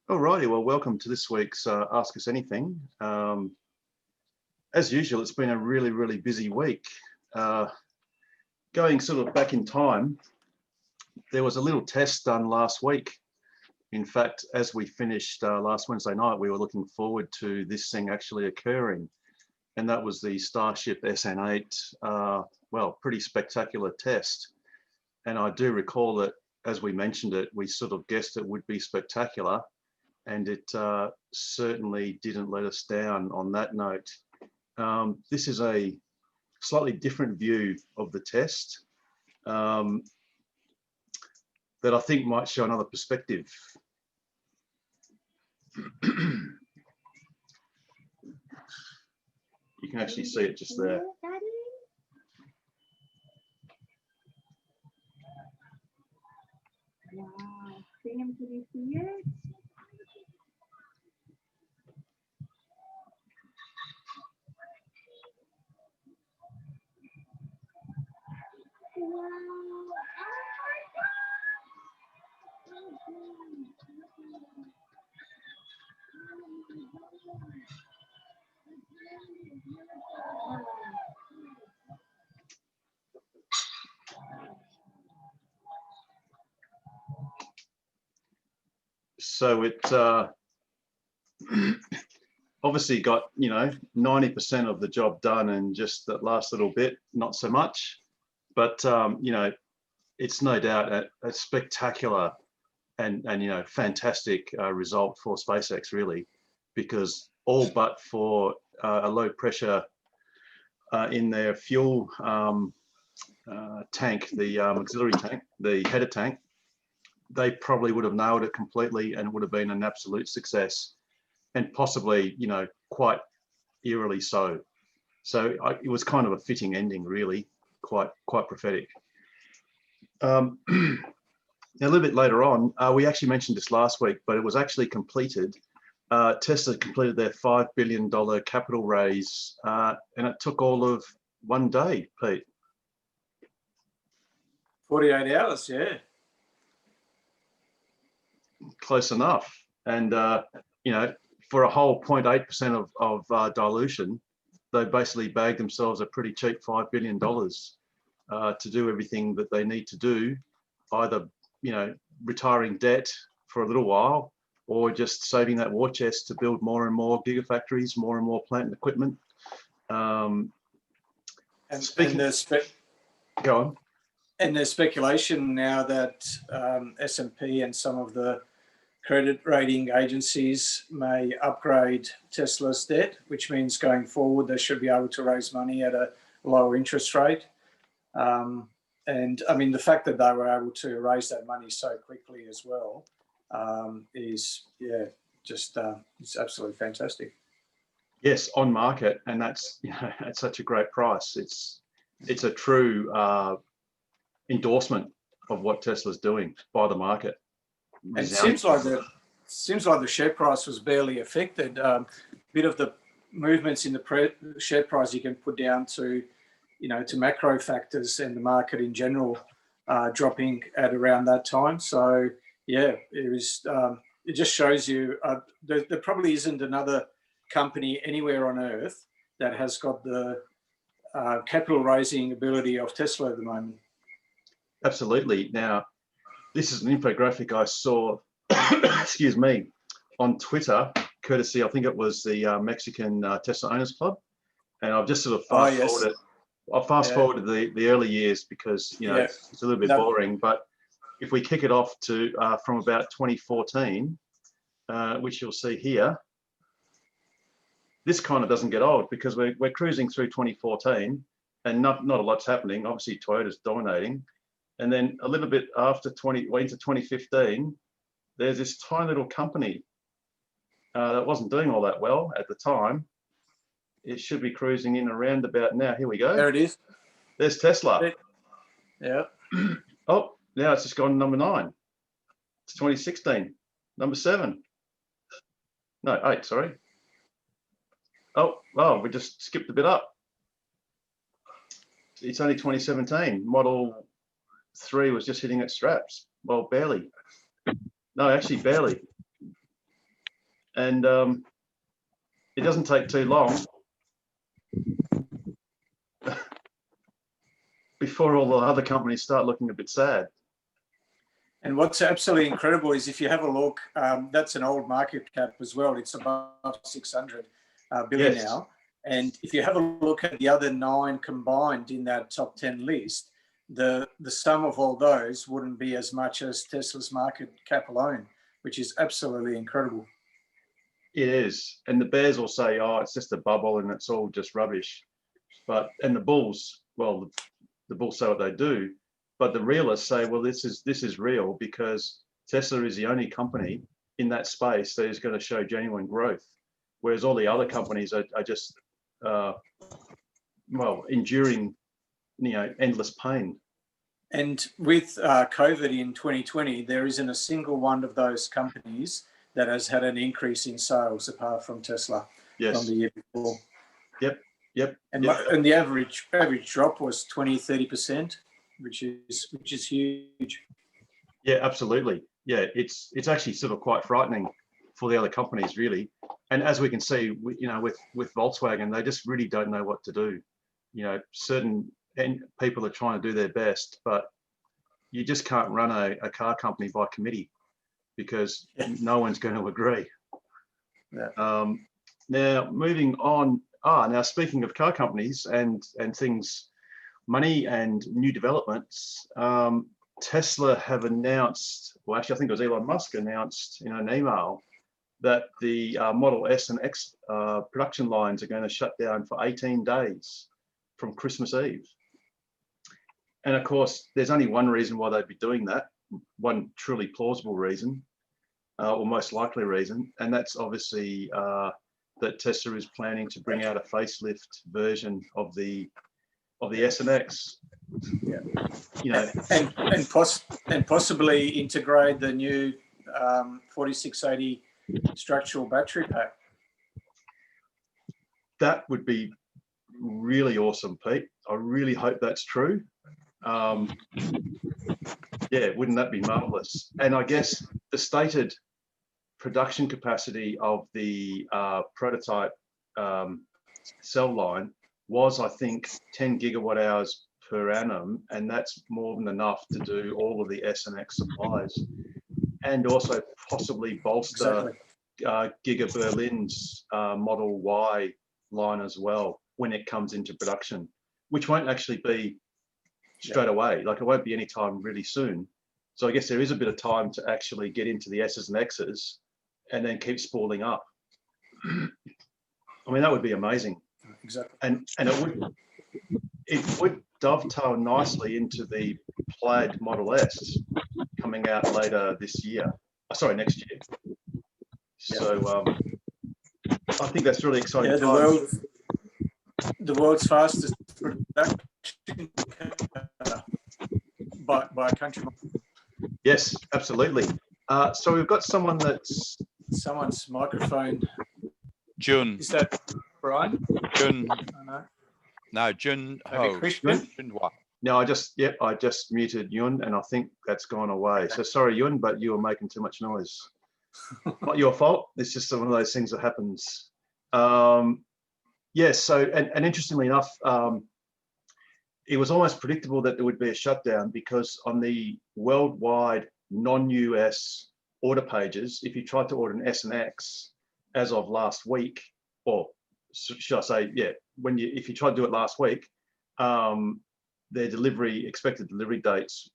Alrighty, well, welcome to this week's Ask Us Anything. As usual, it's been a really busy week. Going sort of back in time, there was a little test done last week. In fact, as we finished last Wednesday night, we were looking forward to this thing actually occurring. And that was the Starship SN8, well, pretty spectacular test. And I do recall that as we mentioned it, we sort of guessed it would be spectacular. And it certainly didn't let us down on that note. This is a slightly different view of the test that I think might show another perspective. You can actually see it just there. Wow, Sam, can you see it? Wow. So it obviously got, 90% of the job done, and just that last little bit, not so much. But, it's no doubt a spectacular and fantastic result for SpaceX, really, because all but for a low pressure in their fuel tank, the auxiliary tank, the header tank, they probably would have nailed it completely and would have been an absolute success, and possibly, quite eerily so. So it was kind of a fitting ending, really, quite prophetic. A little bit later on, we actually mentioned this last week, but it was actually completed. Tesla completed their $5 billion capital raise, and it took all of one day, Pete. 48 hours, yeah. Close enough. And, for a whole 0.8% of dilution, they basically bagged themselves a pretty cheap $5 billion to do everything that they need to do, either, retiring debt for a little while, or just saving that war chest to build more and more gigafactories, more and more plant and equipment. Go on. And there's speculation now that S&P and some of the credit rating agencies may upgrade Tesla's debt, which means going forward they should be able to raise money at a lower interest rate. And I mean, the fact that they were able to raise that money so quickly as well is, just it's absolutely fantastic. Yes, on market, and that's at such a great price. It's a true endorsement of what Tesla's doing by the market. And it seems like the share price was barely affected. Bit of the movements in the share price you can put down to, to macro factors and the market in general dropping at around that time. So yeah, it was. It just shows you there probably isn't another company anywhere on Earth that has got the capital raising ability of Tesla at the moment. Absolutely. Now, this is an infographic I saw, excuse me, on Twitter, courtesy, I think it was the Mexican Tesla Owners Club. And I've just sort of fast-forwarded. I'll fast-forward the early years because, it's a little bit boring. But if we kick it off to from about 2014, which you'll see here, this kind of doesn't get old because we're cruising through 2014 and not a lot's happening. Obviously, Toyota's dominating. And then a little bit after into 2015, there's this tiny little company that wasn't doing all that well at the time. It should be cruising in around about now. Here we go. There it is. There's Tesla. Yeah. Oh, now it's just gone to number 9. It's 2016. Number 7. No, 8, sorry. Oh, we just skipped a bit up. It's only 2017. Model 3 was just hitting its straps. Well, barely. No, actually barely. And it doesn't take too long before all the other companies start looking a bit sad. And what's absolutely incredible is if you have a look, that's an old market cap as well. It's above 600 billion Yes. now. And if you have a look at the other 9 combined in that top 10 list, the sum of all those wouldn't be as much as Tesla's market cap alone, which is absolutely incredible. It is. And the bears will say, oh, it's just a bubble and it's all just rubbish. But, and the bulls, well, the bulls say what they do, but the realists say, well, this is real because Tesla is the only company in that space that is going to show genuine growth. Whereas all the other companies are just, well, enduring, endless pain. And with COVID in 2020, there isn't a single one of those companies that has had an increase in sales apart from Tesla from the year before. Yep. And the average drop was 20-30%, which is huge. Yeah, absolutely. Yeah, it's actually sort of quite frightening for the other companies, really. And as we can see, with Volkswagen, they just really don't know what to do. Certain people are trying to do their best, but you just can't run a car company by committee because no one's going to agree. Yeah. Now, moving on. Now speaking of car companies and things, money and new developments, Tesla have announced, well, actually, I think it was Elon Musk announced in an email that the Model S and X production lines are going to shut down for 18 days from Christmas Eve. And of course, there's only one reason why they'd be doing that, one truly plausible reason, or most likely reason, and that's obviously that Tesla is planning to bring out a facelift version of the S and X. Yeah. And possibly integrate the new 4680 structural battery pack. That would be really awesome, Pete. I really hope that's true. Yeah, wouldn't that be marvelous? And I guess the stated production capacity of the prototype cell line was, I think, 10 gigawatt hours per annum, and that's more than enough to do all of the S and X supplies, and also possibly bolster Giga Berlin's Model Y line as well when it comes into production, which won't actually be straight away. Like, it won't be anytime really soon. So I guess there is a bit of time to actually get into the S's and X's and then keep spooling up. I mean, that would be amazing. Exactly. And it would dovetail nicely into the Plaid Model S coming out later this year. Sorry, next year. So I think that's really exciting. Yeah, the world's fastest production by a country. Yes, absolutely. So we've got someone that's... Someone's microphone. Jun. Is that Brian? Jun. No. No, Jun Ho. Jun? No, I just muted Yun, and I think that's gone away. So sorry, Yun, but you were making too much noise. Not your fault. It's just one of those things that happens. Yes. So, and interestingly enough, it was almost predictable that there would be a shutdown because on the worldwide non-US order pages, if you tried to order an S and X as of last week, or should I say, yeah, if you tried to do it last week, their expected delivery dates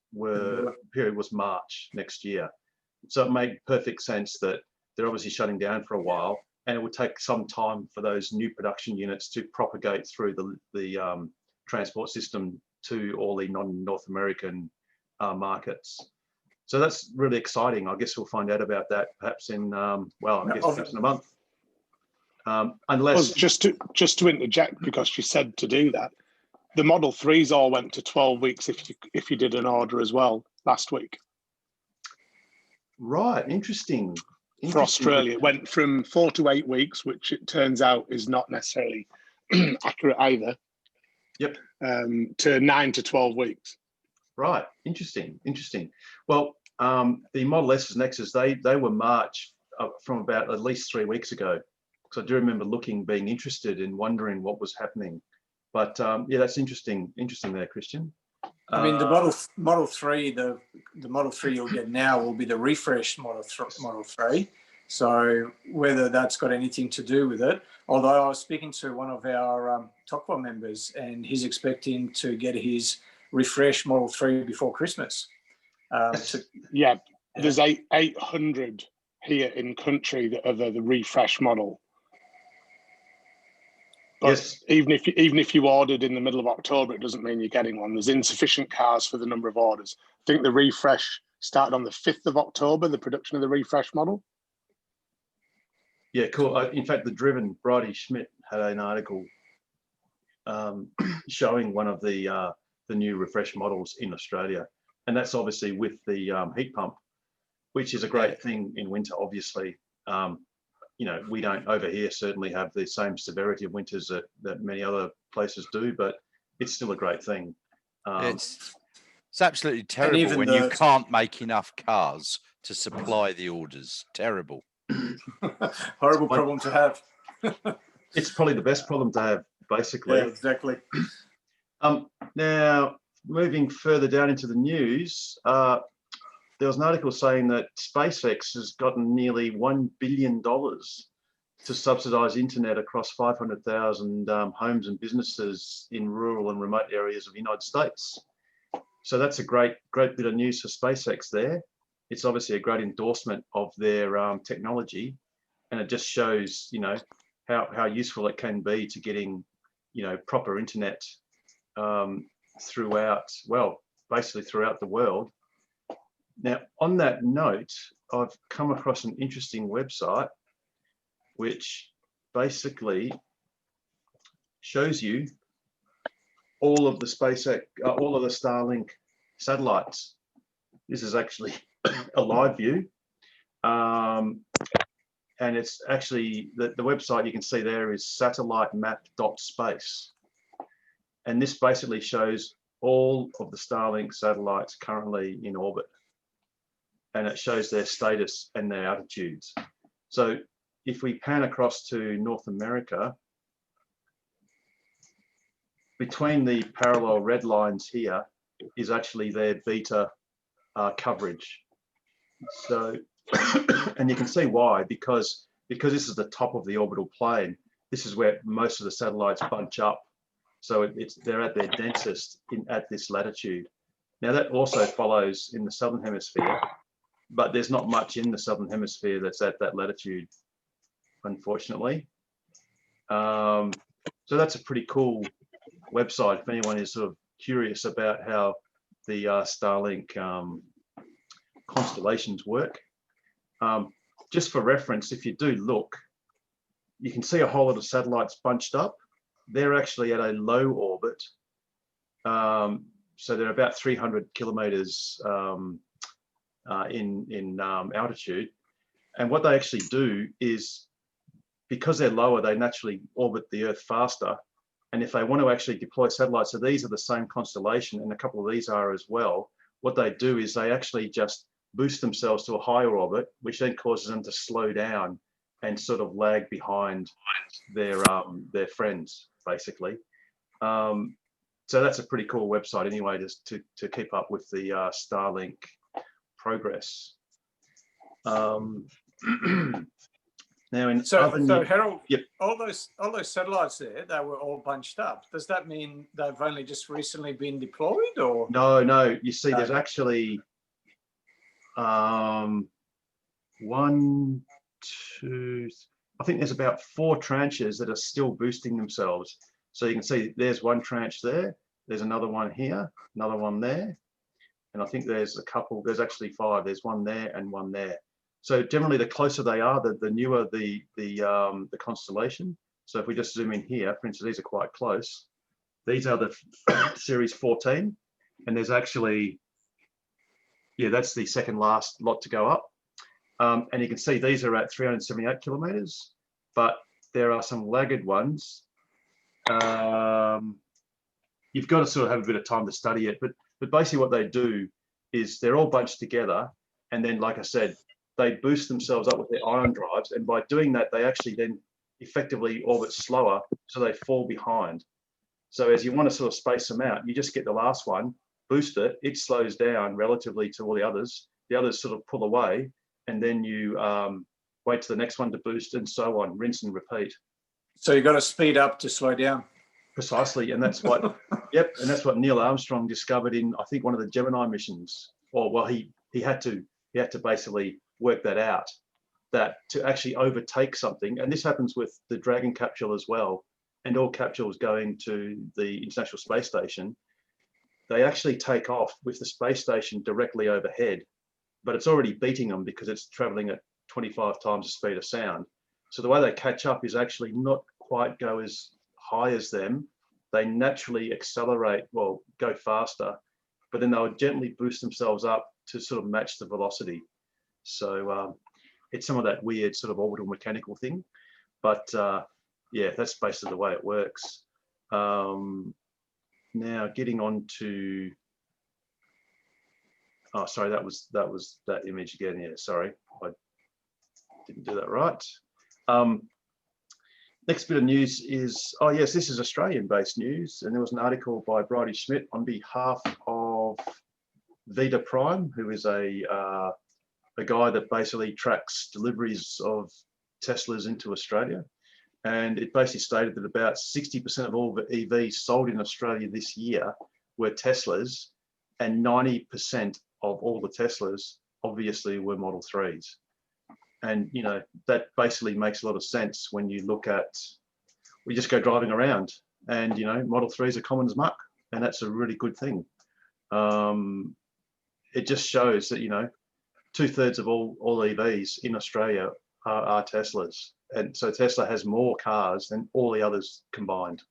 period was March next year. So it made perfect sense that they're obviously shutting down for a while, and it would take some time for those new production units to propagate through the transport system to all the non-North American markets. So that's really exciting. I guess we'll find out about that perhaps in perhaps in a month. Unless just to interject, because she said to do that, the Model 3s all went to 12 weeks if you did an order as well last week. Right, interesting. For Australia, it went from 4 to 8 weeks, which it turns out is not necessarily accurate either. Yep. To 9 to 12 weeks. Right, interesting. Well, the Model S's and X's, they were March from about at least 3 weeks ago. Because I do remember being interested and wondering what was happening. But yeah, that's interesting there, Christian. I mean, the Model 3, the Model 3 you'll get now will be the refreshed Model 3. So whether that's got anything to do with it, although I was speaking to one of our TOCWA members and he's expecting to get his refreshed Model 3 before Christmas. Yeah, there's 800 here in country that are the refresh model. But yes, even if you ordered in the middle of October, it doesn't mean you're getting one. There's insufficient cars for the number of orders. I think the refresh started on the 5th of October, the production of the refresh model. yeah, cool. In fact, the Driven, Bridie Schmidt had an article showing one of the new refresh models in Australia, and that's obviously with the heat pump, which is a great thing in winter. Obviously, you know, we don't over here certainly have the same severity of winters that many other places do, but it's still a great thing. It's absolutely terrible when you can't make enough cars to supply the orders. Terrible. Horrible problem to have. It's probably the best problem to have, basically. Yeah, exactly. Now, moving further down into the news, there was an article saying that SpaceX has gotten nearly $1 billion to subsidize internet across 500,000 homes and businesses in rural and remote areas of the United States. So that's a great bit of news for SpaceX there. It's obviously a great endorsement of their technology, and it just shows, you know, how useful it can be to getting, you know, proper internet throughout the world. Now, on that note, I've come across an interesting website which basically shows you all of the SpaceX, all of the Starlink satellites. This is actually a live view. And it's actually, the website you can see there is satellitemap.space. And this basically shows all of the Starlink satellites currently in orbit. And it shows their status and their altitudes. So if we pan across to North America, between the parallel red lines here is actually their beta coverage. So, and you can see why, because this is the top of the orbital plane, this is where most of the satellites bunch up. So they're at their densest at this latitude. Now that also follows in the Southern Hemisphere, but there's not much in the Southern Hemisphere that's at that latitude, unfortunately. So that's a pretty cool website if anyone is sort of curious about how the Starlink constellations work. Just for reference, if you do look, you can see a whole lot of satellites bunched up. They're actually at a low orbit. So they're about 300 kilometers in altitude. And what they actually do is, because they're lower, they naturally orbit the Earth faster. And if they want to actually deploy satellites, so these are the same constellation, and a couple of these are as well, what they do is they actually just boost themselves to a higher orbit, which then causes them to slow down and sort of lag behind their friends, basically. So that's a pretty cool website anyway, just to keep up with the Starlink progress. Now, So Harold, yep. all those satellites there, they were all bunched up. Does that mean they've only just recently been deployed, or? No. You see, there's actually 1, 2. I think there's about 4 tranches that are still boosting themselves. So you can see there's one tranche there. There's another one here, another one there, and I think there's a couple. There's actually 5. There's one there and one there. So generally, the closer they are, the newer the constellation. So if we just zoom in here, for instance, these are quite close. These are the Series 14, and there's actually, yeah, that's the second last lot to go up. And you can see these are at 378 kilometers, but there are some laggard ones. You've got to sort of have a bit of time to study it, but basically what they do is they're all bunched together, and then, like I said, they boost themselves up with their ion drives, and by doing that, they actually then effectively orbit slower, so they fall behind. So as you want to sort of space them out, you just get the last one, boost it, it slows down relatively to all the others sort of pull away, and then you wait for the next one to boost, and so on, rinse and repeat. So you've got to speed up to slow down. Precisely, and that's what, yep, and that's what Neil Armstrong discovered in, I think, one of the Gemini missions. Or well, he had to basically work that out, that to actually overtake something, and this happens with the Dragon capsule as well, and all capsules going to the International Space Station, they actually take off with the space station directly overhead, but it's already beating them because it's traveling at 25 times the speed of sound. So the way they catch up is actually not quite go as high as them. They naturally accelerate, well, go faster, but then they'll gently boost themselves up to sort of match the velocity. So it's some of that weird sort of orbital mechanical thing, but yeah, that's basically the way it works. Now getting on to, oh, sorry, that was that image again. Yeah, sorry, I didn't do that right. Next bit of news is, oh yes, this is Australian-based news, and there was an article by Bridie Schmidt on behalf of Vita Prime, who is a guy that basically tracks deliveries of Teslas into Australia. And it basically stated that about 60% of all the EVs sold in Australia this year were Teslas, and 90% of all the Teslas obviously were Model 3s. And, you know, that basically makes a lot of sense when you look at, we just go driving around and, you know, Model 3s are common as muck, and that's a really good thing. It just shows that, you know, 2/3 of all EVs in Australia are Teslas. And so Tesla has more cars than all the others combined.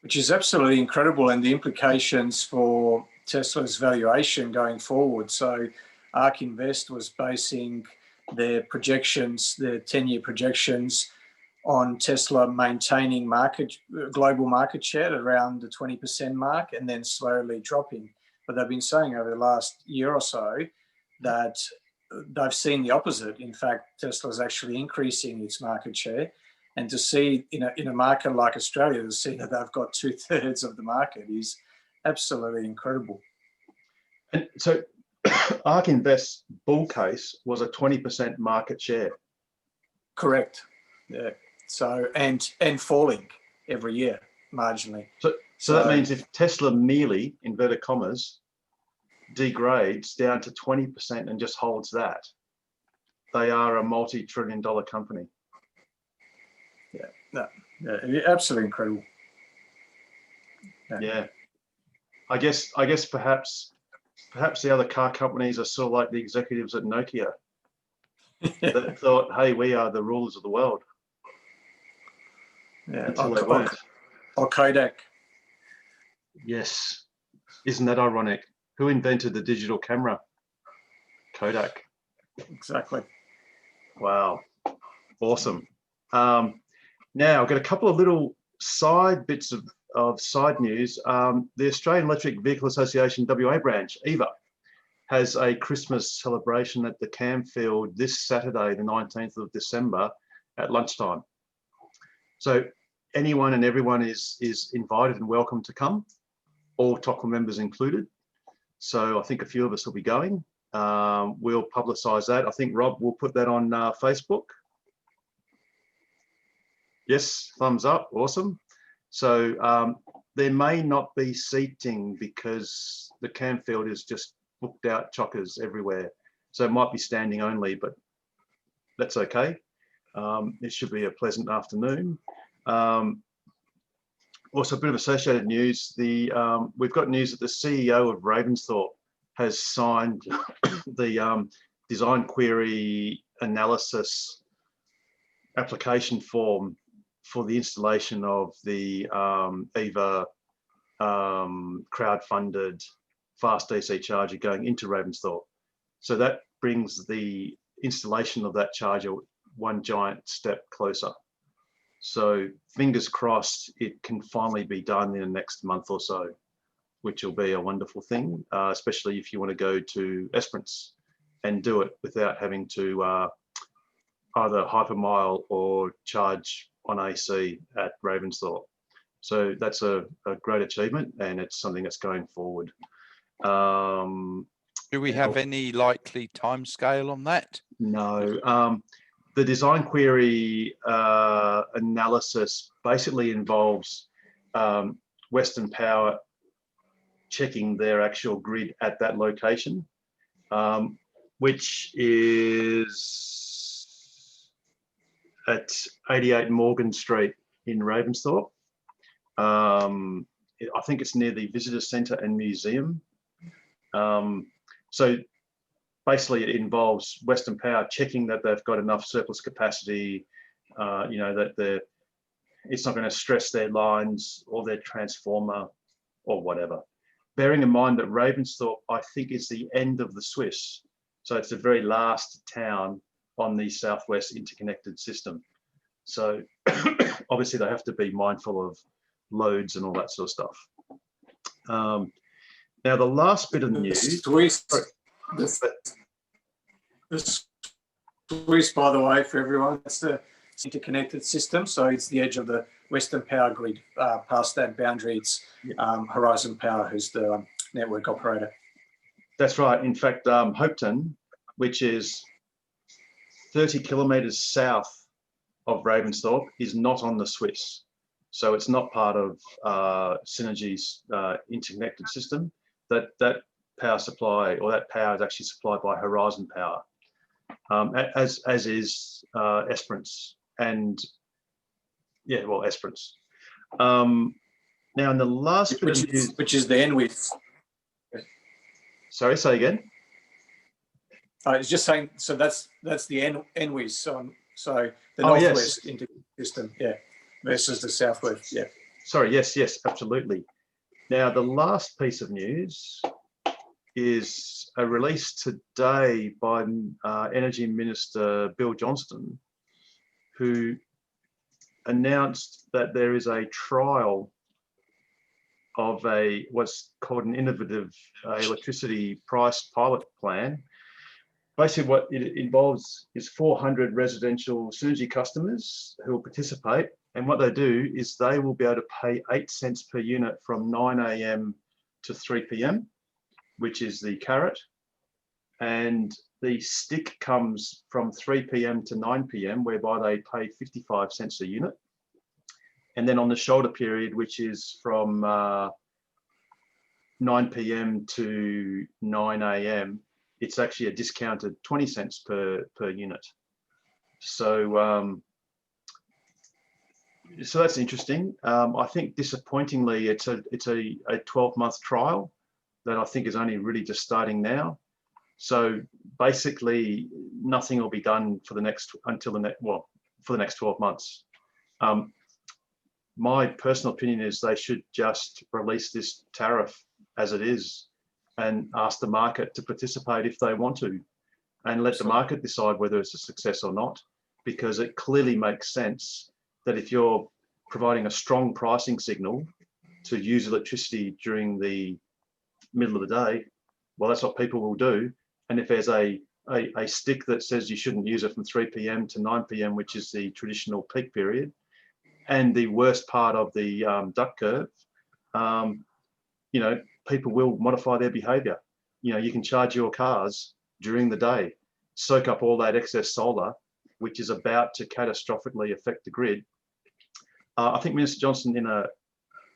Which is absolutely incredible, and the implications for Tesla's valuation going forward. So ARK Invest was basing their projections, their 10-year projections, on Tesla maintaining global market share at around the 20% mark and then slowly dropping. But they've been saying over the last year or so that they've seen the opposite. In fact, Tesla's actually increasing its market share. And to see in a market like Australia, to see that they've got 2/3 of the market is absolutely incredible. And so ARK Invest's bull case was a 20% market share. Correct. Yeah. So and falling every year marginally. So that means if Tesla merely, inverted commas, degrades down to 20% and just holds that, they are a multi-trillion-dollar company. Yeah, absolutely incredible. Yeah. I guess perhaps the other car companies are sort of like the executives at Nokia that thought, hey, we are the rulers of the world. Yeah. Until they weren't. Or Kodak. Yes. Isn't that ironic? Who invented the digital camera? Kodak. Exactly. Wow. Awesome. Now I've got a couple of little side bits of side news. The Australian Electric Vehicle Association WA branch, EVA, has a Christmas celebration at the Camfield this Saturday, the 19th of December at lunchtime. So anyone and everyone is invited and welcome to come, all TOCL members included. So I think a few of us will be going. We'll publicise that. I think Rob will put that on Facebook. Yes, thumbs up, awesome. So there may not be seating because the Camfield is just booked out chockers everywhere. So it might be standing only, but that's okay. It should be a pleasant afternoon. Also a bit of associated news. We've got news that the CEO of Ravensthorpe has signed the design query analysis application form for the installation of the EVA crowd-funded fast DC charger going into Ravensthorpe. So that brings the installation of that charger one giant step closer. So fingers crossed it can finally be done in the next month or so, which will be a wonderful thing, especially if you want to go to Esperance and do it without having to either hypermile or charge on AC at Ravensthorpe. So that's a great achievement, and it's something that's going forward. Do we have any likely timescale on that? No. The design query analysis basically involves Western Power checking their actual grid at that location, which is at 88 Morgan Street in Ravensthorpe. I think it's near the Visitor Centre and Museum. So basically it involves Western Power checking that they've got enough surplus capacity, you know, that it's not going to stress their lines or their transformer or whatever. Bearing in mind that Ravensthorpe, I think, is the end of the Swiss. So it's the very last town on the Southwest interconnected system. So obviously they have to be mindful of loads and all that sort of stuff. Now, the last bit of news. The Swiss, by the way, for everyone, it's the interconnected system. So it's the edge of the Western Power grid. Past that boundary, it's Horizon Power, who's the network operator. That's right. In fact, Hopeton, which is 30 kilometres south of Ravensthorpe, is not on the Swiss. So it's not part of Synergy's interconnected system. That power supply, or that power, is actually supplied by Horizon Power, as is Esperance and Esperance. Now, in the last bit of news, which is the NWIS. Sorry, say again. I was just saying. So that's the NWIS. So the Northwest system, versus the Southwest, Sorry, yes, absolutely. Now, the last piece of news is a release today by Energy Minister Bill Johnston, who announced that there is a trial of what's called an innovative electricity price pilot plan. Basically, what it involves is 400 residential Synergy customers who will participate. And what they do is they will be able to pay 8 cents per unit from 9 a.m. to 3 p.m., which is the carrot. And the stick comes from 3 p.m. to 9 p.m., whereby they pay 55 cents a unit. And then on the shoulder period, which is from 9 p.m. to 9 a.m., it's actually a discounted 20 cents per unit. So so that's interesting. I think disappointingly, it's a 12-month trial that I think is only really just starting now. So basically, nothing will be done for the next 12 months. My personal opinion is they should just release this tariff as it is and ask the market to participate if they want to, and let the market decide whether it's a success or not, because it clearly makes sense that if you're providing a strong pricing signal to use electricity during the middle of the day, well, that's what people will do. And if there's a stick that says you shouldn't use it from 3 p.m. to 9 p.m., which is the traditional peak period, and the worst part of the duck curve, you know, people will modify their behavior. You know, you can charge your cars during the day, soak up all that excess solar, which is about to catastrophically affect the grid. I think Minister Johnston, in an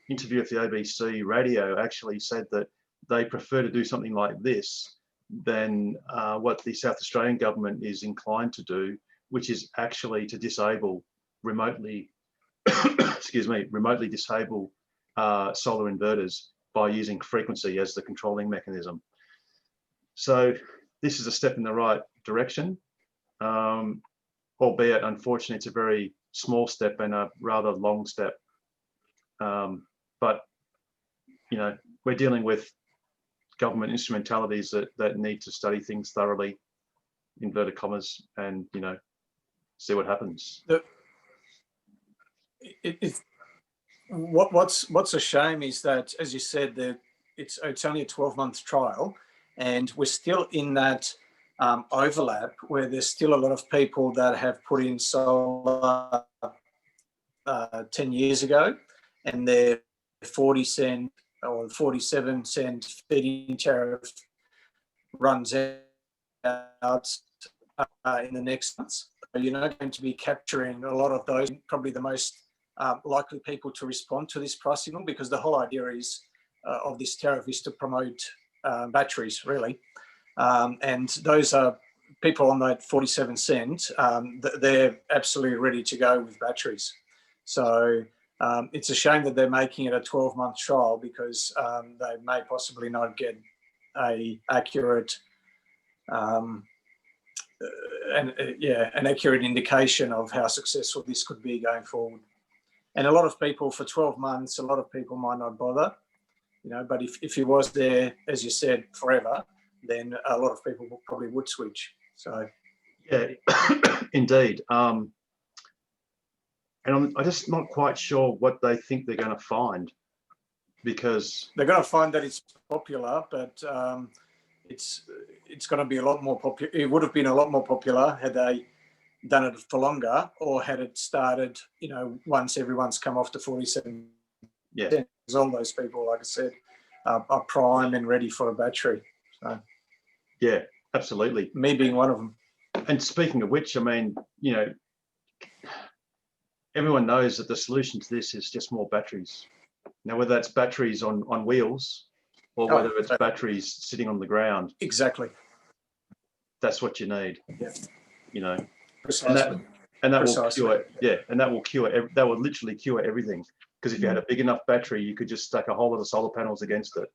interview with the ABC radio, actually said that they prefer to do something like this than what the South Australian government is inclined to do, which is actually to disable remotely, remotely disable solar inverters by using frequency as the controlling mechanism. So this is a step in the right direction, albeit unfortunately it's a very small step and a rather long step. But you know, we're dealing with government instrumentalities that need to study things thoroughly, inverted commas, and you know, see what happens. What's a shame is that, as you said, that it's only a 12-month trial, and we're still in that overlap where there's still a lot of people that have put in solar 10 years ago, and their 40-cent or 47-cent feed-in tariff runs out in the next months. You're not going to be capturing a lot of those, probably the most likely people to respond to this price signal, because the whole idea is of this tariff is to promote batteries, really. And those are people on that 47 cent, they're absolutely ready to go with batteries. So it's a shame that they're making it a 12-month trial, because they may possibly not get a accurate an accurate indication of how successful this could be going forward. And a lot of people, for 12 months, a lot of people might not bother, you know, but if he was there, as you said, forever, then a lot of people probably would switch. So yeah, indeed. And I'm just not quite sure what they think they're going to find, because they're going to find that it's popular, but it's going to be a lot more popular. It would have been a lot more popular had they done it for longer, or had it started, you know, once everyone's come off to 47. yeah, Because all those people, like I said, are prime and ready for a battery. So yeah, absolutely. me being one of them. And speaking of which, I mean, you know, everyone knows that the solution to this is just more batteries. Now, whether that's batteries on wheels, or whether it's batteries sitting on the ground, Exactly. that's what you need. Yeah. You know, Precisely. and that will Precisely. cure, yeah, and that will cure. That will literally cure everything. Because if you had a big enough battery, you could just stack a whole lot of solar panels against it.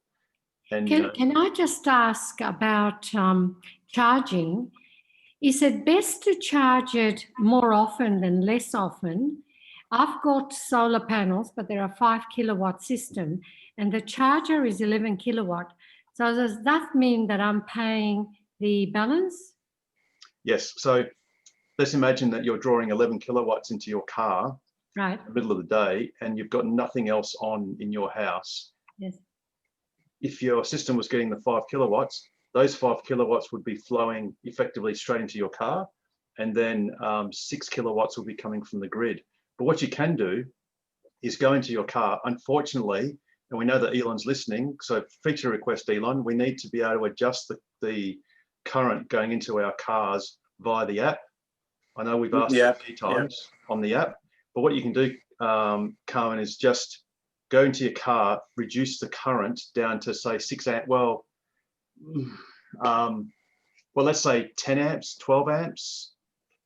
And Can I just ask about charging? Is it best to charge it more often than less often? I've got solar panels, but they're a 5 kilowatt system, and the charger is 11 kilowatt. So does that mean that I'm paying the balance? yes, so let's imagine that you're drawing 11 kilowatts into your car Right. in the middle of the day, and you've got nothing else on in your house. Yes. If your system was getting the 5 kilowatts, those 5 kilowatts would be flowing effectively straight into your car, and then 6 kilowatts will be coming from the grid. But what you can do is go into your car. Unfortunately, and we know that Elon's listening, so feature request, Elon, we need to be able to adjust the current going into our cars via the app. I know we've asked a few times on the app, but what you can do, Carmen, is just go into your car, reduce the current down to say 6 amp. Well, let's say 10 amps, 12 amps.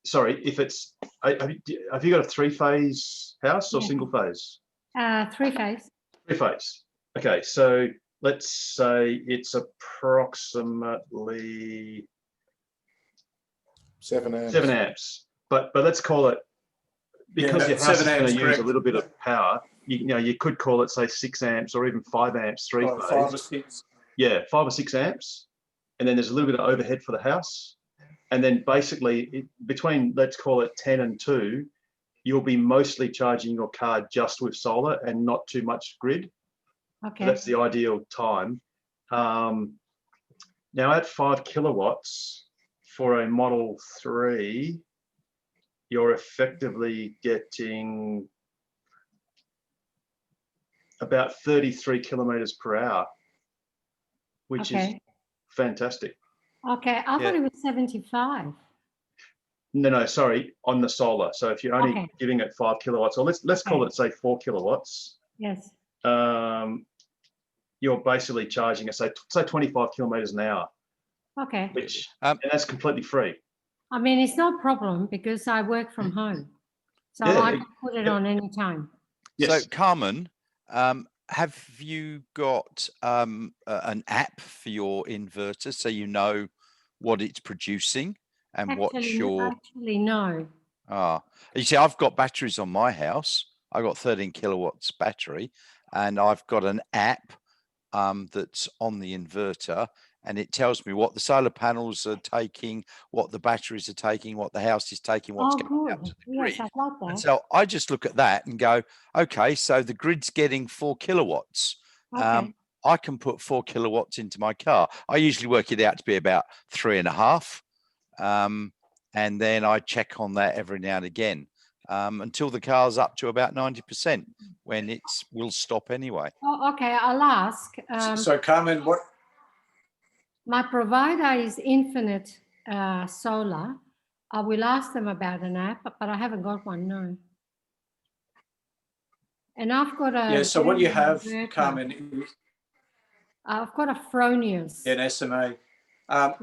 Sorry, if it's, have you got a 3-phase house or single phase? 3-phase. 3-phase. Okay, so let's say it's approximately 7 amps. 7 amps. But let's call it, because your house is going to use a little bit of power, you know, you could call it say 6 amps or even 5 amps, 3-phase. 5 or 6. Yeah, 5 or 6 amps. And then there's a little bit of overhead for the house. And then basically between, let's call it 10 and 2, you'll be mostly charging your car just with solar and not too much grid. Okay. So that's the ideal time. Now at 5 kilowatts for a Model 3, you're effectively getting about 33 kilometers per hour, which is fantastic. Okay, I thought it was 75. No, sorry, on the solar. So if you're only giving it 5 kilowatts, or let's call it say 4 kilowatts. Yes. You're basically charging it, say 25 kilometers an hour. Okay. Which and that's completely free. I mean, it's no problem because I work from home, so I can put it on any time. Yes. So Carmen, have you got an app for your inverter so you know what it's producing and what's your? Actually, no. You see, I've got batteries on my house. I've got 13 kilowatts battery, and I've got an app that's on the inverter, and it tells me what the solar panels are taking, what the batteries are taking, what the house is taking, what's going out to the grid. Yes, I like that. And so I just look at that and go, okay, so the grid's getting 4 kilowatts. Okay. I can put 4 kilowatts into my car. I usually work it out to be about 3.5. And then I check on that every now and again until the car's up to about 90%, when it will stop anyway. Oh, okay, I'll ask. So Carmen, what? My provider is Infinite Solar. I will ask them about an app, but I haven't got one, no. And I've got a... Yeah, so what you have, inverter. Carmen, I've got a Fronius. an SMA. Yeah.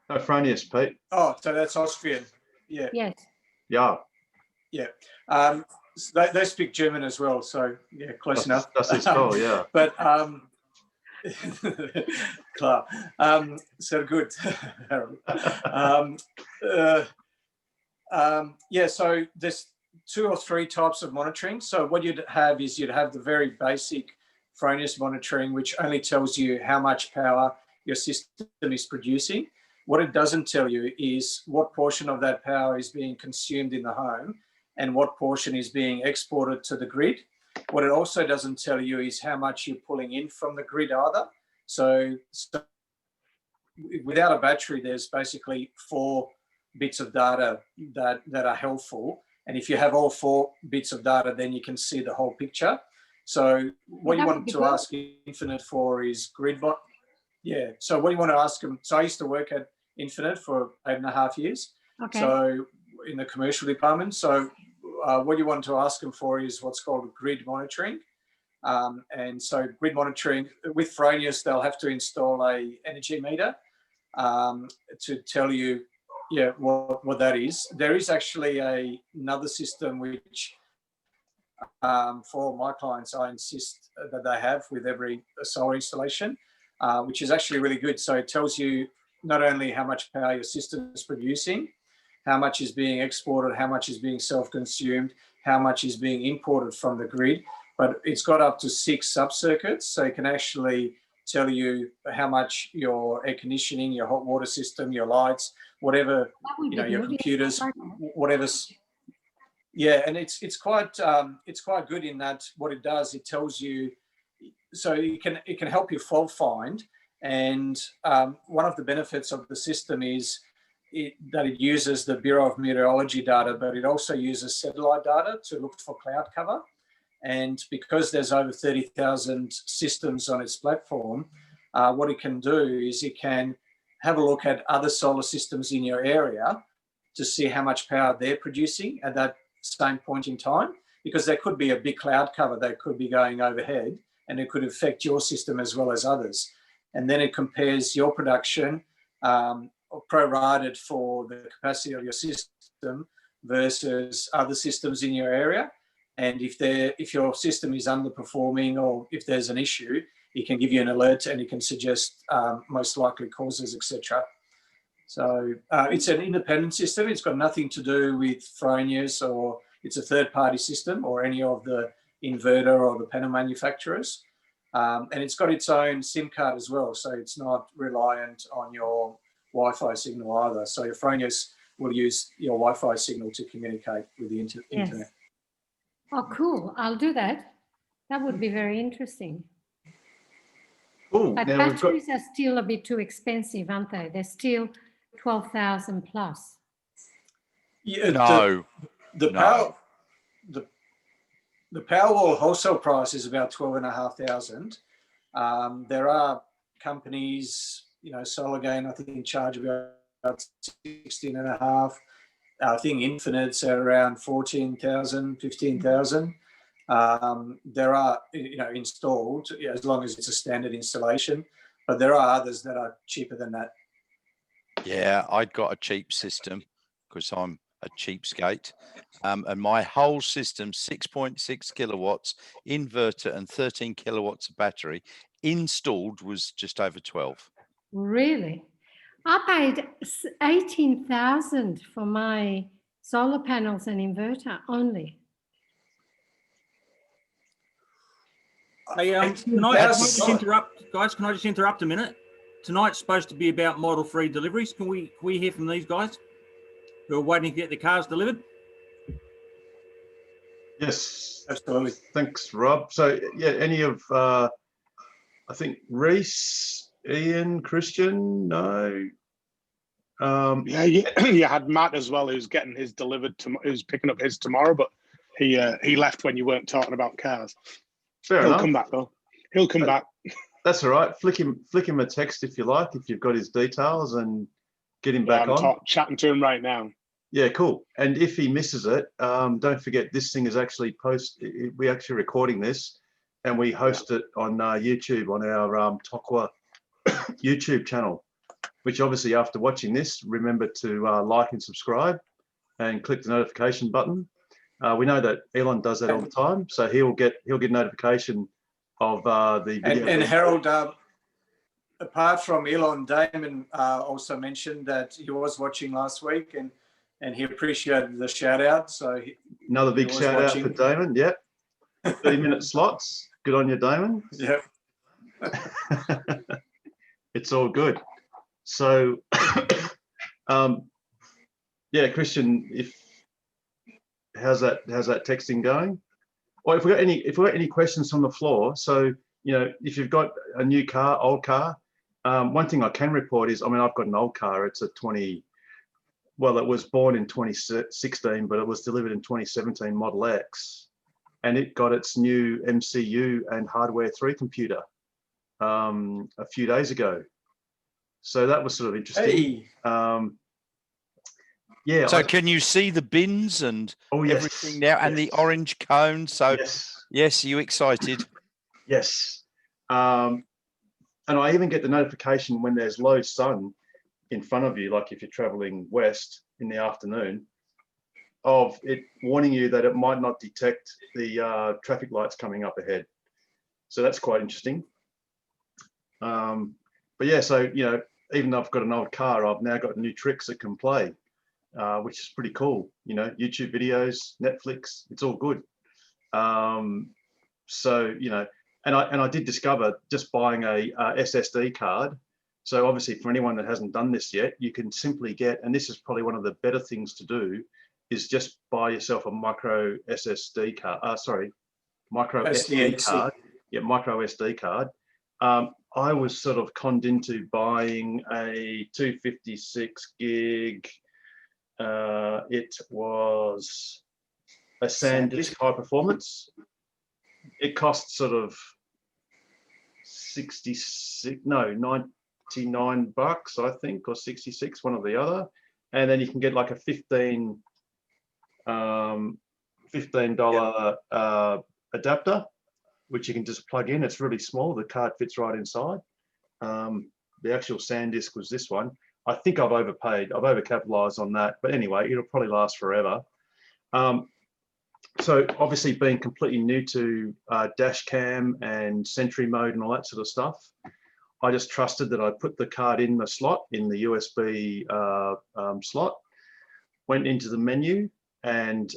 No, Fronius, Pete. Oh, so that's Austrian. Yeah. Yes. Yeah. So they speak German as well, so yeah, close enough. That's his call, yeah. But klar. So good, Harold. Yeah, so there's 2 or 3 types of monitoring. So what you'd have is you'd have the very basic Fronius monitoring, which only tells you how much power your system is producing. What it doesn't tell you is what portion of that power is being consumed in the home and what portion is being exported to the grid. What it also doesn't tell you is how much you're pulling in from the grid either. So without a battery, there's basically 4 bits of data that are helpful. And if you have all 4 bits of data, then you can see the whole picture. So what you want to ask Infinite for is grid. Yeah. So what you want to ask them. So I used to work at Infinite for 8.5 years. Okay. So in the commercial department. So what you want to ask them for is what's called grid monitoring. And so grid monitoring with Fronius, they'll have to install a energy meter to tell you, what that is. There is actually another system which for my clients, I insist that they have with every solar installation, which is actually really good. So it tells you not only how much power your system is producing, how much is being exported, how much is being self-consumed, how much is being imported from the grid, but it's got up to 6 sub-circuits. So it can actually tell you how much your air conditioning, your hot water system, your lights, whatever, your computers, whatever's. Yeah, and it's quite good in that what it does, it tells you, so it can help you fault find. And one of the benefits of the system is that it uses the Bureau of Meteorology data, but it also uses satellite data to look for cloud cover. And because there's over 30,000 systems on its platform, what it can do is it can have a look at other solar systems in your area to see how much power they're producing at that same point in time, because there could be a big cloud cover that could be going overhead and it could affect your system as well as others. And then it compares your production prorated for the capacity of your system versus other systems in your area. And if your system is underperforming or if there's an issue, it can give you an alert and it can suggest most likely causes, etc. So it's an independent system. It's got nothing to do with Fronius, or it's a third-party system or any of the inverter or the panel manufacturers. And it's got its own SIM card as well, so it's not reliant on your Wi-Fi signal either. So your Fronius will use your Wi-Fi signal to communicate with the internet. Oh, cool. I'll do that. That would be very interesting. Cool. But Now batteries are still a bit too expensive, aren't they? They're still 12,000 plus. Yeah, No. The Powerwall wholesale price is about 12,500. There are companies, Solargain, I think, in charge about 16.5. I think Infinite's at around 14,000, 15,000. There are, installed, as long as it's a standard installation, but there are others that are cheaper than that. Yeah, I got a cheap system because I'm a cheapskate. And my whole system, 6.6 kilowatts, inverter and 13 kilowatts of battery, installed was just over 12. Really? I paid 18,000 for my solar panels and inverter only. Hey, can I just interrupt, guys? Can I just interrupt a minute? Tonight's supposed to be about model-free deliveries. Can we hear from these guys who are waiting to get their cars delivered? Yes, Absolutely. thanks, Rob. So, yeah, any of, I think Reese, Ian, Christian, no? Yeah, you had Matt as well, who's getting his delivered to, who's picking up his tomorrow, but he left when you weren't talking about cars. Fair He'll enough. come back though. He'll come back. That's all right. Flick him a text if you like, if you've got his details, and get him back I'm on. chatting to him right now. Yeah, cool. And if he misses it, don't forget this thing is actually we're actually recording this, and we host it on YouTube on our Tokwa YouTube channel. Which obviously, after watching this, remember to like and subscribe, and click the notification button. We know that Elon does that all the time, so he'll get notification of the video. And Harold, apart from Elon, Damon also mentioned that he was watching last week and he appreciated the shout out. So another big shout out for Damon. Yep, 30-minute slots. Good on you, Damon. Yep. It's all good. So, yeah, Christian, how's that texting going? Or if we got any questions from the floor, so if you've got a new car, old car, one thing I can report is, I've got an old car. It's a it was born in 2016, but it was delivered in 2017 Model X, and it got its new MCU and Hardware 3 computer a few days ago. So that was sort of interesting. Hey. Yeah. So can you see the bins and everything now, and the orange cone? So yes, are you excited? Yes. And I even get the notification when there's low sun in front of you, like if you're traveling west in the afternoon, of it warning you that it might not detect the traffic lights coming up ahead. So that's quite interesting. But yeah, so, even though I've got an old car, I've now got new tricks that can play, which is pretty cool. YouTube videos, Netflix, it's all good. So, and I did discover just buying a SSD card. So obviously for anyone that hasn't done this yet, you can simply get, and this is probably one of the better things to do, is just buy yourself a micro SSD card. Micro SD card. Yeah, micro SD card. I was sort of conned into buying a 256 gig. It was a SanDisk High Performance. It cost sort of 99 bucks, I think, or 66, one or the other. And then you can get like a $15 adapter, which you can just plug in. It's really small. The card fits right inside. The actual SanDisk was this one. I think I've overpaid. I've overcapitalized on that. But anyway, it'll probably last forever. So obviously being completely new to dash cam and Sentry mode and all that sort of stuff, I just trusted that I put the card in the slot, in the USB slot, went into the menu and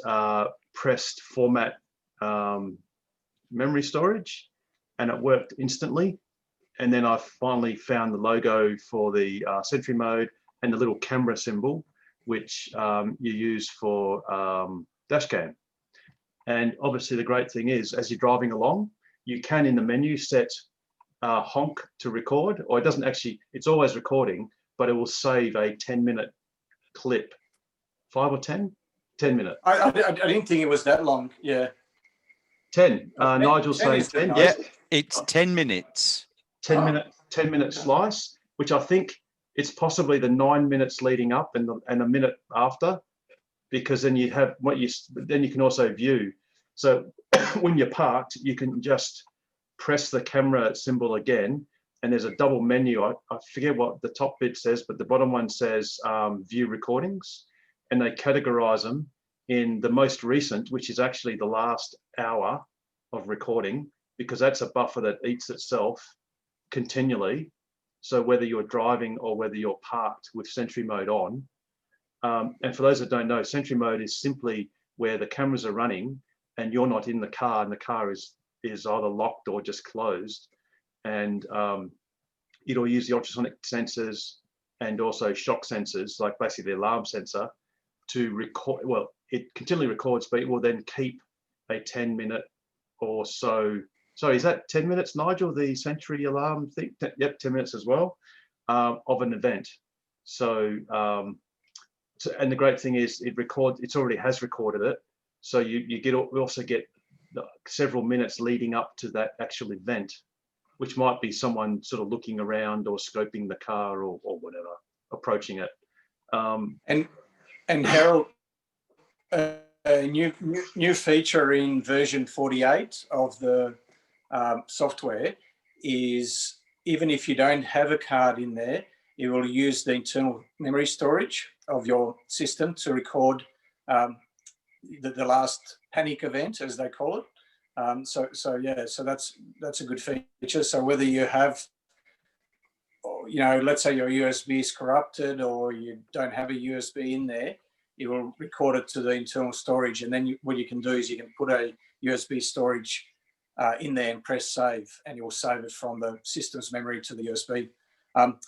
pressed format memory storage, and it worked instantly. And then I finally found the logo for the Sentry mode and the little camera symbol, which you use for dashcam. And obviously the great thing is, as you're driving along, you can in the menu set honk to record, or it doesn't actually, it's always recording, but it will save a 10-minute clip. 5 or 10? 10 minute. I didn't think it was that long. Yeah. 10. Nigel's saying 10. Nice. Yeah, it's 10 minutes. 10-minute slice, which I think it's possibly the 9 minutes leading up and a minute after, because then you have then you can also view. So when you're parked, you can just press the camera symbol again, and there's a double menu. I forget what the top bit says, but the bottom one says view recordings, and they categorize them in the most recent, which is actually the last hour of recording, because that's a buffer that eats itself continually. So whether you're driving or whether you're parked with Sentry mode on, and for those that don't know, Sentry mode is simply where the cameras are running and you're not in the car, and the car is either locked or just closed, and it'll use the ultrasonic sensors and also shock sensors, like basically the alarm sensor, to record. Well, it continually records, but it will then keep a 10-minute or so. Sorry, is that 10 minutes, Nigel, the Sentry alarm thing? Yep, 10 minutes as well, of an event. So, and the great thing is it already has recorded it. So we also get several minutes leading up to that actual event, which might be someone sort of looking around or scoping the car or whatever, approaching it. And Harold, a new feature in version 48 of the software is, even if you don't have a card in there, it will use the internal memory storage of your system to record the last panic event, as they call it. So that's a good feature. So whether you have, let's say your USB is corrupted or you don't have a USB in there, it will record it to the internal storage. And then what you can do is you can put a USB storage in there and press save, and it will save it from the system's memory to the USB.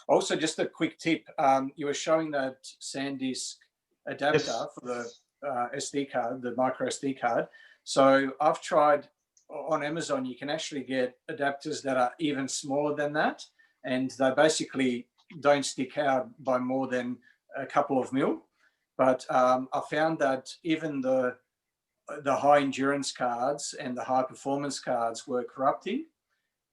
Also, just a quick tip, you were showing that SanDisk adapter for the SD card, the micro SD card. So I've tried on Amazon, you can actually get adapters that are even smaller than that, and they basically don't stick out by more than a couple of mil. But I found that even the high endurance cards and the high performance cards were corrupting,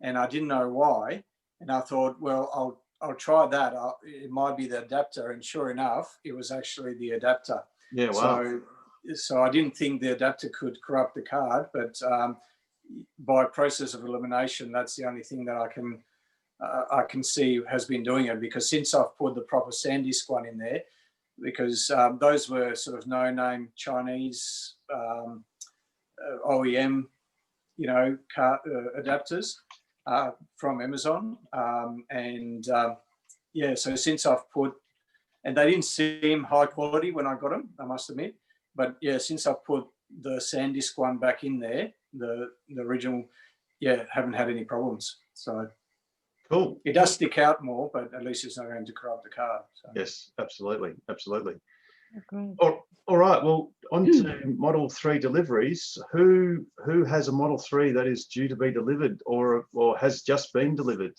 and I didn't know why. And I thought, well, I'll try that. It might be the adapter, and sure enough, it was actually the adapter. Yeah, wow. So I didn't think the adapter could corrupt the card, but by process of elimination, that's the only thing that I can see has been doing it. Because since I've put the proper SanDisk one in there, because those were sort of no-name Chinese OEM, adapters from Amazon, so since I've put, and they didn't seem high quality when I got them, I must admit, but yeah, since I've put the SanDisk one back in there, the original, haven't had any problems. So cool. It does stick out more, but at least it's not going to corrupt the card. So. Yes, absolutely. Great. All right. Well, on to Model 3 deliveries. Who has a Model 3 that is due to be delivered or has just been delivered?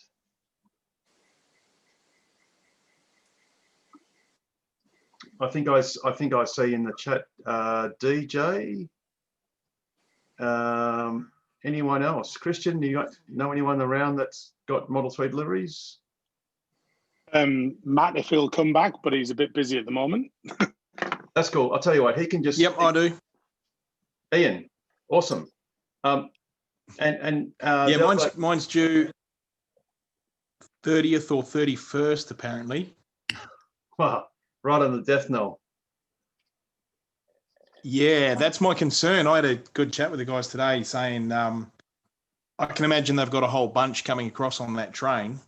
I think I see in the chat, DJ. Anyone else? Christian, do you know anyone around that's got Model 3 deliveries? Matt, if he'll come back, but he's a bit busy at the moment. That's cool. I'll tell you what, he can just. Yep, I do. Ian, awesome. Mine's due 30th or 31st, apparently. Wow, right on the death knell. Yeah, that's my concern. I had a good chat with the guys today saying I can imagine they've got a whole bunch coming across on that train,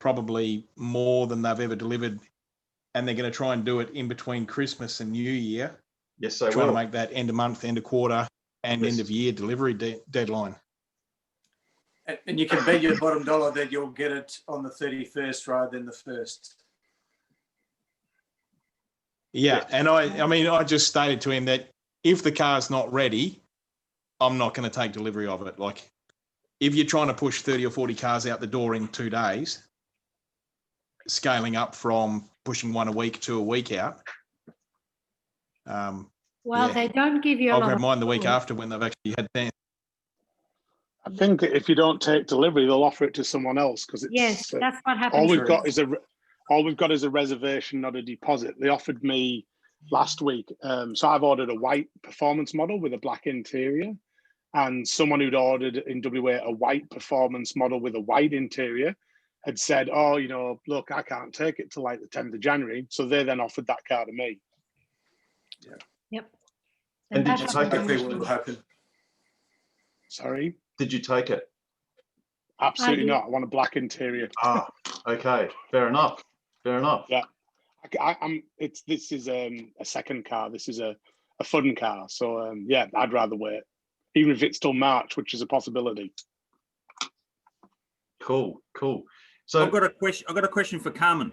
probably more than they've ever delivered, and they're going to try and do it in between Christmas and New Year. Yes, they trying will. to make that end of month, end of quarter, and end of year delivery deadline. And you can bet your bottom dollar that you'll get it on the 31st rather than the 1st. Yeah, and I just stated to him that if the car's not ready, I'm not going to take delivery of it. Like, if you're trying to push 30 or 40 cars out the door in 2 days, scaling up from pushing one a week to a week out. They don't give you a I'll lot grab of mine the week tools. after when they've actually had that. I think if you don't take delivery, they'll offer it to someone else because it's Yes, that's what happens. all we've got is a reservation, not a deposit. They offered me last week, so I've ordered a white performance model with a black interior, and someone who'd ordered in WA a white performance model with a white interior had said, "Oh, look, I can't take it till like the 10th of January." So they then offered that car to me. Yeah. Yep. And did you that's take what it? Hopefully what will happen. Sorry, Did you take it? absolutely did. not. I want a black interior. Ah, okay. Fair enough. Yeah. This is a second car. This is a fun car. So I'd rather wait, even if it's till March, which is a possibility. Cool. So I've got a question for Carmen.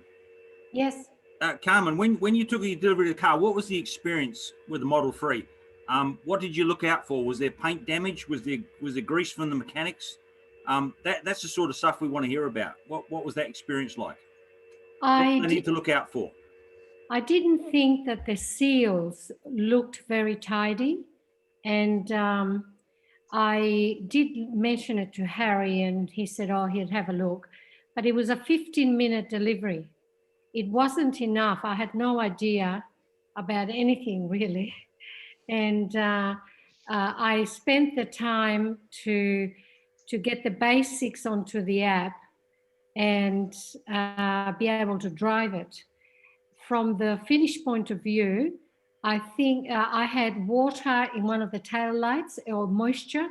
Yes. Carmen, when you took your delivery of the car, what was the experience with the Model 3? What did you look out for? Was there paint damage? Was there grease from the mechanics? That's the sort of stuff we want to hear about. What was that experience like? What do I you need to look out for? I didn't think that the seals looked very tidy, and I did mention it to Harry, and he said, oh, he'd have a look. But it was a 15-minute delivery. It wasn't enough. I had no idea about anything really. And I spent the time to get the basics onto the app and be able to drive it. From the finish point of view, I think I had water in one of the tail lights, or moisture,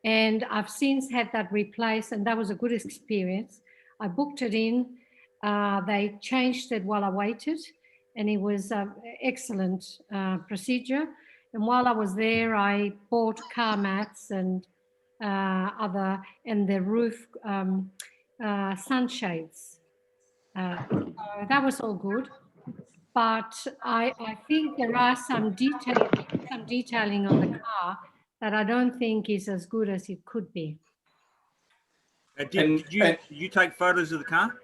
and I've since had that replaced, and that was a good experience. I booked it in. They changed it while I waited, and it was an excellent procedure. And while I was there, I bought car mats and and the roof sunshades. So that was all good. But I think there are some detailing on the car that I don't think is as good as it could be. Did you take photos of the car?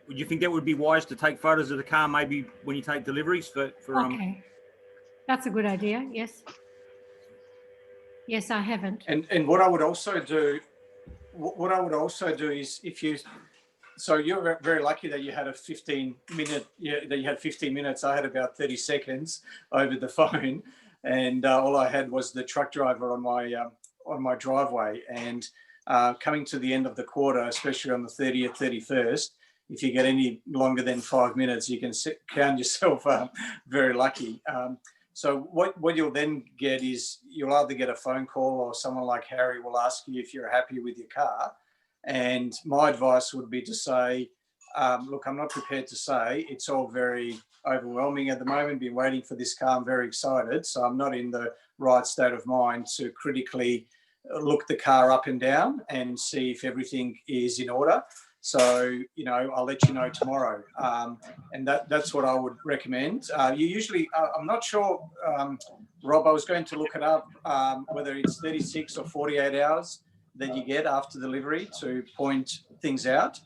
Would you think that would be wise to take photos of the car maybe when you take deliveries for Okay, that's a good idea. Yes. Yes, I haven't. And what I would also do, is if you, so you're very lucky that you had a 15-minute, that you had 15 minutes. I had about 30 seconds over the phone, and all I had was the truck driver on my driveway. And coming to the end of the quarter, especially on the 30th, 31st, if you get any longer than 5 minutes, you can count yourself very lucky. So what you'll then get is you'll either get a phone call, or someone like Harry will ask you if you're happy with your car. And my advice would be to say, look, I'm not prepared to say. It's all very overwhelming at the moment. Been waiting for this car. I'm very excited. So I'm not in the right state of mind to critically look the car up and down and see if everything is in order. So, you know, I'll let you know tomorrow. And that's what I would recommend. You usually, I'm not sure, Rob, I was going to look it up, whether it's 36 or 48 hours that you get after delivery to point things out.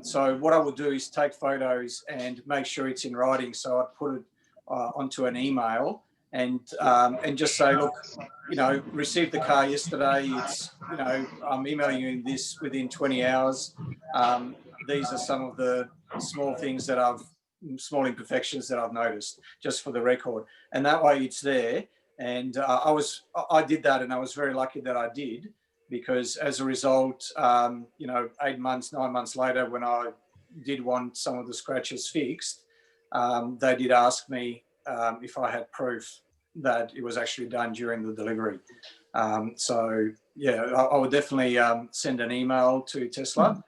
So what I would do is take photos and make sure it's in writing. So I'd put it onto an email and just say, look, you know, received the car yesterday. It's, you know, I'm emailing you this within 20 hours. These are some of the small imperfections that I've noticed, just for the record. And that way it's there. And I did that, and I was very lucky that I did, because as a result, you know, 9 months later, when I did want some of the scratches fixed, they did ask me if I had proof that it was actually done during the delivery. So yeah, I would definitely send an email to Tesla,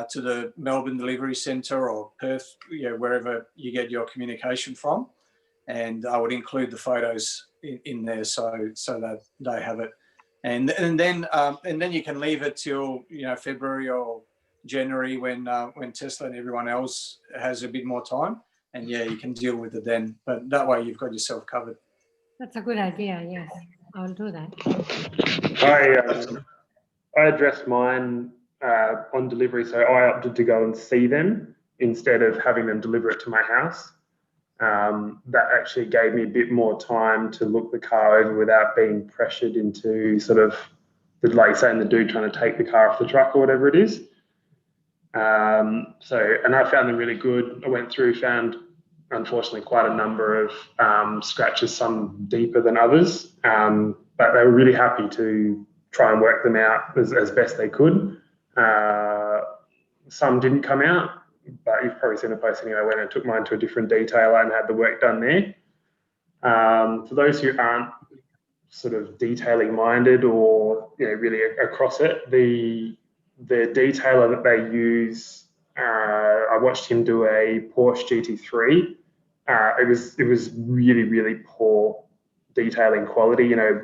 to the Melbourne Delivery Centre or Perth, you know, wherever you get your communication from, and I would include the photos in there so that they have it. And then you can leave it till, you know, February or January when Tesla and everyone else has a bit more time, and yeah, you can deal with it then. But that way you've got yourself covered. That's a good idea. Yes, I'll do that. I addressed mine on delivery, so I opted to go and see them instead of having them deliver it to my house. That actually gave me a bit more time to look the car over without being pressured into sort of, like saying the dude trying to take the car off the truck or whatever it is. And I found them really good. I went through, found unfortunately quite a number of scratches, some deeper than others, but they were really happy to try and work them out as best they could. Some didn't come out, but you've probably seen a post anyway when I took mine to a different detailer and had the work done there. For those who aren't sort of detailing minded or, you know, really across it, the detailer that they use, I watched him do a Porsche GT3. It was really, really poor detailing quality, you know,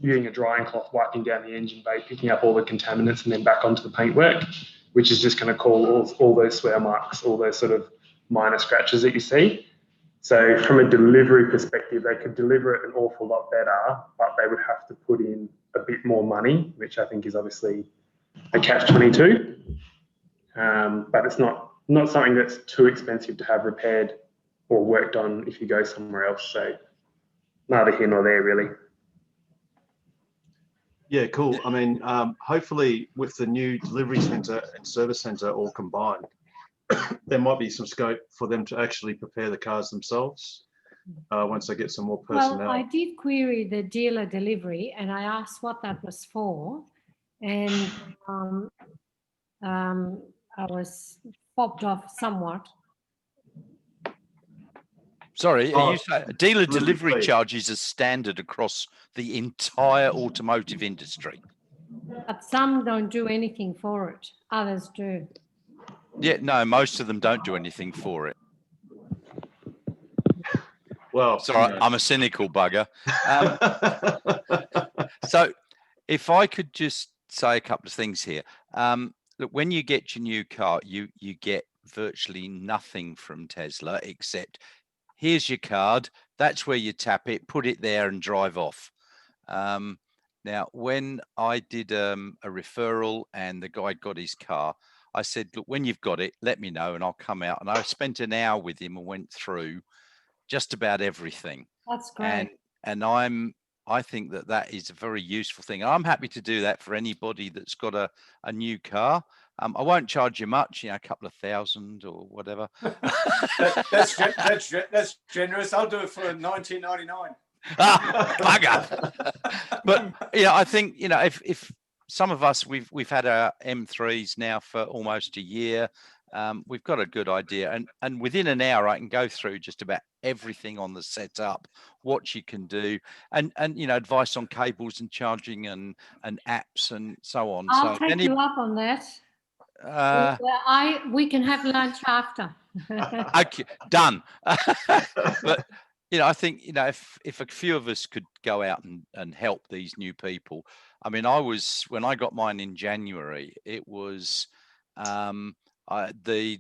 using a drying cloth, wiping down the engine bay, picking up all the contaminants and then back onto the paintwork, which is just going to cause all those swear marks, all those sort of minor scratches that you see. So from a delivery perspective, they could deliver it an awful lot better, but they would have to put in a bit more money, which I think is obviously a catch-22. but it's not something that's too expensive to have repaired or worked on if you go somewhere else. So neither here nor there, really. Yeah, cool. I mean, hopefully with the new delivery centre and service centre all combined, there might be some scope for them to actually prepare the cars themselves once they get some more personnel. Well, I did query the dealer delivery and I asked what that was for. And I was fobbed off somewhat. Sorry, are you saying dealer delivery delivery fee. charges are standard across the entire automotive industry? But some don't do anything for it. Others do. Yeah, no, most of them don't do anything for it. Well, Sorry, I'm a cynical bugger. So if I could just say a couple of things here. Look, when you get your new car, you get virtually nothing from Tesla except here's your card. That's where you tap it, put it there and drive off. Now, when I did a referral and the guy got his car, I said, look, when you've got it, let me know and I'll come out. And I spent an hour with him and went through just about everything. That's great. And I think that is a very useful thing. I'm happy to do that for anybody that's got a new car. I won't charge you much, a couple of $1,000 or whatever. That's generous. I'll do it for $19.99. Bugger. But I think if some of us we've had our M3s now for almost a year. We've got a good idea, and within an hour I can go through just about everything on the setup, what you can do, and advice on cables and charging and apps and so on. I'll take you up on that. We can have lunch after. Okay, done. But I think if a few of us could go out and help these new people. I mean, when I got mine in January, it was the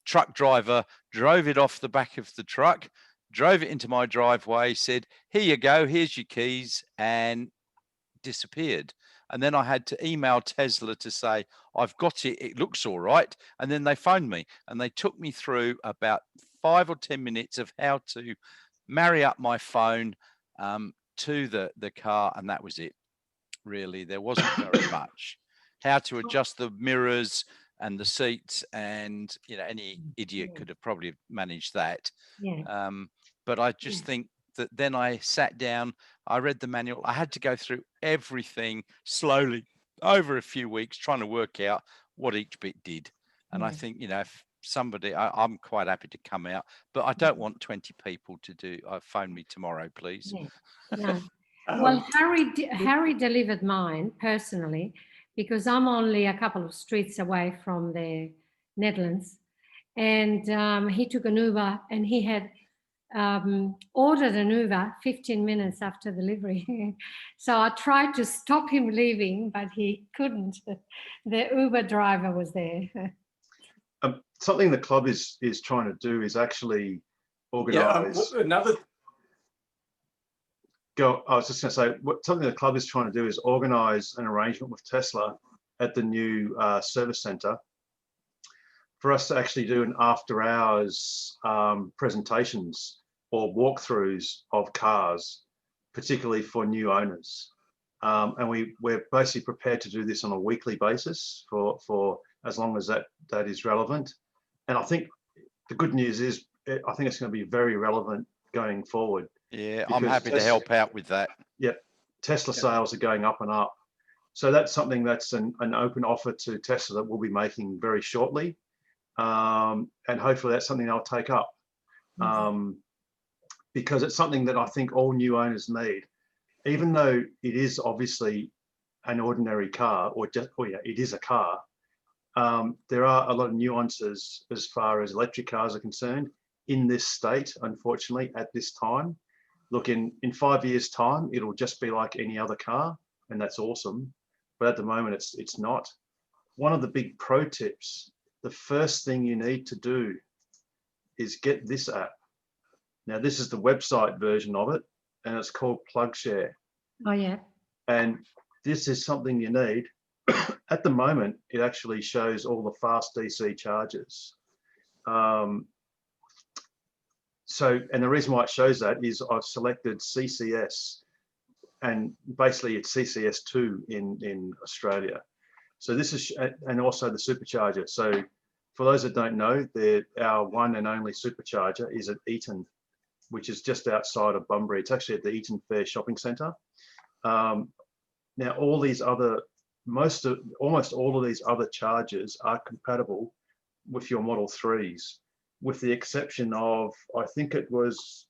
truck driver drove it off the back of the truck, drove it into my driveway, said, here you go, here's your keys, and disappeared. And then I had to email Tesla to say, I've got it, it looks all right. And then they phoned me and they took me through about 5 or 10 minutes of how to marry up my phone to the car. And that was it, really. There wasn't very much. How to adjust the mirrors and the seats, and any idiot could have probably managed that. Yeah. But I just think that then I sat down, I read the manual. I had to go through everything slowly over a few weeks, trying to work out what each bit did. And I think, if somebody, I'm quite happy to come out, but I don't want 20 people to do. Phone me tomorrow, please. Yeah. No. Well, Harry delivered mine personally, because I'm only a couple of streets away from the Netherlands, and he took an Uber, and he had ordered an Uber 15 minutes after delivery. So I tried to stop him leaving, but he couldn't. The Uber driver was there. Something the club is trying to do is actually organise. I was just going to say, something the club is trying to do is organise an arrangement with Tesla at the new service centre for us to actually do an after-hours presentations or walkthroughs of cars, particularly for new owners. And we're basically prepared to do this on a weekly basis for as long as that is relevant. And I think the good news is, I think it's going to be very relevant going forward. Yeah, I'm happy to help out with that. Yep, Tesla sales are going up and up. So that's something that's an open offer to Tesla that we'll be making very shortly. And hopefully that's something they'll take up. Because it's something that I think all new owners need. Even though it is obviously an ordinary car, it is a car, there are a lot of nuances as far as electric cars are concerned in this state, unfortunately, at this time. Look, in 5 years' time, it'll just be like any other car, and that's awesome. But at the moment, it's not. One of the big pro tips, the first thing you need to do is get this app. Now, this is the website version of it, and it's called PlugShare. Oh, yeah. And this is something you need at the moment, it actually shows all the fast DC chargers. And the reason why it shows that is I've selected CCS, and basically it's CCS2 in Australia. So this is, and also the supercharger. So for those that don't know, our one and only supercharger is at Eaton, which is just outside of Bunbury. It's actually at the Eaton Fair Shopping Centre. Now, all these other, almost all of these other chargers are compatible with your Model 3s, with the exception of, I think it was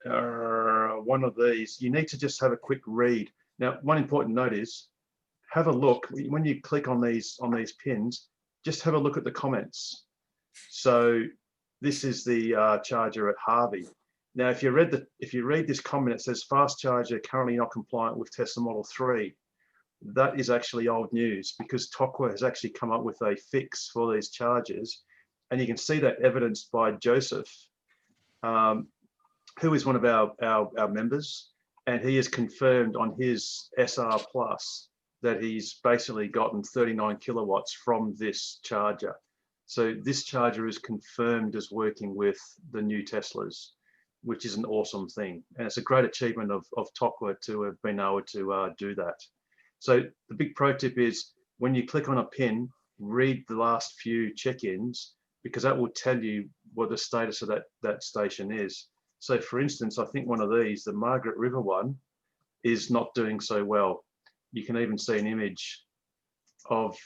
one of these. You need to just have a quick read. Now, one important note is, have a look when you click on these pins. Just have a look at the comments. So this is the charger at Harvey. Now, if you read this comment, it says fast charger currently not compliant with Tesla Model 3. That is actually old news, because TOCWA has actually come up with a fix for these chargers, and you can see that evidenced by Joseph, who is one of our members, and he has confirmed on his SR Plus that he's basically gotten 39 kilowatts from this charger. So this charger is confirmed as working with the new Teslas, which is an awesome thing. And it's a great achievement of TOCWA to have been able to do that. So the big pro tip is, when you click on a pin, read the last few check-ins, because that will tell you what the status of that station is. So for instance, I think one of these, the Margaret River one, is not doing so well. You can even see an image of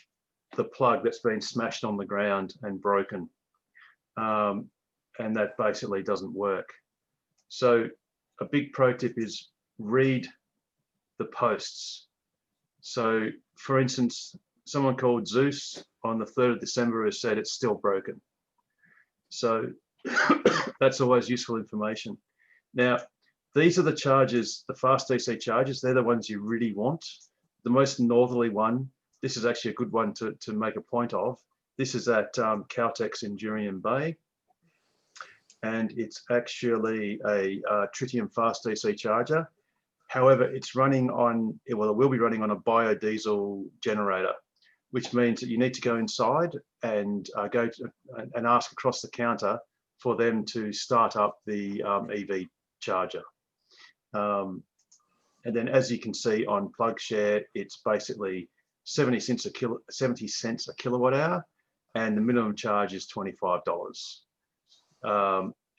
the plug that's been smashed on the ground and broken. And that basically doesn't work. So a big pro tip is read the posts. So for instance, someone called Zeus on the 3rd of December has said it's still broken. So that's always useful information. Now, these are the chargers, the fast DC chargers. They're the ones you really want. The most northerly one, this is actually a good one to make a point of. This is at Caltex in Jurien Bay. And it's actually a tritium fast DC charger. However, it's running on, well, it will be running on a biodiesel generator, which means that you need to go inside and and ask across the counter for them to start up the EV charger. And then, as you can see on PlugShare, it's basically 70 cents a kilowatt hour, and the minimum charge is $25.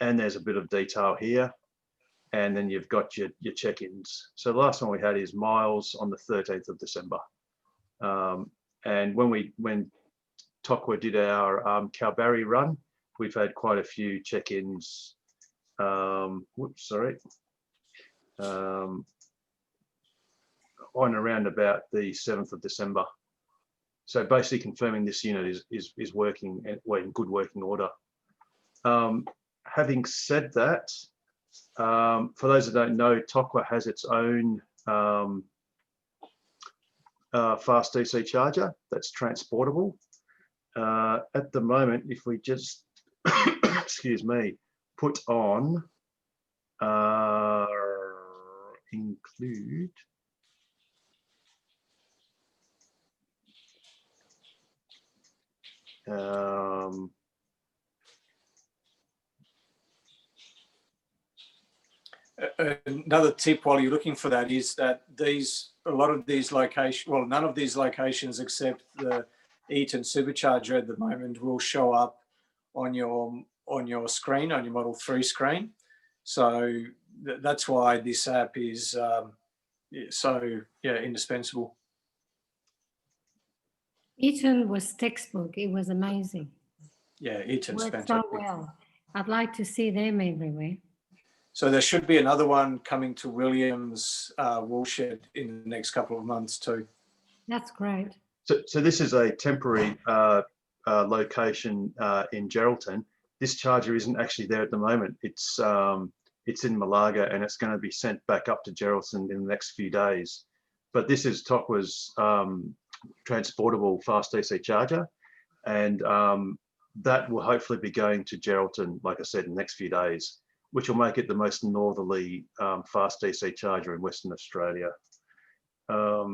And there's a bit of detail here, and then you've got your check-ins. So the last one we had is Miles on the 13th of December. And when TOCWA did our Kalbarri run, we've had quite a few check-ins. On around about the 7th of December. So basically confirming this unit is working and in good working order. Having said that, for those that don't know, TOCWA has its own fast DC charger that's transportable. At the moment, if we just, excuse me, put on include, another tip while you're looking for that is that a lot of these locations, well, none of these locations except the Eaton Supercharger at the moment will show up on your screen, on your Model 3 screen. So that's why this app is so indispensable. Eaton was textbook. It was amazing. Yeah, Eaton's Worked fantastic. so well. I'd like to see them everywhere. So there should be another one coming to Williams Woolshed in the next couple of months too. That's great. So this is a temporary location in Geraldton. This charger isn't actually there at the moment. It's in Malaga, and it's going to be sent back up to Geraldton in the next few days. But this is TOCWA's transportable fast DC charger, and that will hopefully be going to Geraldton, like I said, in the next few days, which will make it the most northerly fast DC charger in Western Australia. But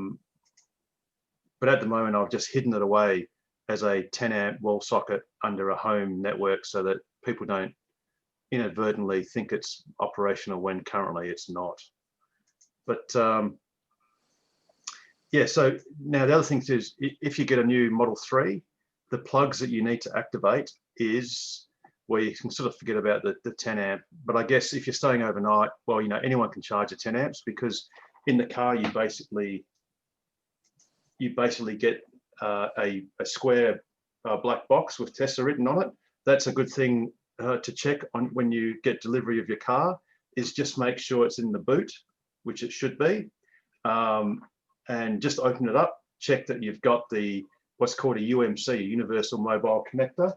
at the moment, I've just hidden it away as a 10 amp wall socket under a home network so that people don't inadvertently think it's operational when currently it's not. But yeah, so now the other thing is, if you get a new Model 3, the plugs that you need to activate is where you can sort of forget about the 10 amp. But I guess if you're staying overnight, well, you know, anyone can charge a 10 amps, because in the car you basically get a square black box with Tesla written on it. That's a good thing to check on when you get delivery of your car, is just make sure it's in the boot, which it should be, and just open it up, check that you've got the what's called a UMC, a Universal Mobile Connector.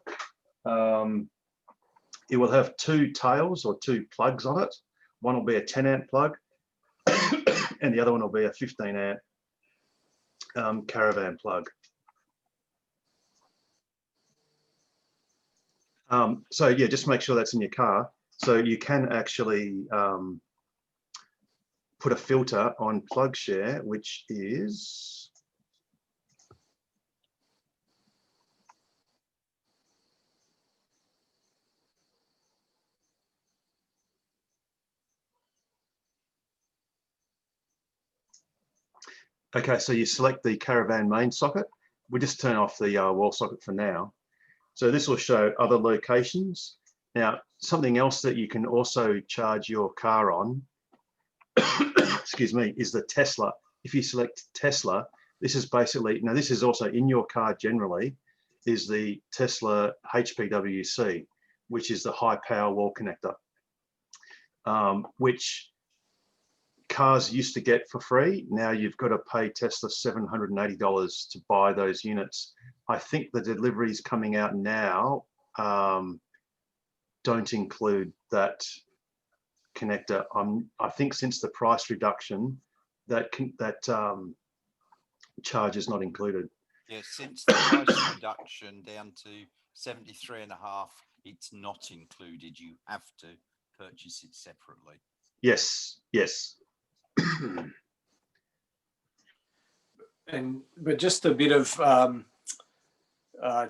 It will have 2 tails or 2 plugs on it. One will be a 10 amp plug and the other one will be a 15 amp caravan plug. So yeah, just make sure that's in your car. So you can actually put a filter on PlugShare, which is okay. So you select the caravan main socket. We just turn off the wall socket for now. So this will show other locations. Now, something else that you can also charge your car on, excuse me, is the Tesla. If you select Tesla, this is basically, now this is also in your car generally, is the Tesla HPWC, which is the high power wall connector, which cars used to get for free. Now you've got to pay Tesla $780 to buy those units. I think the deliveries coming out now don't include that connector. I think since the price reduction, that charge is not included. Yeah, since the price reduction down to 73.5, it's not included. You have to purchase it separately. Yes, yes. But just a bit of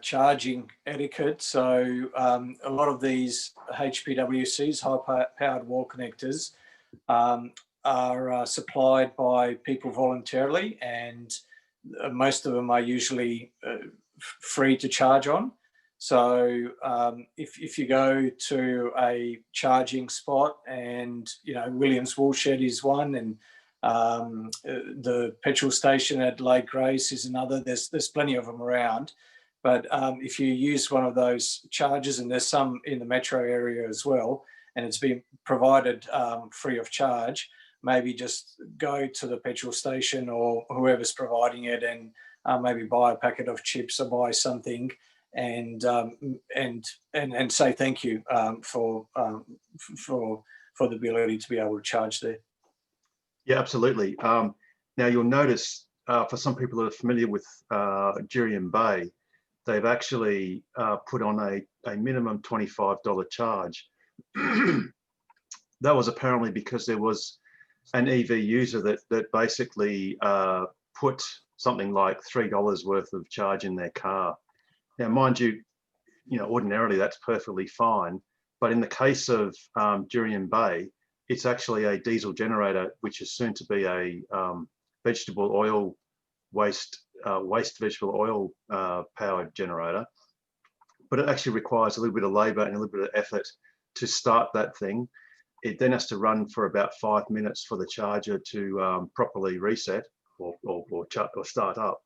charging etiquette. So a lot of these HPWCs, high-powered wall connectors, are supplied by people voluntarily, and most of them are usually free to charge on. So if you go to a charging spot, and you know, Williams Woolshed is one, and the petrol station at Lake Grace is another. There's plenty of them around. But if you use one of those chargers, and there's some in the metro area as well, and it's been provided free of charge, maybe just go to the petrol station or whoever's providing it, and maybe buy a packet of chips or buy something, and say thank you for the ability to be able to charge there. Yeah, absolutely. Now you'll notice for some people that are familiar with Jurien Bay, they've actually put on a minimum $25 charge. That was apparently because there was an EV user that basically put something like $3 worth of charge in their car. Now, mind you, ordinarily that's perfectly fine, but in the case of Jurien Bay, it's actually a diesel generator, which is soon to be a vegetable oil waste vegetable oil powered generator. But it actually requires a little bit of labor and a little bit of effort to start that thing. It then has to run for about 5 minutes for the charger to properly reset or start up.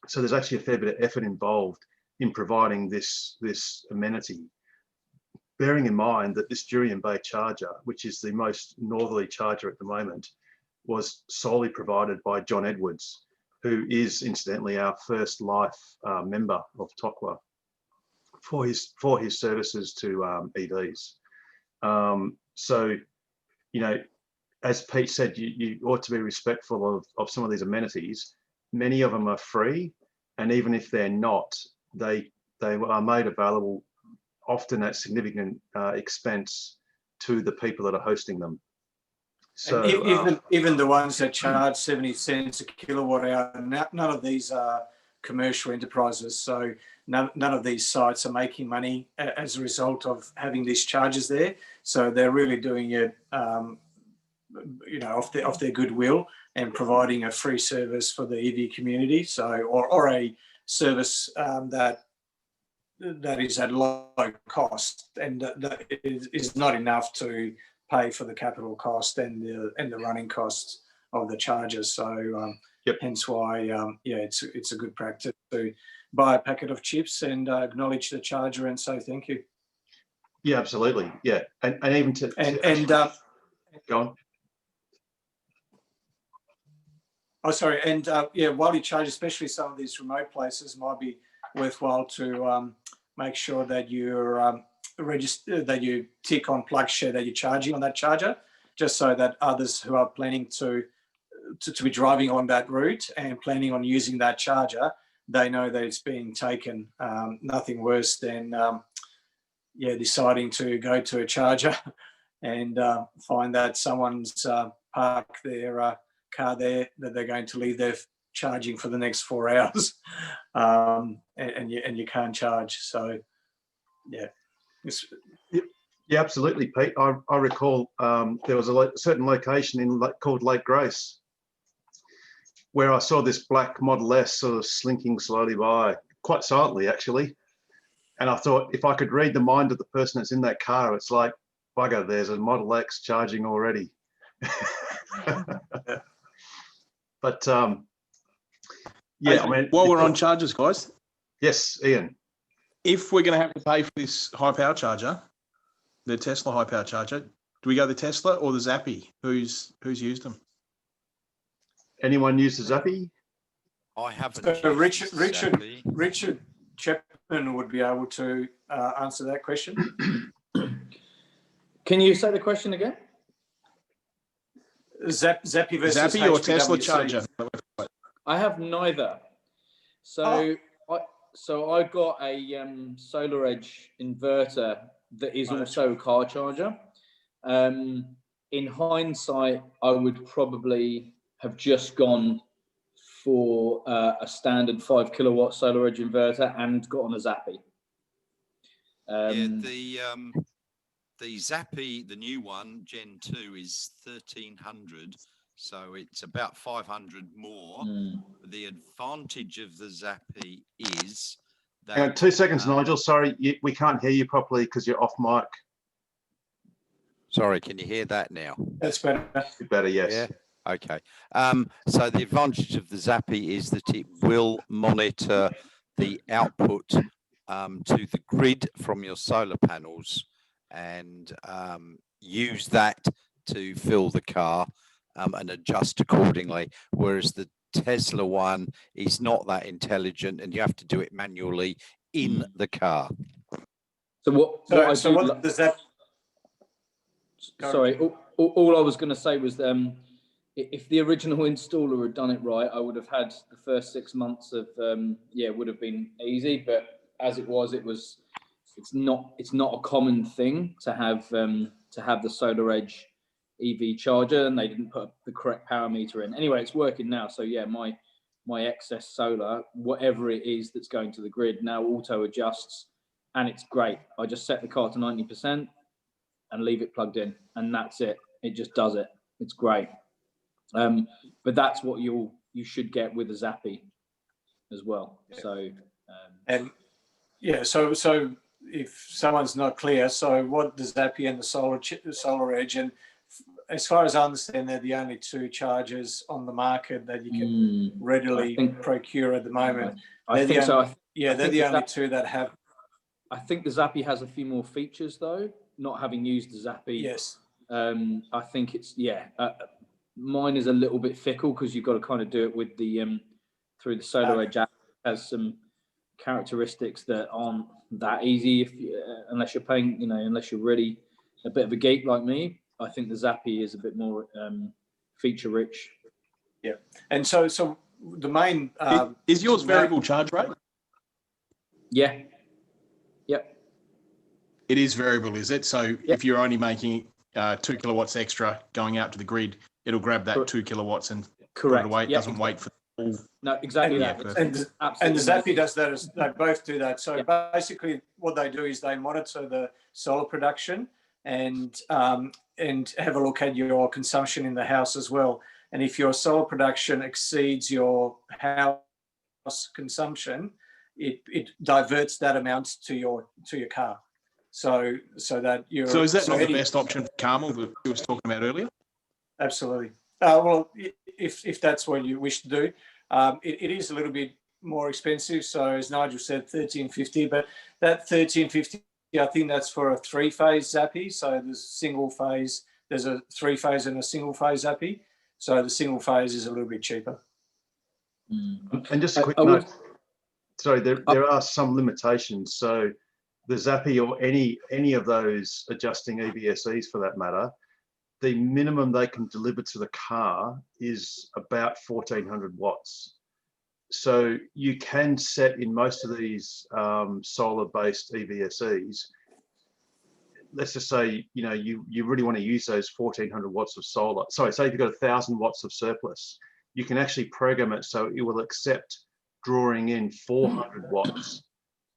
So there's actually a fair bit of effort involved in providing this amenity. Bearing in mind that this Jurien Bay charger, which is the most northerly charger at the moment, was solely provided by John Edwards, who is incidentally our First Life member of TOCWA, for his services to EVs. So, as Pete said, you ought to be respectful of some of these amenities. Many of them are free, and even if they're not, they are made available often at significant expense to the people that are hosting them. So Even the ones that charge 70 cents a kilowatt hour, none of these are commercial enterprises. So none of these sites are making money as a result of having these charges there. So they're really doing it, off their goodwill and providing a free service for the EV community. So or a service that is at low cost, and that is not enough to pay for the capital cost and the running costs of the charges. So hence why it's a good practice to buy a packet of chips and acknowledge the charger and say thank you. Yeah, absolutely. Yeah, and even to go on. Oh, sorry. And while you charge, especially some of these remote places, might be worthwhile to make sure that you're registered, that you tick on plug share that you're charging on that charger, just so that others who are planning to be driving on that route and planning on using that charger, they know that it's being taken. Nothing worse than deciding to go to a charger and find that someone's parked their car there, that they're going to leave there charging for the next 4 hours, and you can't charge. So yeah, absolutely, Pete. I recall there was a certain location called Lake Grace where I saw this black Model S sort of slinking slowly by, quite silently actually, and I thought, if I could read the mind of the person that's in that car, it's like, bugger, there's a Model X charging already. But I mean, while we're on chargers, guys. Yes, Ian. If we're going to have to pay for this high power charger, the Tesla high power charger, do we go the Tesla or the Zappy? Who's used them? Anyone use the Zappy? I haven't. So used Richard Chapman would be able to answer that question. Can you say the question again? Zappy versus Zappy or HPWC. Tesla charger? I have neither. So I got a SolarEdge inverter that is also a car charger. In hindsight, I would probably have just gone for a standard 5 kilowatt SolarEdge inverter and got on a Zappy. The Zappy, the new one, Gen 2, is 1,300, so it's about 500 more. The advantage of the Zappy is that... Hang on 2 seconds, Nigel. Sorry, we can't hear you properly because you're off mic. Sorry, can you hear that now? That's better. Better, yes. Yeah. Okay. So the advantage of the Zappy is that it will monitor the output to the grid from your solar panels and use that to fill the car and adjust accordingly. Whereas the Tesla one is not that intelligent and you have to do it manually in the car. So what does that... Sorry, all I was going to say was if the original installer had done it right, I would have had the first 6 months of would have been easy. But as it was, it's not a common thing to have the SolarEdge EV charger, and they didn't put the correct power meter in. Anyway, it's working now. So yeah, my excess solar, whatever it is that's going to the grid, now auto adjusts, and it's great. I just set the car to 90% and leave it plugged in, and that's it. It just does it. It's great. But that's what you should get with a Zappy as well. So so if someone's not clear, so what the Zappy and the SolarEdge, and as far as I understand, they're the only two chargers on the market that you can readily procure at the moment. I think so. Yeah, they're the only two that have. I think the Zappy has a few more features though. Not having used the Zappy, yes. I think it's mine is a little bit fickle because you've got to kind of do it with the through the SolarEdge app. It has some characteristics that aren't that easy unless you're paying, unless you're really a bit of a geek like me. I think the Zappy is a bit more feature rich. Yeah, and so the main is yours variable charge rate? Yeah. Yep. It is variable, is it? So if you're only making 2 kilowatts extra going out to the grid, it'll grab that Correct. 2 kilowatts and put Correct. it away. It Yeah, doesn't wait for the full. No, exactly And, that. yeah, It's and the absolutely Zappy amazing. does that. They both do that. So Yeah. basically, what they do is they monitor the solar production and have a look at your consumption in the house as well. And if your solar production exceeds your house consumption, it diverts that amount to your car. So that you're. So is that not the any- best option for Carmel that we was talking about earlier? Absolutely. Well, if that's what you wish to do, it is a little bit more expensive. So as Nigel said, $13.50, but that $13.50, I think that's for a 3-phase Zappy. So there's single phase, there's a 3-phase and a single phase Zappy. So the single phase is a little bit cheaper. And just a quick I would- note. Sorry, there are some limitations. So the Zappy or any of those adjusting EVSEs for that matter, the minimum they can deliver to the car is about 1400 watts. So you can set in most of these solar-based EVSEs, let's just say, you really want to use those 1400 watts of solar. Sorry, say if you've got 1000 watts of surplus, you can actually program it so it will accept drawing in 400 watts,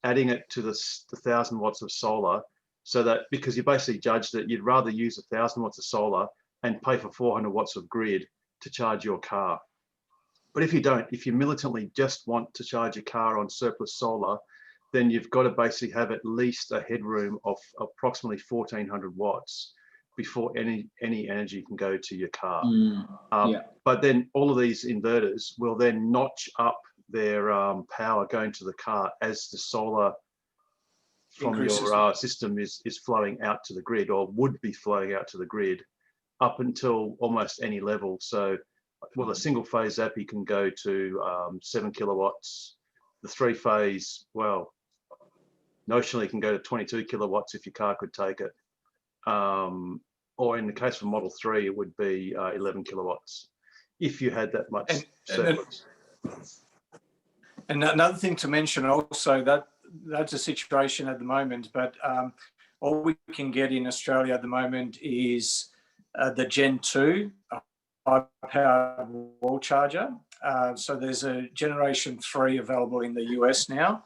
adding it to the 1000 watts of solar, so that, because you basically judge that you'd rather use 1000 watts of solar and pay for 400 watts of grid to charge your car. But if you don't, if you militantly just want to charge your car on surplus solar, then you've got to basically have at least a headroom of approximately 1400 watts before any energy can go to your car. Yeah. But then all of these inverters will then notch up their power going to the car as the solar from Increases. your system is flowing out to the grid, or would be flowing out to the grid, up until almost any level. So, well, a single phase Zappy can go to 7 kilowatts. The 3-phase, well, notionally can go to 22 kilowatts if your car could take it. Or in the case of Model 3, it would be 11 kilowatts if you had that much surplus. And another thing to mention also, that's a situation at the moment, but all we can get in Australia at the moment is the Gen 2 high-powered wall charger. So there's a Generation 3 available in the US now.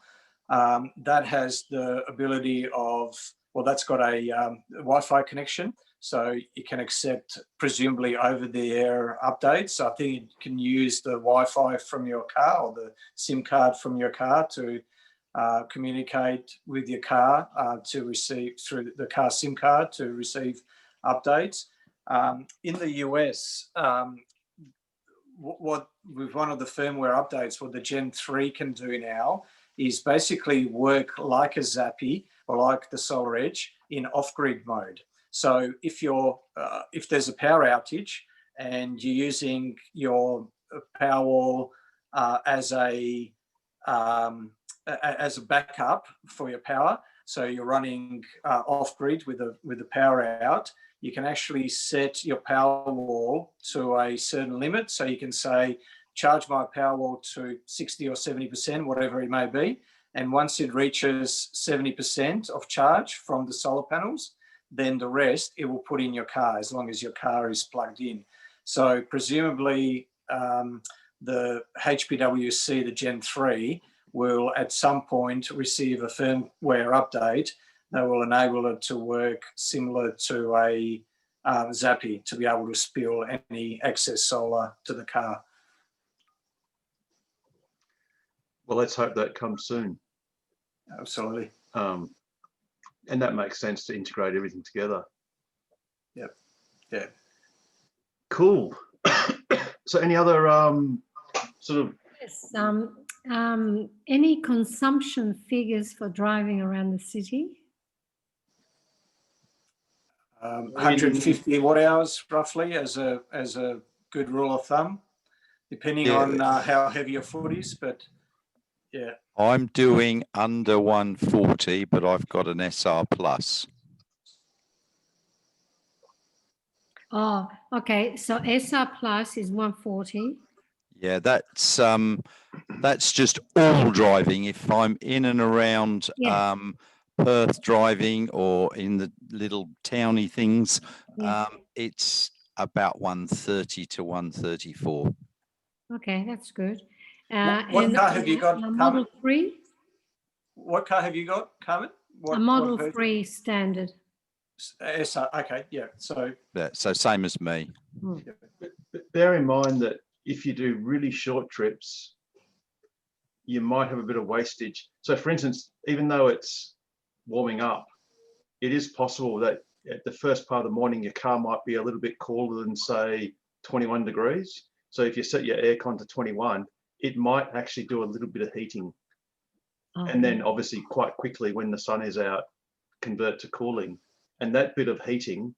That has the ability of, well, that's got a Wi-Fi connection, so you can accept presumably over-the-air updates. So I think you can use the Wi-Fi from your car or the SIM card from your car to communicate with your car to receive through the car SIM card to receive updates. In the US, what with one of the firmware updates, what the Gen 3 can do now is basically work like a Zappy or like the Solar Edge in off-grid mode. So if there's a power outage and you're using your Powerwall as a backup for your power, so you're running off-grid with the power out, you can actually set your Powerwall to a certain limit. So you can say, charge my Powerwall to 60 or 70%, whatever it may be. And once it reaches 70% of charge from the solar panels, then the rest it will put in your car as long as your car is plugged in. So presumably the HPWC, the Gen 3, will at some point receive a firmware update that will enable it to work similar to a Zappy, to be able to spill any excess solar to the car. Well, let's hope that comes soon. Absolutely. And that makes sense to integrate everything together. Yep. Yeah. Cool. So any other sort of... Yes, any consumption figures for driving around the city? 150 watt hours roughly as a good rule of thumb, depending on how heavy your foot is, but yeah. I'm doing under 140, but I've got an SR Plus. Oh, okay. So SR Plus is 140. Yeah, that's just all driving. If I'm in and around Perth driving or in the little towny things, Yeah. it's about 130 to 134. Okay, that's good. What car have you got, a Model Carmen? 3? What car have you got, Carmen? A Model 3 standard. SR, okay, yeah. So Yeah, so same as me. But bear in mind that if you do really short trips, you might have a bit of wastage. So for instance, even though it's warming up, it is possible that at the first part of the morning, your car might be a little bit cooler than say 21 degrees. So if you set your aircon to 21, it might actually do a little bit of heating. And then obviously quite quickly when the sun is out, convert to cooling. And that bit of heating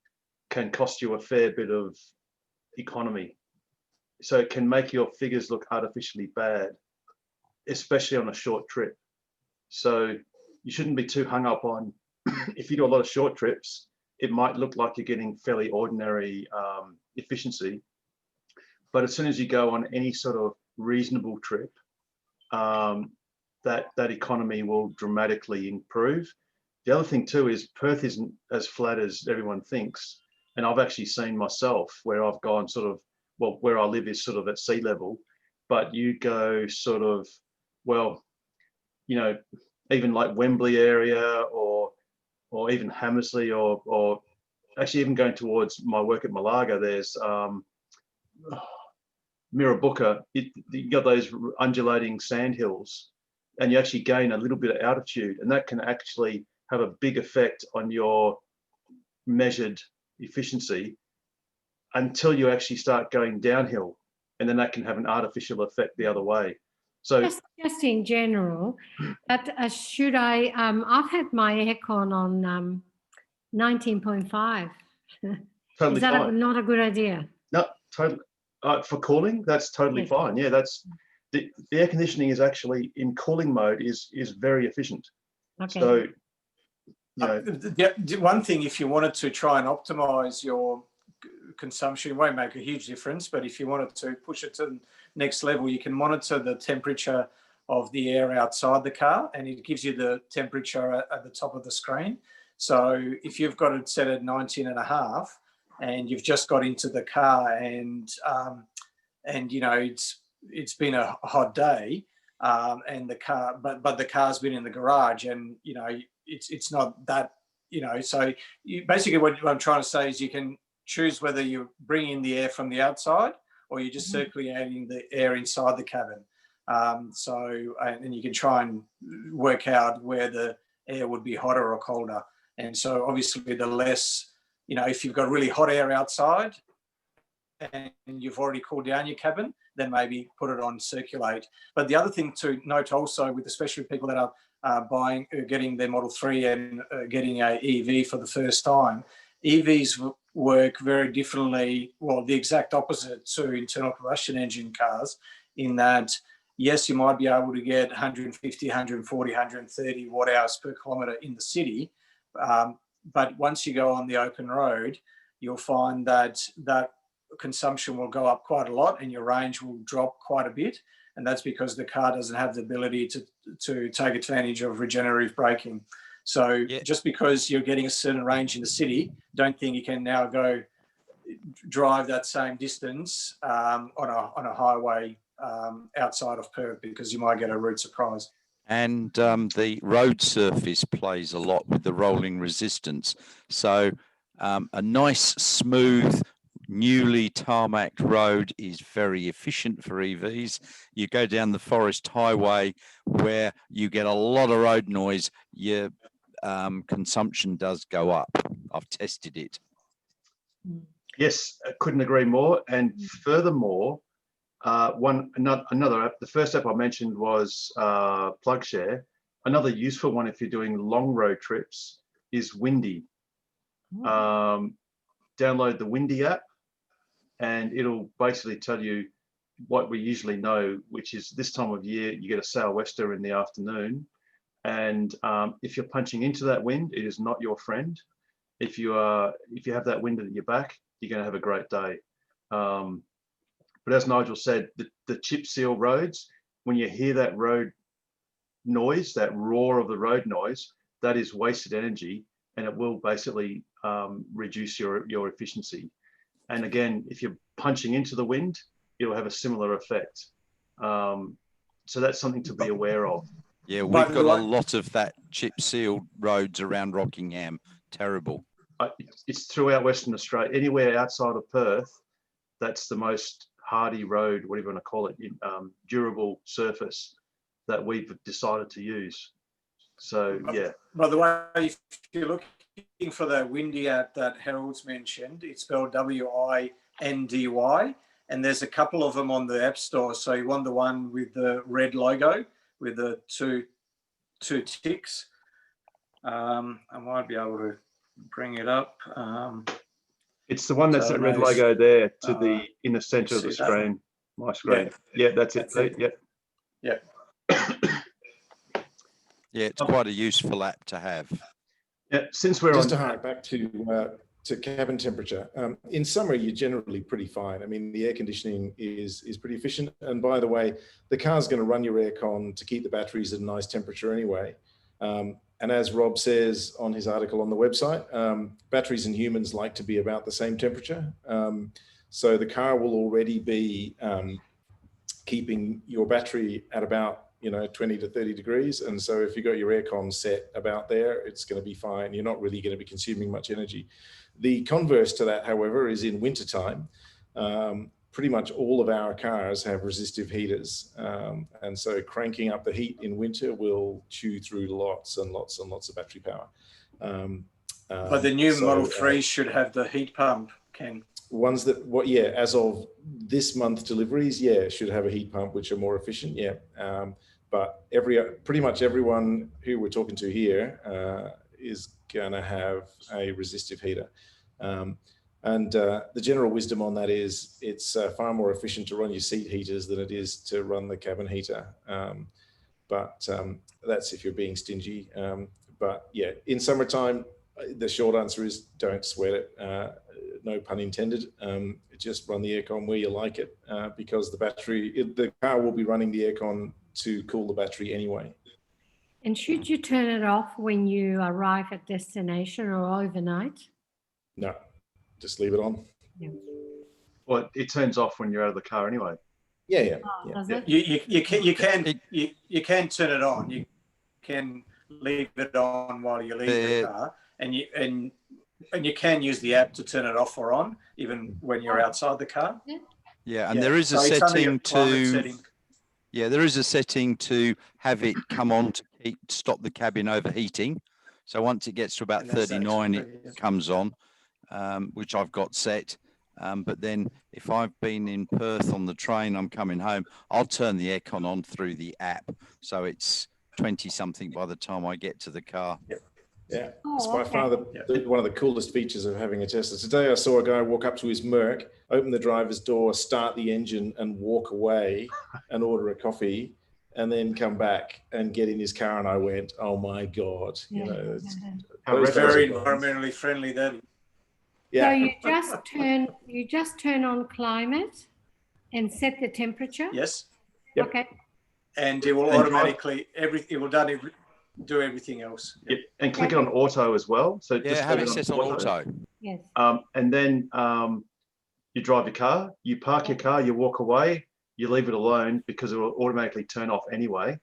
can cost you a fair bit of economy. So it can make your figures look artificially bad, especially on a short trip. So you shouldn't be too hung up on, if you do a lot of short trips, it might look like you're getting fairly ordinary efficiency. But as soon as you go on any sort of reasonable trip, that economy will dramatically improve. The other thing too is Perth isn't as flat as everyone thinks. And I've actually seen myself where I've gone sort of, well, where I live is sort of at sea level, but you go sort of, well, you know, even like Wembley area or even Hammersley or actually even going towards my work at Malaga, there's Mirrabooka, you got those undulating sand hills and you actually gain a little bit of altitude, and that can actually have a big effect on your measured efficiency until you actually start going downhill, and then that can have an artificial effect the other way. So just in general, but should I, I've had my aircon on 19.5. totally Is that fine. not a good idea? No, totally. For cooling, that's totally Yes. fine. Yeah, that's the air conditioning is actually in cooling mode is very efficient. Okay. So, you know, one thing, if you wanted to try and optimize your consumption, it won't make a huge difference, but if you wanted to push it to the next level, you can monitor the temperature of the air outside the car, and it gives you the temperature at the top of the screen. So if you've got it set at 19.5 and you've just got into the car and you know it's been a hot day, and the car, but the car's been in the garage, and you know it's not that, you know. So basically what I'm trying to say is you can choose whether you bring in the air from the outside or you're just circulating the air inside the cabin. And you can try and work out where the air would be hotter or colder. And so obviously the less, you know, if you've got really hot air outside and you've already cooled down your cabin, then maybe put it on circulate. But the other thing to note also, with especially people that are getting their Model 3 and getting a EV for the first time, EVs work very differently, well, the exact opposite to internal combustion engine cars, in that, yes, you might be able to get 150, 140, 130 watt hours per kilometre in the city. But once you go on the open road, you'll find that consumption will go up quite a lot and your range will drop quite a bit. And that's because the car doesn't have the ability to take advantage of regenerative braking. So just because you're getting a certain range in the city, don't think you can now go drive that same distance on a highway outside of Perth, because you might get a rude surprise. And the road surface plays a lot with the rolling resistance. So a nice, smooth, newly tarmacked road is very efficient for EVs. You go down the forest highway where you get a lot of road noise, your consumption does go up. I've tested it. yes, I couldn't agree more. And furthermore, another app, the first app I mentioned was PlugShare. Another useful one if you're doing long road trips is Windy. Download the Windy app and it'll basically tell you what we usually know, which is this time of year you get a sou'wester in the afternoon, and if you're punching into that wind, it is not your friend. If you have that wind at your back, you're going to have a great day. But as Nigel said, the chip seal roads, when you hear that road noise, that roar of the road noise, that is wasted energy, and it will basically reduce your efficiency. And again, if you're punching into the wind, it'll have a similar effect. So that's something to be aware of. Yeah, we've By the got a way- lot of that chip sealed roads around Rockingham. Terrible. It's throughout Western Australia. Anywhere outside of Perth, that's the most hardy road, whatever you want to call it, durable surface that we've decided to use. So yeah. By the way, if you're looking for the Windy app that Harold's mentioned, it's spelled WINDY, and there's a couple of them on the App Store. So you want the one with the red logo with the two ticks. I might be able to bring it up. It's the one that's So that red nice. logo there to the in the center of the see that? screen. My screen. Yeah, that's it. That's it. Yep. Yeah. Yeah, it's quite a useful app to have. Yeah. Since we're Just to on, hark back to cabin temperature, in summer you're generally pretty fine. I mean, the air conditioning is pretty efficient. And by the way, the car's going to run your aircon to keep the batteries at a nice temperature anyway. And as Rob says on his article on the website, batteries and humans like to be about the same temperature. So the car will already be keeping your battery at about 20 to 30 degrees. And so if you've got your aircon set about there, it's going to be fine. You're not really going to be consuming much energy. The converse to that, however, is in wintertime. Pretty much all of our cars have resistive heaters. And so cranking up the heat in winter will chew through lots and lots and lots of battery power. But the new so, Model 3 should have the heat pump, Ken. Ones that, as of this month deliveries, should have a heat pump, which are more efficient, but pretty much everyone who we're talking to here is gonna have a resistive heater. And the general wisdom on that is it's far more efficient to run your seat heaters than it is to run the cabin heater. But that's if you're being stingy. But yeah, in summertime, the short answer is don't sweat it. No pun intended. Just run the aircon where you like it because the car will be running the aircon to cool the battery anyway. And should you turn it off when you arrive at destination or overnight? No, just leave it on. well, it turns off when you're out of the car anyway. Yeah. Does it? You can turn it on. You can leave it on while you leave the car, and you can use the app to turn it off or on, even when you're outside the car. Yeah, and there is a setting to. Yeah, there is a setting to have it come on to stop the cabin overheating. So once it gets to about 39, it comes on, which I've got set. But then if I've been in Perth on the train, I'm coming home, I'll turn the aircon on through the app. So it's 20 something by the time I get to the car. Yeah, it's by far one of the coolest features of having a Tesla. Today I saw a guy walk up to his Merc, open the driver's door, start the engine and walk away and order a coffee and then come back and get in his car. And I went, oh my God, it's very environmentally friendly then. Yeah. So you just turn on climate and set the temperature? Yes. Yep. Okay. And it will automatically, it will do everything else. Yep. And click it on auto as well. So just have it set on auto. Yes. And then you drive your car, you park your car, you walk away, you leave it alone because it will automatically turn off anyway.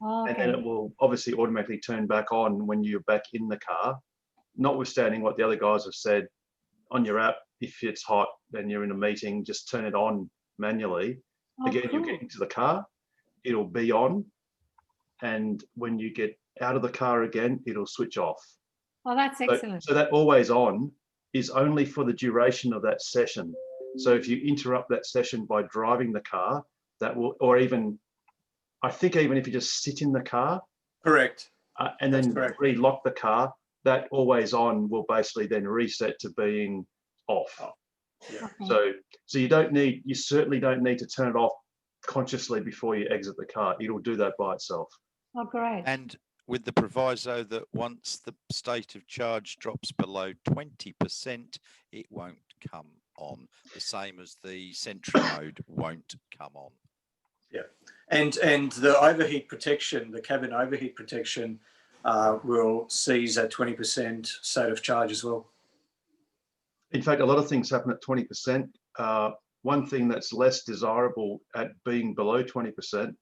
Okay. And then it will obviously automatically turn back on when you're back in the car, notwithstanding what the other guys have said on your app. If it's hot, then you're in a meeting, just turn it on manually. Again, cool. you get into the car, it'll be on. And when you get out of the car again, it'll switch off. Oh, that's excellent. So that always on is only for the duration of that session. So if you interrupt that session by driving the car, that will, or even, I think even if you just sit in the car. Correct. And then relock the car, that always on will basically then reset to being off. Yeah. Okay. So you certainly don't need to turn it off consciously before you exit the car. It'll do that by itself. Oh, great. And with the proviso that once the state of charge drops below 20%, it won't come on. The same as the Sentry mode won't come on. Yeah. And the overheat protection, the cabin overheat protection will seize that 20% state of charge as well. In fact, a lot of things happen at 20%. One thing that's less desirable at being below 20%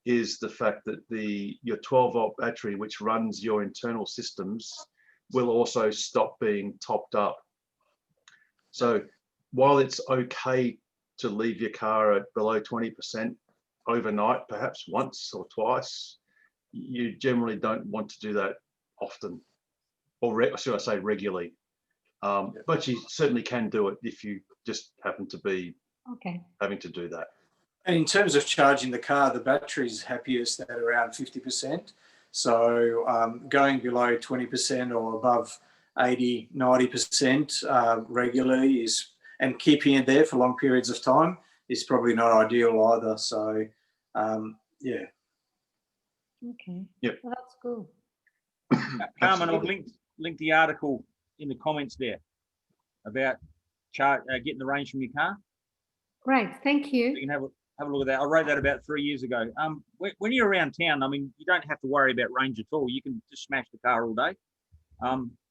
is the fact that your 12-volt battery, which runs your internal systems, will also stop being topped up. So while it's okay to leave your car at below 20% overnight, perhaps once or twice, you generally don't want to do that often, or should I say regularly. But you certainly can do it if you just happen to be having to do that. And in terms of charging the car, the battery is happiest at around 50%. So going below 20% or above 80, 90% regularly and keeping it there for long periods of time is probably not ideal either. So, yeah. Okay. Yep. Well, that's cool. Carmen, I've linked the article in the comments there about getting the range from your car. Great, thank you. You can have a look at that. I wrote that about 3 years ago. When you're around town, I mean, you don't have to worry about range at all. You can just smash the car all day.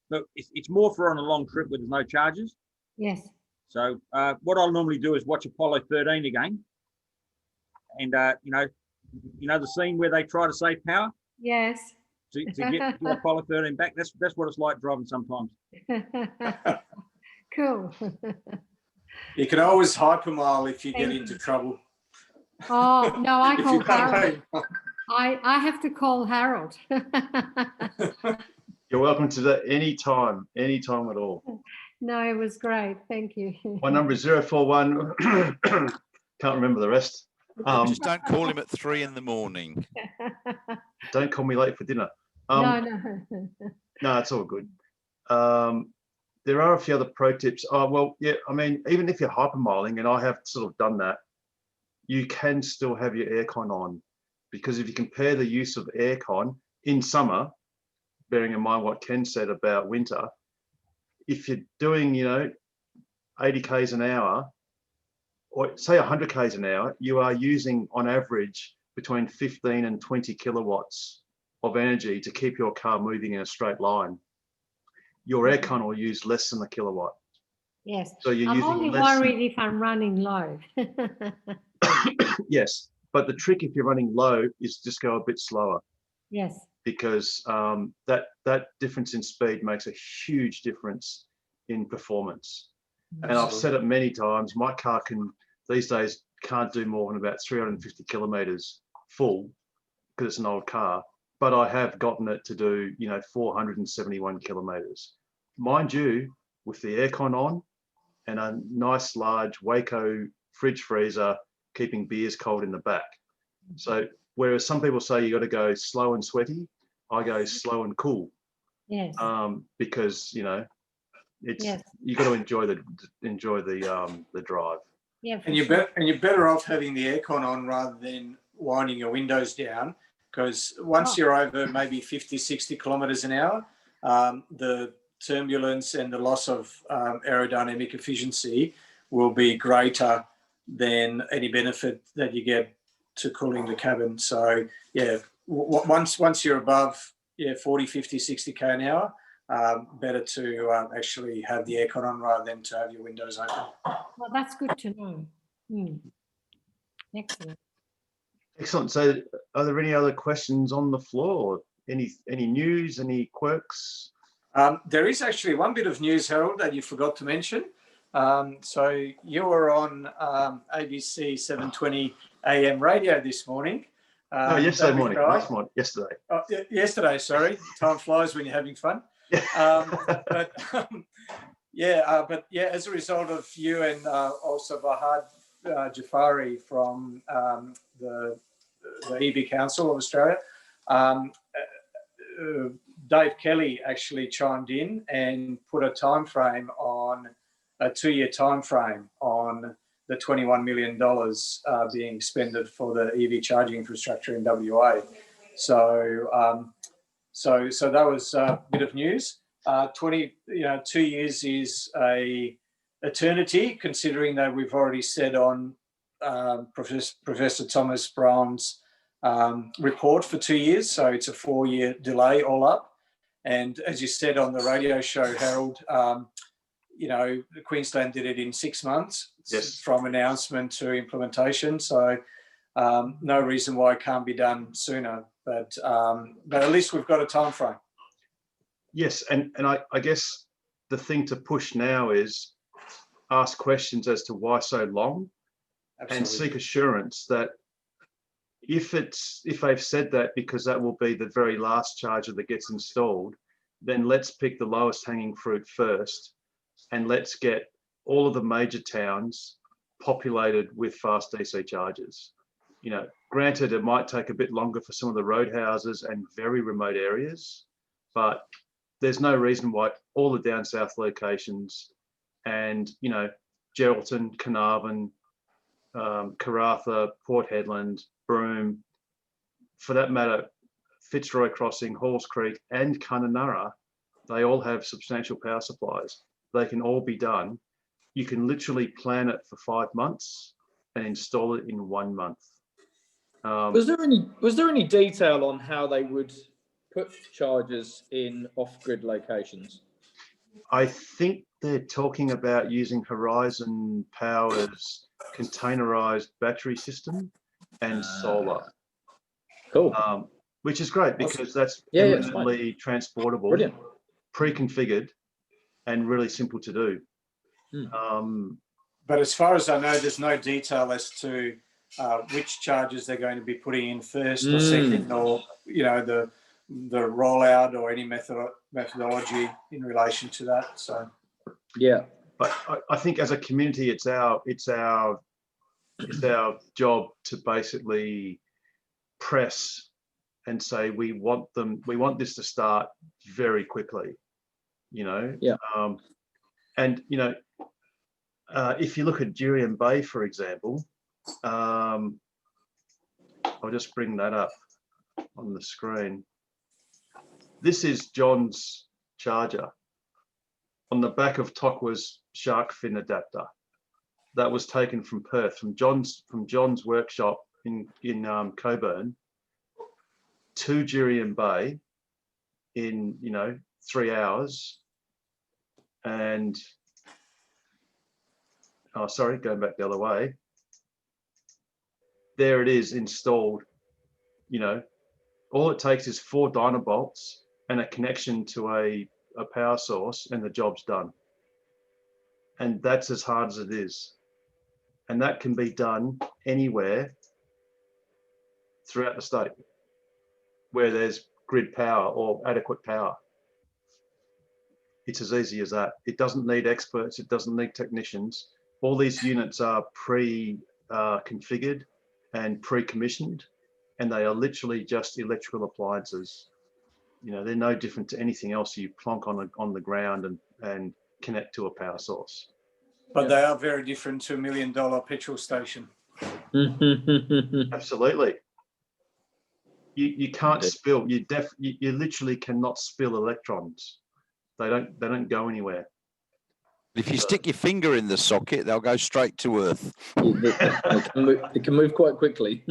But it's more for on a long trip where there's no charges. Yes. So what I'll normally do is watch Apollo 13 again. And, you know the scene where they try to save power? Yes. To get to Apollo 13 back? That's what it's like driving sometimes. Cool. You can always hypermile if you get into trouble. Oh, no, I If call you can't Harold. pay. I have to call Harold. You're welcome to that anytime at all. No, it was great. Thank you. My number is 041. Can't remember the rest. Just don't call him at 3 in the morning. Don't call me late for dinner. No. No, it's all good. There are a few other pro tips. Oh, well, yeah, I mean, even if you're hypermiling, and I have sort of done that, you can still have your aircon on, because if you compare the use of aircon in summer, bearing in mind what Ken said about winter, if you're doing, 80 Ks an hour, or say 100 Ks an hour, you are using on average between 15 and 20 kilowatts of energy to keep your car moving in a straight line. Your aircon will use less than a kilowatt. Yes. So you're I'm using only less worried if I'm running low. Yes, but the trick if you're running low is just go a bit slower, Yes. because that difference in speed makes a huge difference in performance. And I've said it many times, my car these days can't do more than about 350 kilometers full because it's an old car, but I have gotten it to do, 471 kilometers. Mind you, with the aircon on and a nice large Waco fridge freezer keeping beers cold in the back. So whereas some people say you got to go slow and sweaty, I go slow and cool. Yes. Because it's you got to enjoy the drive. Yeah. And you're better off having the aircon on rather than winding your windows down, because once you're over maybe 50, 60 kilometers an hour, the turbulence and the loss of aerodynamic efficiency will be greater than any benefit that you get to cooling the cabin. So yeah, once you're above 40, 50, 60 K an hour, better to actually have the aircon on rather than to have your windows open. Well, that's good to know. Excellent. Excellent. So are there any other questions on the floor? Any news, any quirks? There is actually one bit of news, Harold, that you forgot to mention. So you were on ABC 720 AM radio this morning. Yesterday morning. Yesterday. Yesterday, sorry. Time flies when you're having fun. But as a result of you and also Vahad Jafari from the EV Council of Australia, Dave Kelly actually chimed in and put a time frame on a 2-year time frame on the $21 million being expended for the EV charging infrastructure in WA. So that was a bit of news. 2 years is a eternity, considering that we've already said on Professor Thomas Brown's report for 2 years. So it's a 4-year delay all up. And as you said on the radio show, Harold, you know, Queensland did it in 6 months from announcement to implementation. So no reason why it can't be done sooner. But at least we've got a time frame. Yes, and I guess the thing to push now is ask questions as to why so long. Absolutely. And seek assurance that if they've said that because that will be the very last charger that gets installed, then let's pick the lowest hanging fruit first, and let's get all of the major towns populated with fast DC chargers. You know, granted, it might take a bit longer for some of the roadhouses and very remote areas, but there's no reason why all the down south locations and, you know, Geraldton, Carnarvon, Karratha, Port Hedland, Broome, for that matter, Fitzroy Crossing, Halls Creek and Kununurra, they all have substantial power supplies. They can all be done. You can literally plan it for 5 months and install it in 1 month. Was there any detail on how they would put chargers in off-grid locations? I think they're talking about using Horizon Power's containerized battery system and solar. Cool. Which is great because that's imminently transportable, pre-configured, and really simple to do. But as far as I know, there's no detail as to which chargers they're going to be putting in first or second, or, you know, the rollout or any methodology in relation to that. So yeah, but I think as a community, it's our job to basically press and say we want this to start very quickly, you know. And you know, if you look at Jurien Bay, for example, I'll just bring that up on the screen. This is John's charger on the back of Tokwa's shark fin adapter. That was taken from Perth, from John's workshop in Coburn to Jurien Bay in, you know, 3 hours. And going back the other way, there it is installed. You know, all it takes is 4 Dynabolts and a connection to a power source, and the job's done. And that's as hard as it is. And that can be done anywhere throughout the state where there's grid power or adequate power. It's as easy as that. It doesn't need experts. It doesn't need technicians. All these units are pre-configured and pre-commissioned, and they are literally just electrical appliances. You know, they're no different to anything else you plonk on the ground and connect to a power source. But they are very different to $1 million petrol station. Absolutely. You can't spill. You literally cannot spill electrons. They don't go anywhere. If you stick your finger in the socket, they'll go straight to Earth. It can move quite quickly.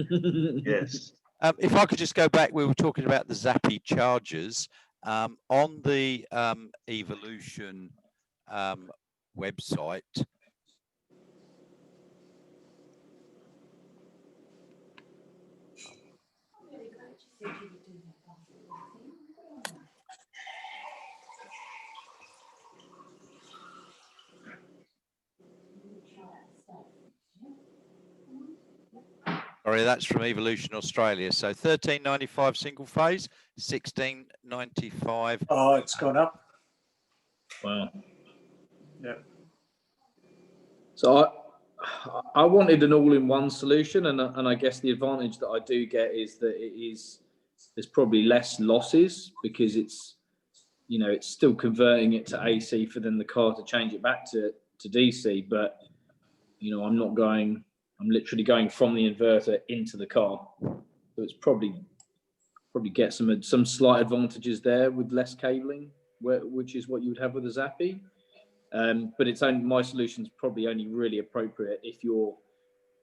Yes. If I could just go back, we were talking about the Zappi chargers on the Evolution website. Sorry, that's from Evolution Australia. So $13.95 single phase, $16.95. Oh, it's gone up. Wow. Yeah. So I wanted an all-in-one solution, and I guess the advantage that I do get is that there's probably less losses because it's, you know, it's still converting it to AC for then the car to change it back to DC. But, you know, I'm literally going from the inverter into the car. So it's probably get some slight advantages there with less cabling, which is what you would have with a Zappi. But it's only, my solution's probably only really appropriate if you're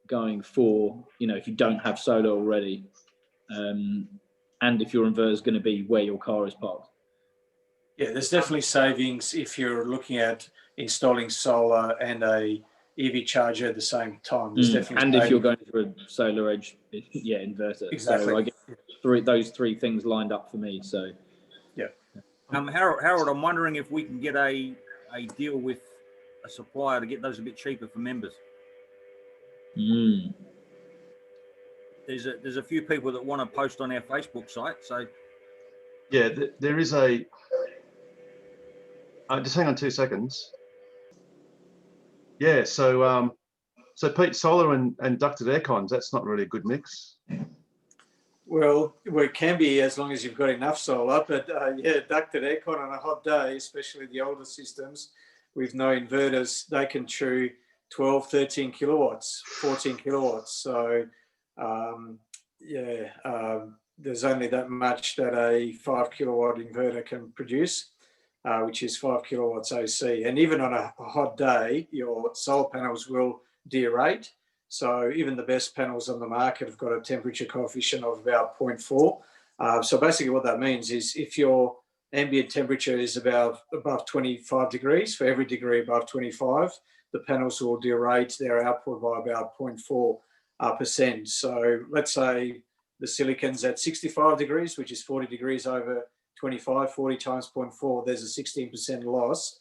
going for, you know, if you don't have solar already. and if your inverter is going to be where your car is parked. Yeah, there's definitely savings if you're looking at installing solar and a EV charger at the same time. There's definitely and if you're going for a solar edge, inverter. Exactly. So I get those three things lined up for me. So yeah. Harold, I'm wondering if we can get a deal with a supplier to get those a bit cheaper for members. There's a few people that want to post on our Facebook site. So yeah, there is a. Just hang on 2 seconds. Yeah, so Pete, solar and ducted air cons, that's not really a good mix. Well, it can be as long as you've got enough solar, but yeah, ducted aircon on a hot day, especially the older systems with no inverters, they can chew 12, 13 kilowatts, 14 kilowatts. So there's only that much that a 5 kilowatt inverter can produce, which is 5 kilowatts AC. And even on a hot day, your solar panels will derate. So even the best panels on the market have got a temperature coefficient of about 0.4. So basically what that means is if your ambient temperature is above 25 degrees, for every degree above 25, the panels will derate their output by about 0.4%. So let's say the silicon's at 65 degrees, which is 40 degrees over 25, 40 times 0.4, there's a 16% loss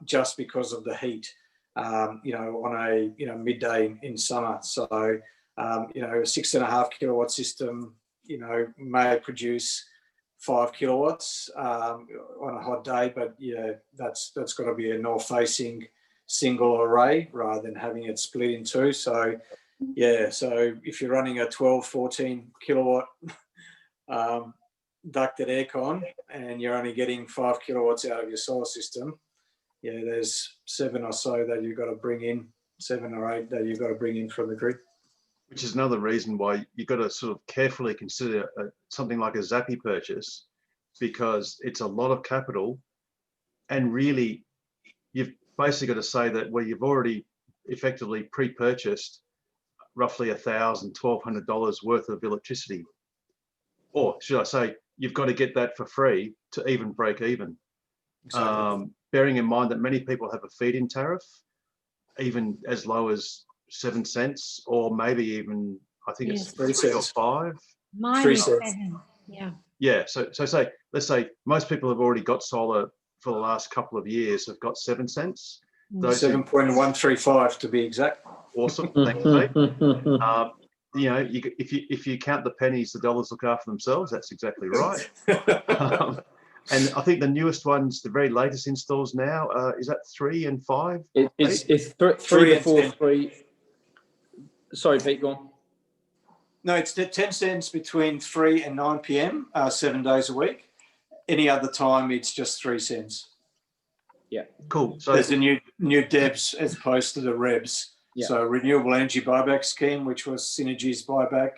just because of the heat. On a midday in summer. So a 6.5 kilowatt system, may produce 5 kilowatts on a hot day, but yeah, that's got to be a north-facing single array rather than having it split in two. So yeah, so if you're running a 12, 14 kilowatt ducted aircon and you're only getting 5 kilowatts out of your solar system, yeah, there's 7 or so that you've got to bring in, 7 or 8 that you've got to bring in from the grid. Which is another reason why you've got to sort of carefully consider something like a Zappi purchase, because it's a lot of capital, and really you've basically got to say that you've already effectively pre-purchased roughly $1,000, $1,200 worth of electricity, or should I say, you've got to get that for free to even break even. Exactly. Bearing in mind that many people have a feed-in tariff, even as low as 7 cents, or maybe even, I think it's 3 or 5. Mine 3 is cents. 7. Yeah. Yeah. So let's say most people have already got solar for the last couple of years, have got 7 cents. 7.135 to be exact. Awesome. Thanks, mate. If you count the pennies, the dollars look after themselves. That's exactly right. And I think the newest ones, the very latest installs now, is that 3 and 5? It's 3 before 3. Sorry, Pete, go on. No, it's 10 cents between 3 and 9 p.m. 7 days a week. Any other time, it's just 3 cents. Yeah. Cool. So there's the new DEBs as opposed to the REBs. Yeah. So Renewable Energy Buyback Scheme, which was Synergy's buyback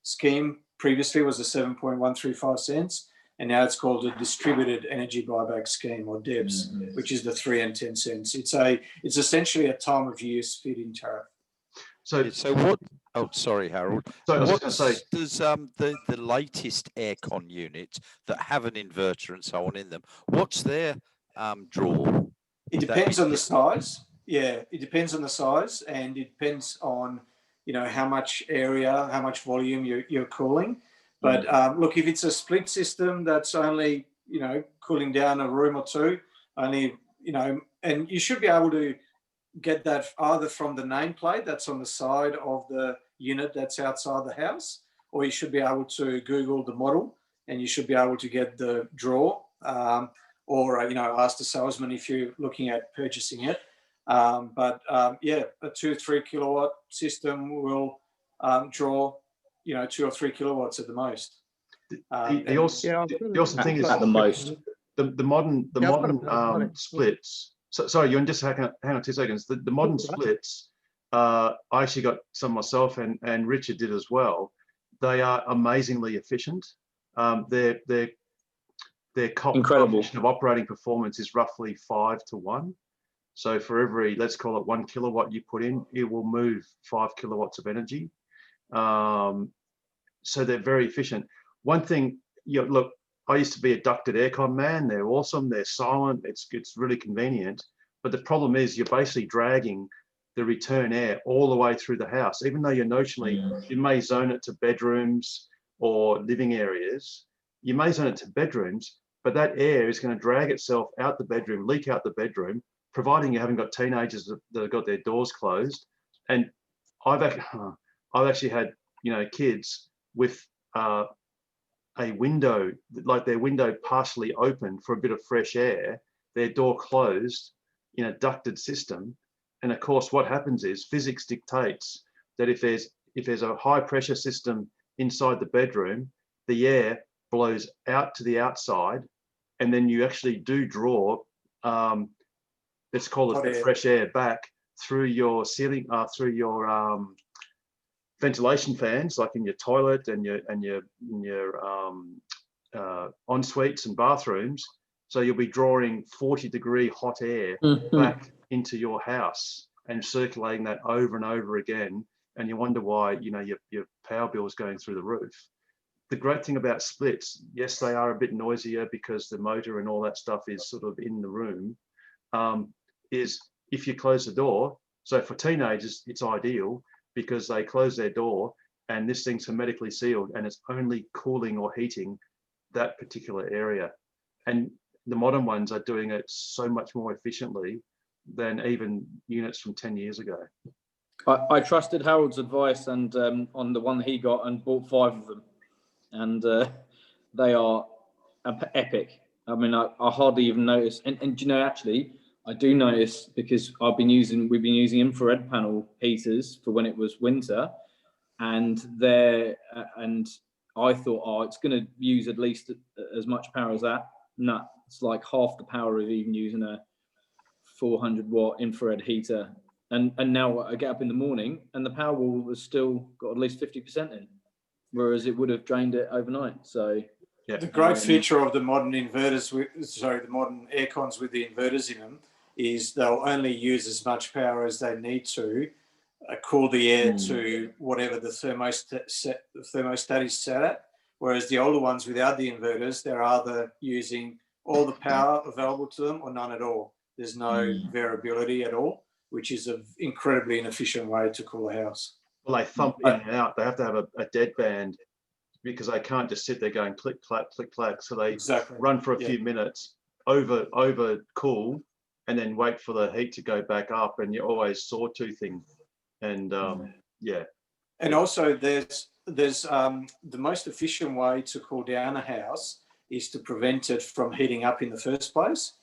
scheme, previously was a 7.135 cents. And now it's called a Distributed Energy Buyback Scheme, or DEBS, which is the 3 and 10 cents. It's essentially a time of use feed-in tariff. So what? Oh, sorry, Harold. So what does the latest aircon units that have an inverter and so on in them? What's their draw? It depends on the size. Yeah, it depends on the size, and it depends on how much area, how much volume you're cooling. But look, if it's a split system that's only, cooling down a room or two, and you should be able to get that either from the nameplate that's on the side of the unit that's outside the house, or you should be able to Google the model and you should be able to get the draw, or, ask the salesman if you're looking at purchasing it. But a 2-3 kilowatt system will draw 2 or 3 kilowatts at the most. The awesome thing is at the most. The modern splits. So, sorry, you just hang on 2 seconds. The modern splits. I actually got some myself, and Richard did as well. They are amazingly efficient. Their coefficient of operating performance is roughly 5 to 1. So for every, let's call it 1 kilowatt you put in, it will move 5 kilowatts of energy. so they're very efficient. One thing, look, I used to be a ducted aircon man. They're awesome. They're silent. It's really convenient. But the problem is you're basically dragging the return air all the way through the house. Even though you're notionally, you may zone it to bedrooms or living areas, you may zone it to bedrooms, but that air is going to drag itself out the bedroom, leak out the bedroom, providing you haven't got teenagers that have got their doors closed. And I've actually had, kids with a window, like their window partially open for a bit of fresh air, their door closed in a ducted system. And of course, what happens is physics dictates that if there's a high pressure system inside the bedroom, the air blows out to the outside, and then you actually do draw, let's call it the fresh air back through your ceiling, through your ventilation fans, like in your toilet and your en suites and bathrooms. So you'll be drawing 40-degree hot air back into your house and circulating that over and over again. And you wonder why, your power bill is going through the roof. The great thing about splits, yes, they are a bit noisier because the motor and all that stuff is sort of in the room, is if you close the door. So for teenagers, it's ideal because they close their door and this thing's hermetically sealed and it's only cooling or heating that particular area. And the modern ones are doing it so much more efficiently than even units from 10 years ago. I trusted Harold's advice and on the one he got and bought 5 of them. And they are epic. I mean, I hardly even notice. And actually, I do notice because we've been using infrared panel heaters for when it was winter, and I thought, it's going to use at least as much power as that. No, it's like half the power of even using a 400-watt infrared heater. And now I get up in the morning and the power wall has still got at least 50% in, whereas it would have drained it overnight. So yeah. The great feature of the modern inverters, the modern air cons with the inverters in them, is they'll only use as much power as they need to cool the air to whatever the thermostat is set at. Whereas the older ones without the inverters, they're either using all the power available to them or none at all. There's no variability at all, which is an incredibly inefficient way to cool a house. Well, they thump in and out. They have to have a dead band because they can't just sit there going click, clack, click, clack. So they run for a few minutes, over cool, and then wait for the heat to go back up, and you're always sawtoothing. And And also there's the most efficient way to cool down a house is to prevent it from heating up in the first place.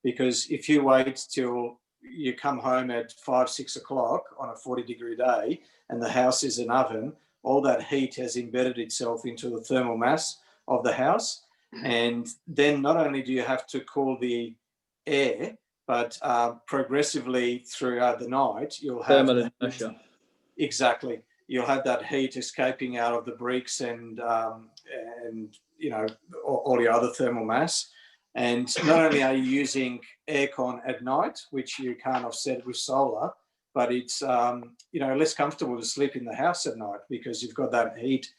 Because if you wait till you come home at 5-6 o'clock on a 40-degree day and the house is an oven, all that heat has embedded itself into the thermal mass of the house. And then not only do you have to cool the air, but progressively throughout the night, you'll have thermal inertia. Exactly. You'll have that heat escaping out of the bricks and all your other thermal mass. And not only are you using aircon at night, which you can't offset with solar, but it's less comfortable to sleep in the house at night because you've got that heat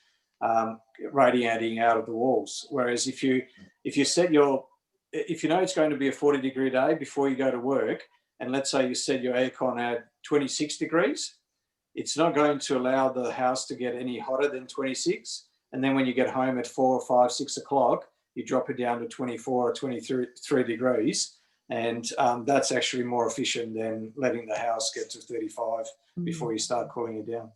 radiating out of the walls. Whereas if you know it's going to be a 40-degree day before you go to work, and let's say you set your aircon at 26 degrees, it's not going to allow the house to get any hotter than 26. And then when you get home at 4 or 5, 6 o'clock, you drop it down to 24 or 23 degrees. And that's actually more efficient than letting the house get to 35 before you start cooling it down.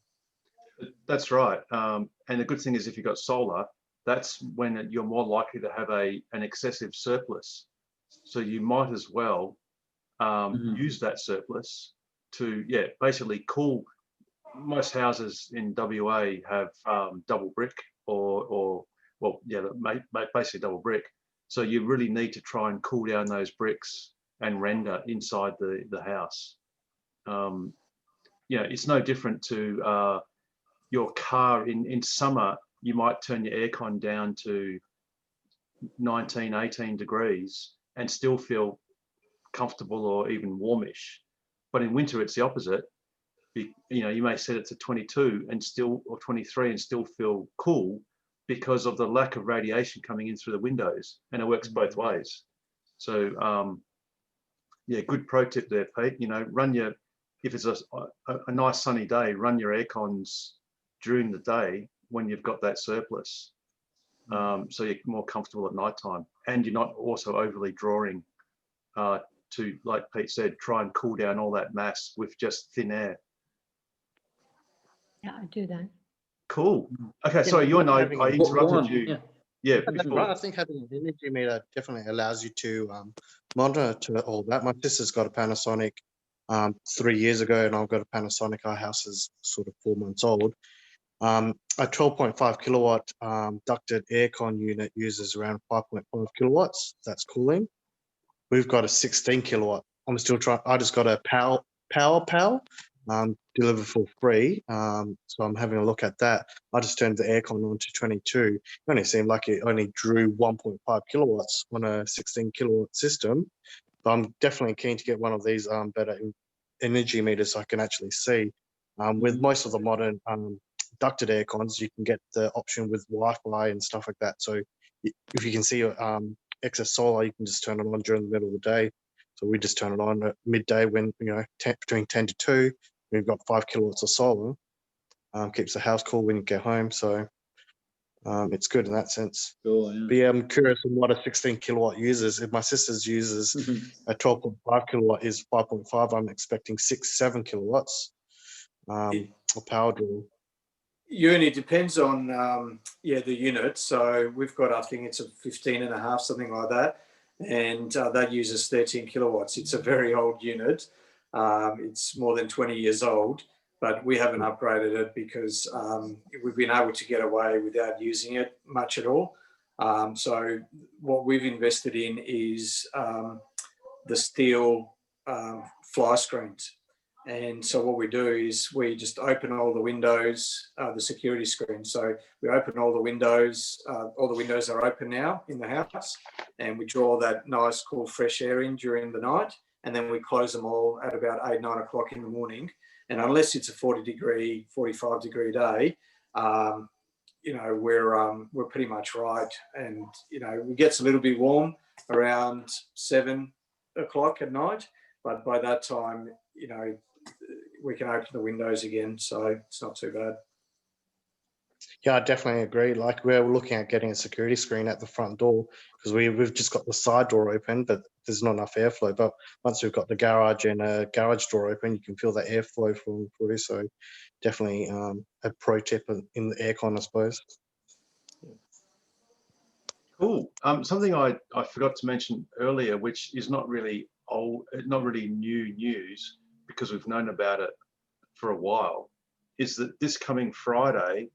That's right. And the good thing is if you've got solar, that's when you're more likely to have an excessive surplus. So you might as well use that surplus to, basically cool. Most houses in WA have double brick basically double brick. So you really need to try and cool down those bricks and render inside the house. It's no different to your car in summer. You might turn your aircon down to 19, 18 degrees and still feel comfortable or even warmish. But in winter, it's the opposite. You know, you may set it to 22 and still, or 23 and still feel cool because of the lack of radiation coming in through the windows, and it works both ways. So yeah, good pro tip there, Pete. You know, if it's a nice sunny day, run your air cons during the day when you've got that surplus. So you're more comfortable at night time, and you're not also overly drawing to, like Pete said, try and cool down all that mass with just thin air. Yeah, I do that. Cool. Okay, sorry, your note, I interrupted you. Yeah, Right, I think having an energy meter definitely allows you to monitor all that. My sister's got a Panasonic 3 years ago, and I've got a Panasonic. Our house is sort of 4 months old. A 12.5 kilowatt ducted aircon unit uses around 5.5 kilowatts. That's cooling. We've got a 16 kilowatt. I'm still trying. I just got a Power delivered for free. So I'm having a look at that. I just turned the aircon on to 22. It only seemed like it only drew 1.5 kilowatts on a 16 kilowatt system. But I'm definitely keen to get one of these better energy meters so I can actually see. With most of the modern ducted aircons, you can get the option with Wi-Fi and stuff like that. So if you can see excess solar, you can just turn it on during the middle of the day. So we just turn it on at midday when, you know, between 10 to 2. We've got 5 kilowatts of solar. Keeps the house cool when you get home. So it's good in that sense. Cool, yeah. But yeah, I'm curious on what a 16 kilowatt uses. If my sister's uses a 12.5 kilowatt is 5.5, I'm expecting 7 kilowatts of power draw. Uni depends on the unit. So we've got, I think it's a 15.5, something like that, and that uses 13 kilowatts. It's a very old unit. It's more than 20 years old, but we haven't upgraded it because we've been able to get away without using it much at all. So what we've invested in is the steel fly screens. And so what we do is we just open all the windows, the security screen. So we open all the windows are open now in the house, and we draw that nice, cool, fresh air in during the night. And then we close them all at about 8, 9 o'clock in the morning. And unless it's a 40-degree, 45-degree day, you know, we're pretty much right. And, you know, it gets a little bit warm around 7 o'clock at night. But by that time, you know, we can open the windows again. So it's not too bad. Yeah, I definitely agree. Like, we're looking at getting a security screen at the front door because we've just got the side door open, but there's not enough airflow. But once we've got the garage and a garage door open, you can feel that airflow from through. So definitely a pro tip in the aircon, I suppose. Cool. Something I forgot to mention earlier, which is not really new news because we've known about it for a while, is that this coming Friday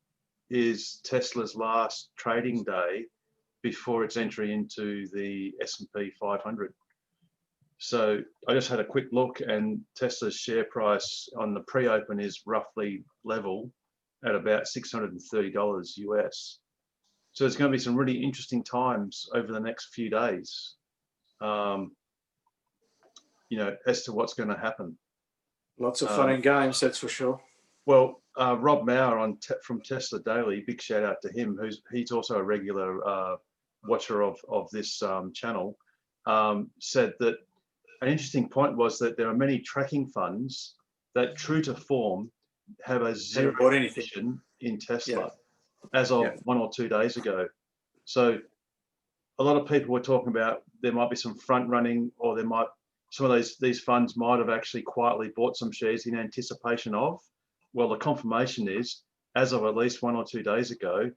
is Tesla's last trading day before its entry into the S&P 500. So I just had a quick look, and Tesla's share price on the pre-open is roughly level at about $630 US. So there's going to be some really interesting times over the next few days, you know, as to what's going to happen. Lots of fun and games, that's for sure. Well, Rob Maurer from Tesla Daily, big shout out to him, he's also a regular watcher of this channel, said that an interesting point was that there are many tracking funds that, true to form, have a zero position in Tesla as of 1 or 2 days ago. So a lot of people were talking about there might be some front running, or some of these funds might have actually quietly bought some shares in anticipation of. Well, the confirmation is, as of at least 1 or 2 days ago,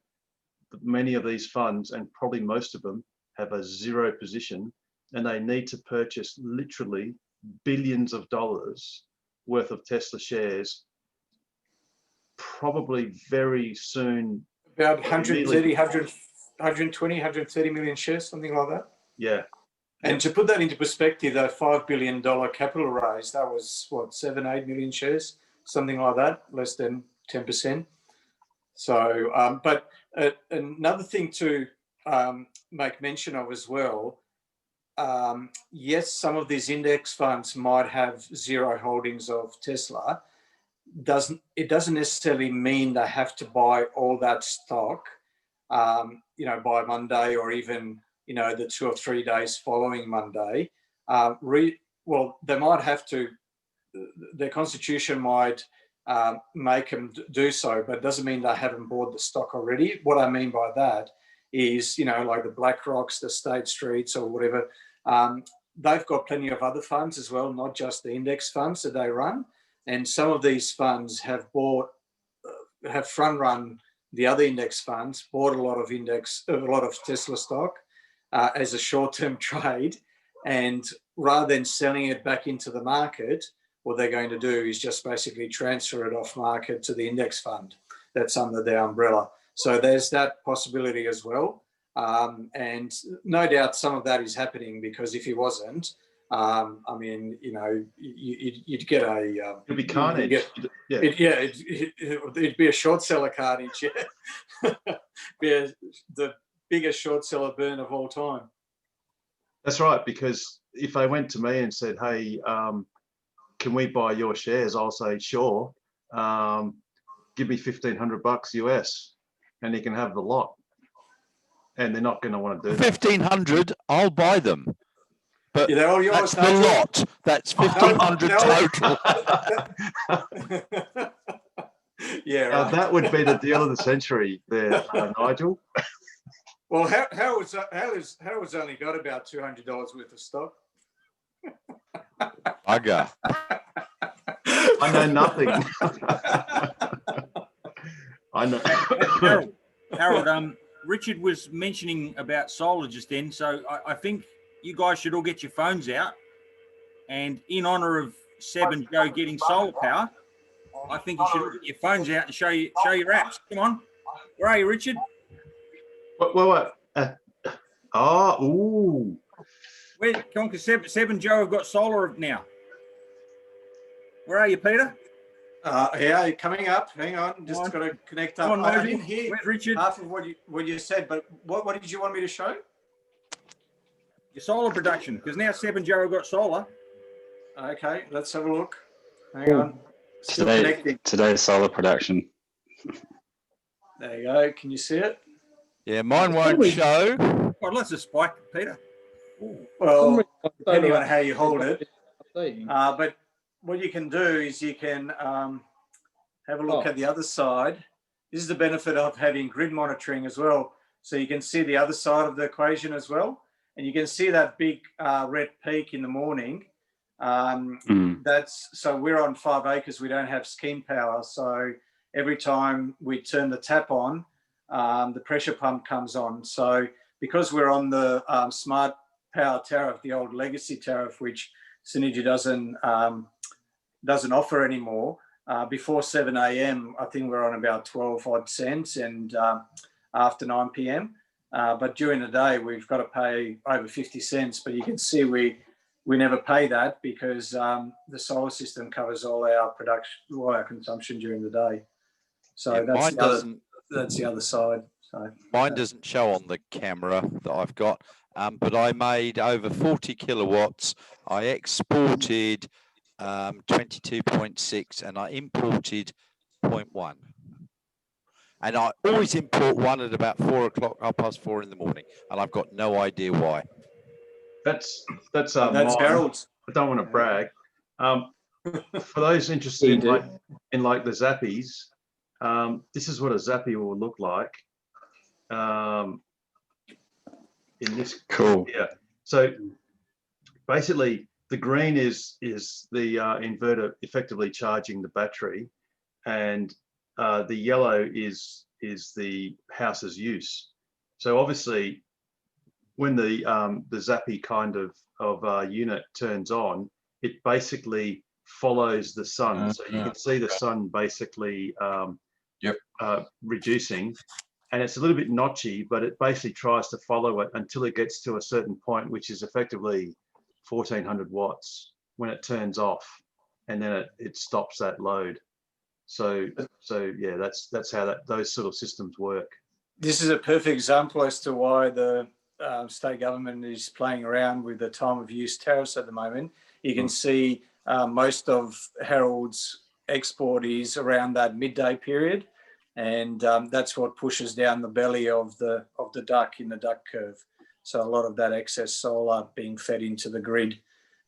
many of these funds, and probably most of them, have a zero position, and they need to purchase literally billions of dollars worth of Tesla shares probably very soon. About 120, 130 million shares, something like that. Yeah. And to put that into perspective, that $5 billion capital raise, that was what, 7, 8 million shares, something like that, less than 10%. So, but another thing to make mention of as well, yes, some of these index funds might have zero holdings of Tesla, doesn't necessarily mean they have to buy all that stock, by Monday or even, the 2 or 3 days following Monday. Well, they might have to, their constitution might make them do so, but it doesn't mean they haven't bought the stock already. What I mean by that is, like the BlackRocks, the State Streets or whatever, they've got plenty of other funds as well, not just the index funds that they run. And some of these funds have front run the other index funds, bought a lot of Tesla stock as a short-term trade. And rather than selling it back into the market, what they're going to do is just basically transfer it off market to the index fund that's under their umbrella. So there's that possibility as well. And no doubt some of that is happening, because if it wasn't, you'd get a... It'd be carnage. It'd be a short seller carnage. Yeah. The biggest short seller burn of all time. That's right, because if they went to me and said, hey, can we buy your shares? I'll say, sure. Give me $1,500 US and you can have the lot. And they're not going to want to do that. 1,500, I'll buy them. But they're all yours, that's the lot. That's 1,500 total. Yeah, right. That would be the deal of the century there, Nigel. Well, Howard's only got about $200 worth of stock. Bugger. I know nothing. I know. Harold, Richard was mentioning about solar just then, so I think you guys should all get your phones out, and in honour of Seb and Joe getting solar power, I think you should get your phones out and show your apps. Come on, where are you, Richard? What? Ooh. Where? Come on, because Seb and Joe have got solar now. Where are you, Peter? Yeah, coming up. Hang on, just got to connect up. I didn't hear Richard? half of what you said, but what did you want me to show? Your solar production, because now Seb and Joe have got solar. Okay, let's have a look. Hang on. Still connecting. Today's solar production. There you go. Can you see it? Yeah, mine won't show. Oh, let's just spike, Peter. Well, depending on how you hold it. But what you can do is you can have a look at the other side. This is the benefit of having grid monitoring as well. So you can see the other side of the equation as well. And you can see that big red peak in the morning. So we're on 5 acres. We don't have scheme power. So every time we turn the tap on, the pressure pump comes on. So because we're on the smart power tariff, the old legacy tariff, which Synergy doesn't offer anymore, before 7 a.m., I think we're on about 12 odd cents, and after 9 p.m. But during the day, we've got to pay over 50 cents. But you can see we never pay that because the solar system covers all our production, all our consumption during the day. So yeah, that's the other side. So mine doesn't show on the camera that I've got, but I made over 40 kilowatts. I exported 22.6 and I imported 0.1. And I always import one at about 4 o'clock, 4:30 in the morning, and I've got no idea why. That's Harold's. I don't want to brag. For those interested in the Zappies, this is what a Zappy will look like. In this cool. Yeah. So basically, the green is the inverter effectively charging the battery, and the yellow is the house's use. So obviously, when the Zappy kind of unit turns on, it basically follows the sun. So you can see the sun basically reducing, and it's a little bit notchy, but it basically tries to follow it until it gets to a certain point, which is effectively 1400 watts when it turns off, and then it stops that load. So yeah, that's how those sort of systems work. This is a perfect example as to why the state government is playing around with the time of use tariffs at the moment. You can see most of Harold's export is around that midday period, and that's what pushes down the belly of the duct in the duct curve. So a lot of that excess solar being fed into the grid,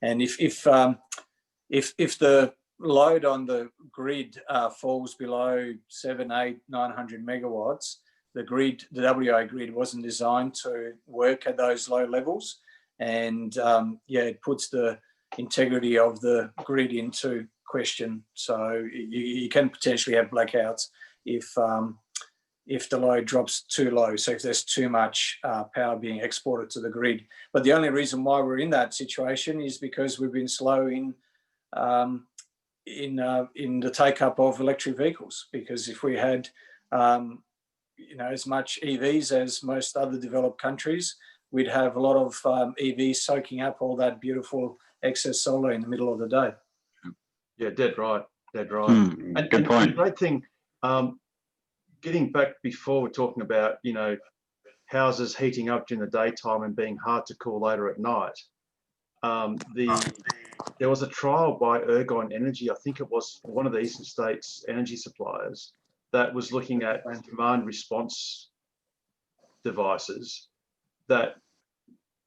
and if the load on the grid falls below 700, 800, 900 megawatts, the WA grid wasn't designed to work at those low levels, and it puts the integrity of the grid into question. So you can potentially have blackouts if the load drops too low. So if there's too much power being exported to the grid. But the only reason why we're in that situation is because we've been slow in the take up of electric vehicles. Because if we had as much EVs as most other developed countries, we'd have a lot of EVs soaking up all that beautiful excess solar in the middle of the day. Yeah, dead right. Good point. The great thing, getting back before we're talking about, houses heating up during the daytime and being hard to cool later at night. There was a trial by Ergon Energy, I think it was one of the Eastern States energy suppliers, that was looking at demand response devices that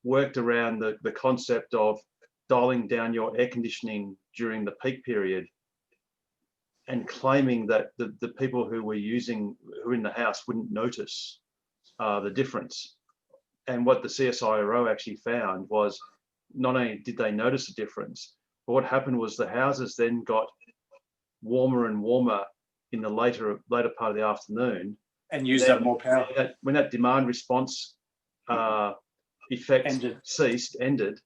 worked around the concept of dialing down your air conditioning during the peak period and claiming that the people who were in the house wouldn't notice the difference. And what the CSIRO actually found was not only did they notice a difference, but what happened was the houses then got warmer and warmer in the later part of the afternoon. And used up more power. When that demand response effect ended,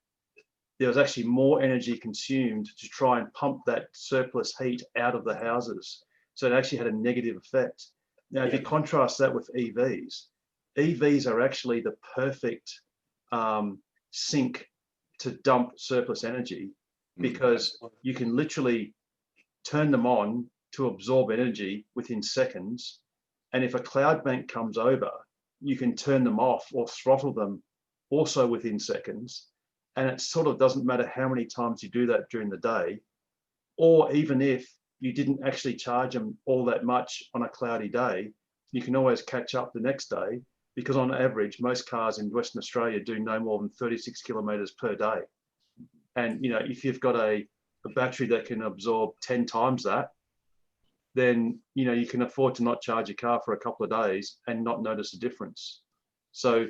there was actually more energy consumed to try and pump that surplus heat out of the houses. So it actually had a negative effect. Now, if you contrast that with EVs are actually the perfect sink to dump surplus energy, because you can literally turn them on to absorb energy within seconds. And if a cloud bank comes over, you can turn them off or throttle them also within seconds. And it sort of doesn't matter how many times you do that during the day, or even if you didn't actually charge them all that much on a cloudy day, you can always catch up the next day, because on average, most cars in Western Australia do no more than 36 kilometres per day. And, if you've got a battery that can absorb 10 times that, then, you can afford to not charge your car for a couple of days and not notice a difference. So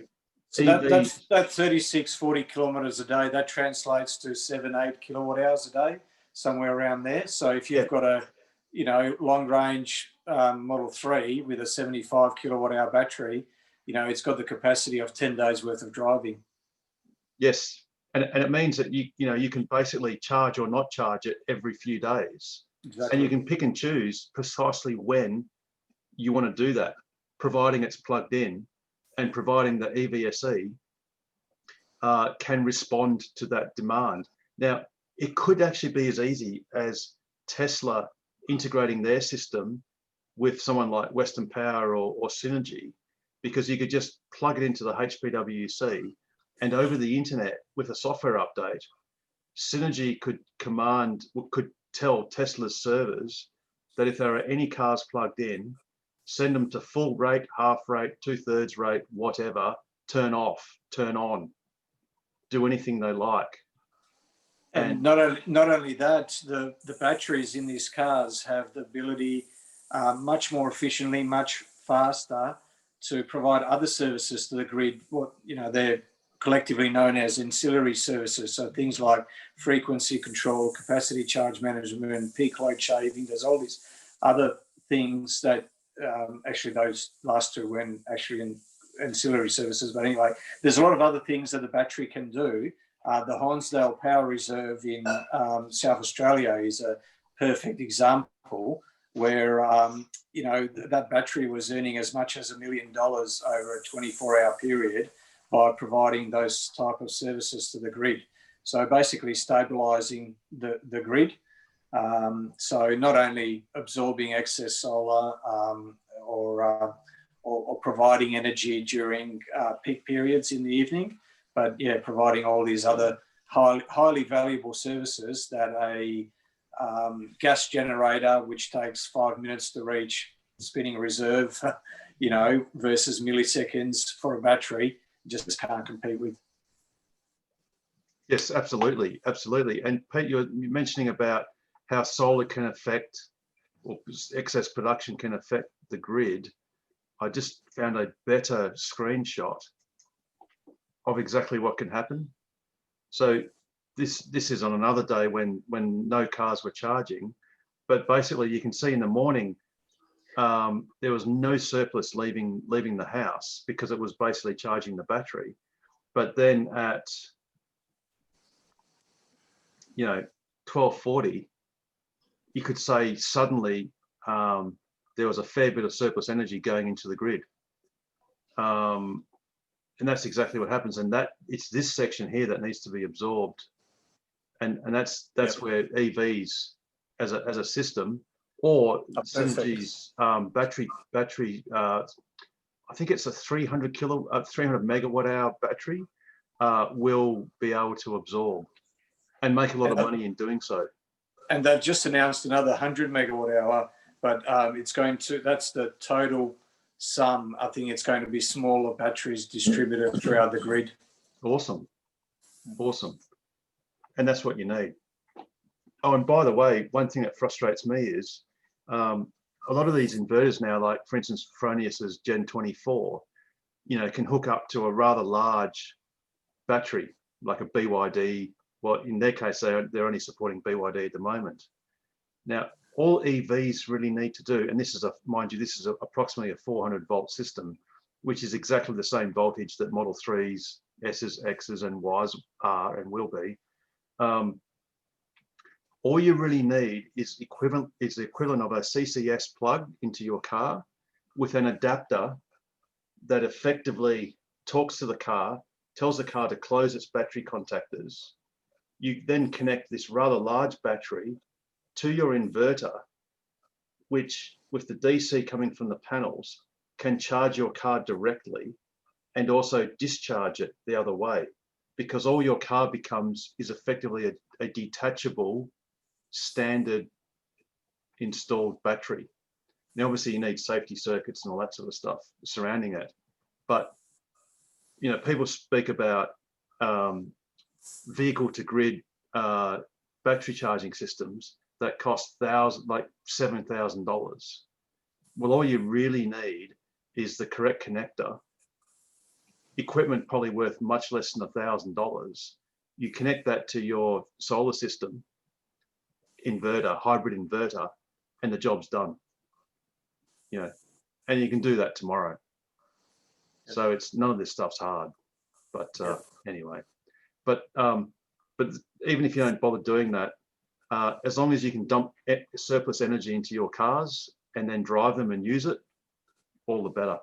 that 36, 40 kilometres a day, that translates to 7, 8 kilowatt hours a day, somewhere around there. So if you've got a, long range Model 3 with a 75 kilowatt hour battery, it's got the capacity of 10 days worth of driving. Yes. And it means that you can basically charge or not charge it every few days. Exactly. And you can pick and choose precisely when you want to do that, providing it's plugged in and providing the EVSE can respond to that demand. Now, it could actually be as easy as Tesla integrating their system with someone like Western Power or Synergy, because you could just plug it into the HPWC, and over the internet with a software update, Synergy could tell Tesla's servers that if there are any cars plugged in, send them to full rate, half rate, 2/3 rate, whatever, turn off, turn on, do anything they like. And not only that, the batteries in these cars have the ability much more efficiently, much faster to provide other services to the grid. They're collectively known as ancillary services. So things like frequency control, capacity charge management, peak load shaving. There's all these other things that actually those last two weren't actually in ancillary services. But anyway, there's a lot of other things that the battery can do. The Hornsdale Power Reserve in South Australia is a perfect example where, that battery was earning as much as $1 million over a 24-hour period by providing those type of services to the grid. So basically stabilising the grid. So not only absorbing excess solar or providing energy during peak periods in the evening, but providing all these other highly valuable services that a gas generator, which takes 5 minutes to reach spinning reserve, you know, versus milliseconds for a battery, just can't compete with. Yes, absolutely, absolutely. And Pete, you're mentioning about how solar can affect, or excess production can affect the grid. I just found a better screenshot of exactly what can happen. So this is on another day when no cars were charging, but basically you can see in the morning there was no surplus leaving the house because it was basically charging the battery. But then at 12:40, you could say suddenly there was a fair bit of surplus energy going into the grid. And that's exactly what happens. And that it's this section here that needs to be absorbed. And that's where EVs as a system, or Synergy's battery, I think it's a 300 megawatt hour battery, will be able to absorb and make a lot of money in doing so. And they've just announced another 100 megawatt hour, but it's going to, that's the total sum. I think it's going to be smaller batteries distributed throughout the grid. Awesome. Awesome. And that's what you need. Oh, and by the way, one thing that frustrates me is a lot of these inverters now, like for instance, Fronius's Gen 24, can hook up to a rather large battery, like a BYD. Well, in their case, they're only supporting BYD at the moment. Now, all EVs really need to do, and this is mind you, this is approximately a 400 volt system, which is exactly the same voltage that Model 3s, S's, X's, and Y's are and will be. All you really need is the equivalent of a CCS plug into your car with an adapter that effectively talks to the car, tells the car to close its battery contactors. You then connect this rather large battery to your inverter, which with the DC coming from the panels can charge your car directly and also discharge it the other way, because all your car becomes is effectively a detachable standard installed battery. Now, obviously you need safety circuits and all that sort of stuff surrounding it. But, people speak about vehicle to grid battery charging systems that cost $7,000. Well, all you really need is the correct connector, equipment probably worth much less than $1,000. You connect that to your solar system, inverter, hybrid inverter, and the job's done. And you can do that tomorrow. So it's none of this stuff's hard. But anyway, but even if you don't bother doing that, as long as you can dump surplus energy into your cars and then drive them and use it, all the better.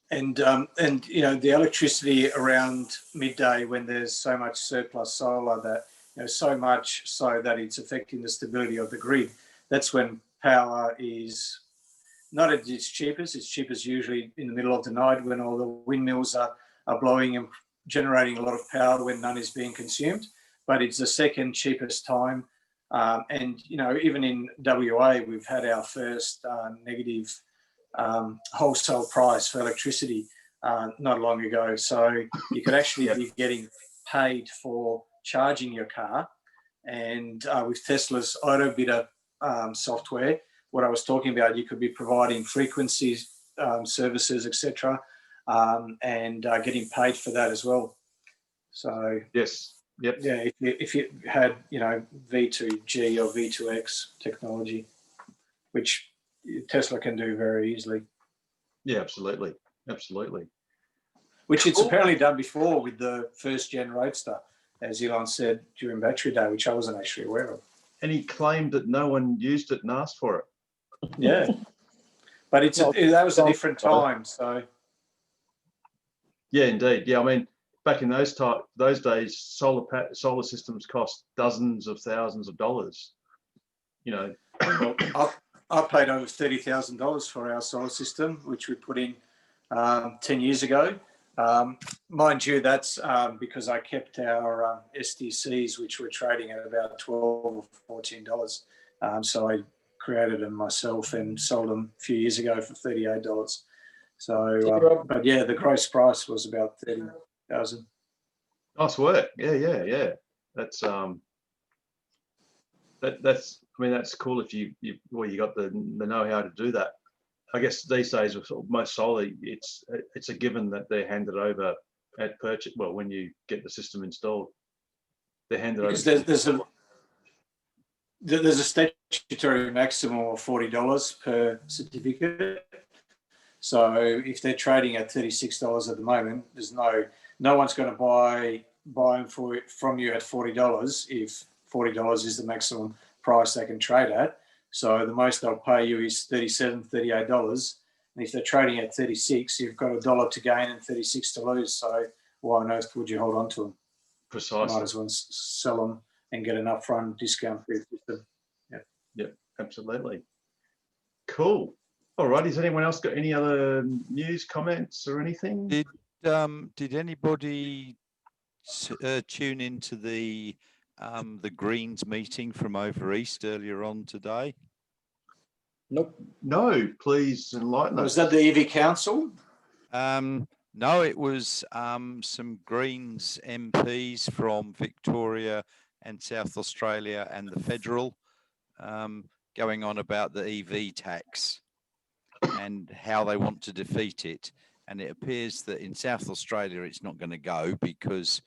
And the electricity around midday when there's so much surplus solar that, so much so that it's affecting the stability of the grid. That's when power is not at its cheapest. It's cheapest usually in the middle of the night when all the windmills are blowing and generating a lot of power when none is being consumed. But it's the second cheapest time. And, even in WA, we've had our first negative wholesale price for electricity not long ago. So you could actually be getting paid for charging your car. And with Tesla's AutoBidder software, what I was talking about, you could be providing frequencies, services, etc., and getting paid for that as well. So yes. Yep. Yeah, if you had, V2G or V2X technology, which Tesla can do very easily. Yeah, absolutely. Absolutely. Which it's apparently done before with the first gen Roadster, as Elon said during Battery Day, which I wasn't actually aware of. And he claimed that no one used it and asked for it. Yeah. But that was a different time, so. Yeah, indeed. Yeah, I mean, back in those days, solar systems cost dozens of thousands of dollars. Well, I paid over $30,000 for our solar system, which we put in 10 years ago. Mind you, that's because I kept our SDCs, which were trading at about $12 or $14. So I created them myself and sold them a few years ago for $38. So, but yeah, the gross price was about 30,000. Nice work. Yeah. That's that's. I mean, that's cool if you got the know-how to do that. I guess these days, with most solar, it's a given that they're handed over at purchase. Well, when you get the system installed, they're handed over. There's a statutory maximum of $40 per certificate. So if they're trading at $36 at the moment, there's no one's going to buy them from you at $40 if $40 is the maximum price they can trade at. So the most they'll pay you is $37, $38. And if they're trading at 36, you've got $1 to gain and 36 to lose. So why on earth would you hold on to them? Precisely. Might as well sell them and get an upfront discount for your system. Yep, absolutely. Cool. All right. Has anyone else got any other news, comments, or anything? Did anybody tune into the Greens meeting from over east earlier on today? Nope. No, please enlighten us. Was that the EV Council? No, it was some Greens MPs from Victoria and South Australia and the federal going on about the EV tax and how they want to defeat it. And it appears that in South Australia, it's not going to go because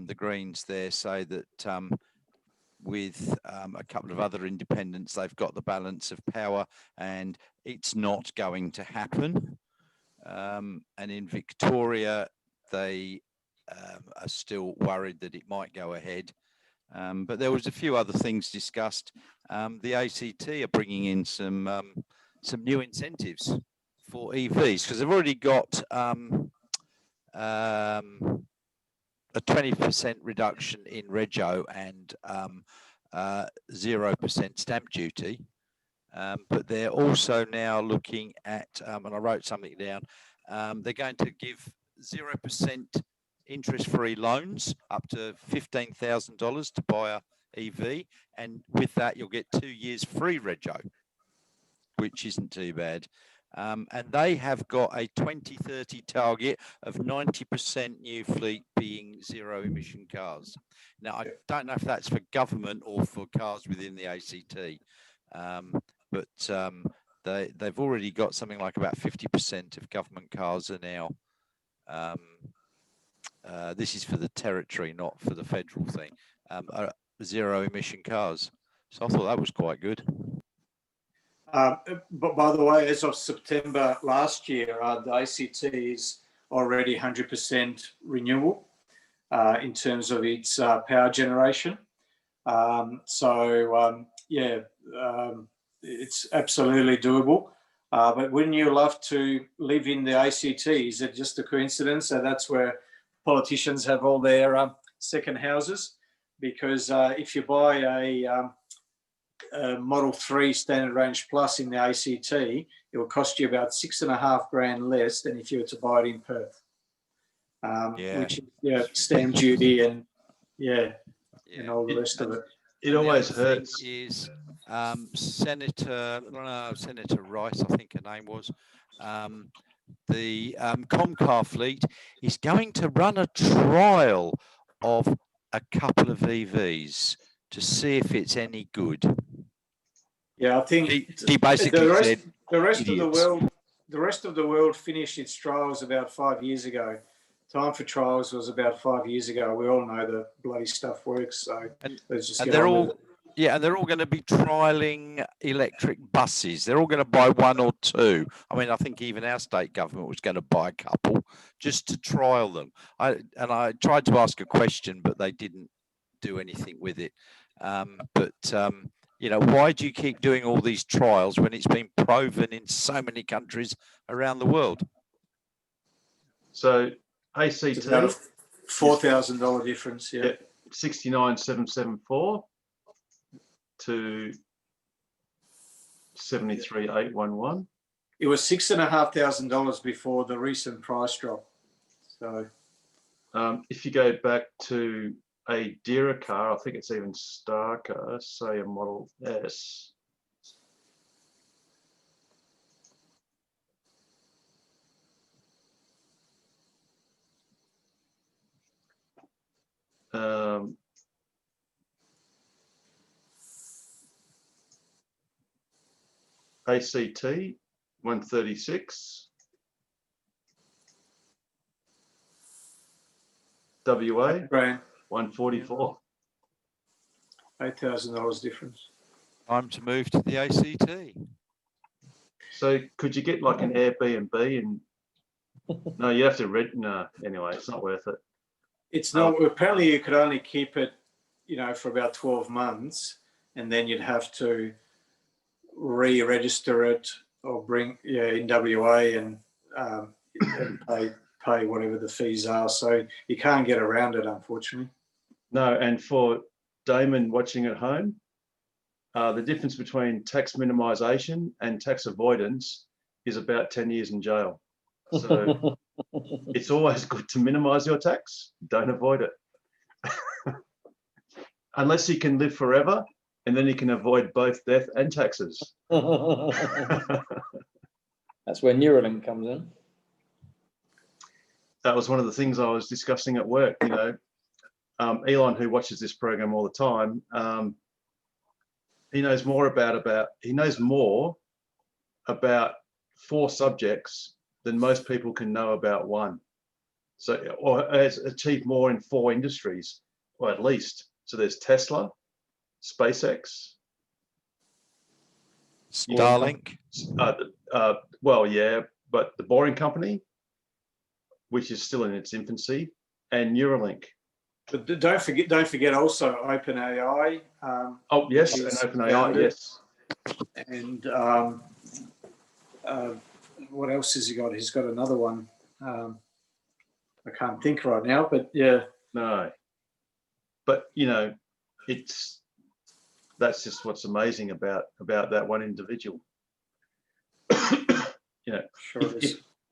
the Greens there say that with a couple of other independents, they've got the balance of power and it's not going to happen. And in Victoria, they are still worried that it might go ahead. But there was a few other things discussed. The ACT are bringing in some new incentives for EVs because they've already got a 20% reduction in rego and 0% stamp duty. But they're also now looking at, and I wrote something down, they're going to give 0% interest-free loans up to $15,000 to buy a EV. And with that, you'll get 2 years free rego, which isn't too bad. And they have got a 2030 target of 90% new fleet being zero emission cars. Now, I don't know if that's for government or for cars within the ACT, but they've already got something like about 50% of government cars are now. This is for the territory, not for the federal thing. Zero emission cars. So I thought that was quite good. But by the way, as of September last year, the ACT is already 100% renewable in terms of its power generation. It's absolutely doable. But wouldn't you love to live in the ACT? Is it just a coincidence that that's where politicians have all their second houses? Because if you buy a Model 3 Standard Range Plus in the ACT, it will cost you about $6,500 less than if you were to buy it in Perth. Which is stamp duty and and all the rest of it. It always hurts. Is Senator Rice, I think her name was, the Comcar fleet is going to run a trial of a couple of EVs to see if it's any good. Yeah, I think he basically said the rest of the world finished its trials about 5 years ago. Time for trials was about 5 years ago. We all know the bloody stuff works. So let's just get on with it. Yeah, and they're all going to be trialing electric buses. They're all going to buy one or two. I mean, I think even our state government was going to buy a couple just to trial them. I tried to ask a question, but they didn't do anything with it. Why do you keep doing all these trials when it's been proven in so many countries around the world? So ACT, it's about a $4,000 difference. Yeah, 69,774 to 73,811. It was $6,500 before the recent price drop. So if you go back to a dearer car, I think it's even starker, say a Model S. ACT 136, WA grand, 144. $8,000 difference. Time to move to the ACT. So could you get like an Airbnb and no, you have to rent. No, anyway, it's not worth it. It's not. Apparently, you could only keep it, for about 12 months, and then you'd have to re-register it or bring in WA and pay whatever the fees are. So you can't get around it, unfortunately. No, and for Damon watching at home, the difference between tax minimisation and tax avoidance is about 10 years in jail. So it's always good to minimise your tax. Don't avoid it. Unless you can live forever, and then you can avoid both death and taxes. That's where Neuralink comes in. That was one of the things I was discussing at work. Elon, who watches this program all the time, he knows more about 4 subjects than most people can know about one. So, or has achieved more in 4 industries, or at least. So there's Tesla, SpaceX, Starlink. Well, yeah, but the Boring Company, which is still in its infancy, and Neuralink. But don't forget also OpenAI. Oh yes, and OpenAI, yes. And what else has he got? He's got another one. I can't think right now, but yeah. No, but that's just what's amazing about that one individual. Sure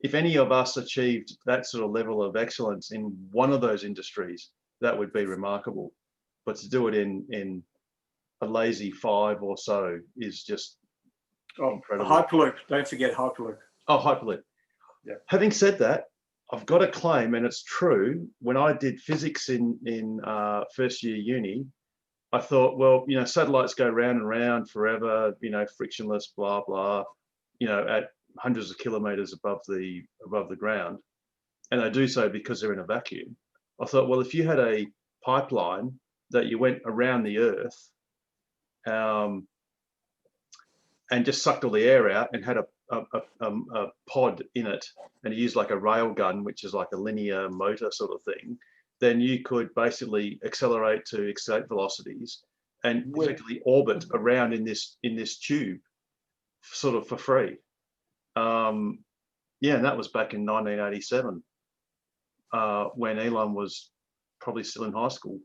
if any of us achieved that sort of level of excellence in one of those industries, that would be remarkable. But to do it in a lazy 5 or so is just incredible. Hyperloop. Don't forget Hyperloop. Oh, Hyperloop. Yeah. Having said that, I've got a claim, and it's true. When I did physics in first year uni, I thought, well, satellites go round and round forever, frictionless, blah blah, at hundreds of kilometers above the ground, and they do so because they're in a vacuum. I thought, well, if you had a pipeline that you went around the Earth, and just sucked all the air out and had a pod in it, and used like a rail gun, which is like a linear motor sort of thing, then you could basically accelerate to escape velocities and effectively orbit around in this tube, sort of for free. And that was back in 1987, when Elon was probably still in high school.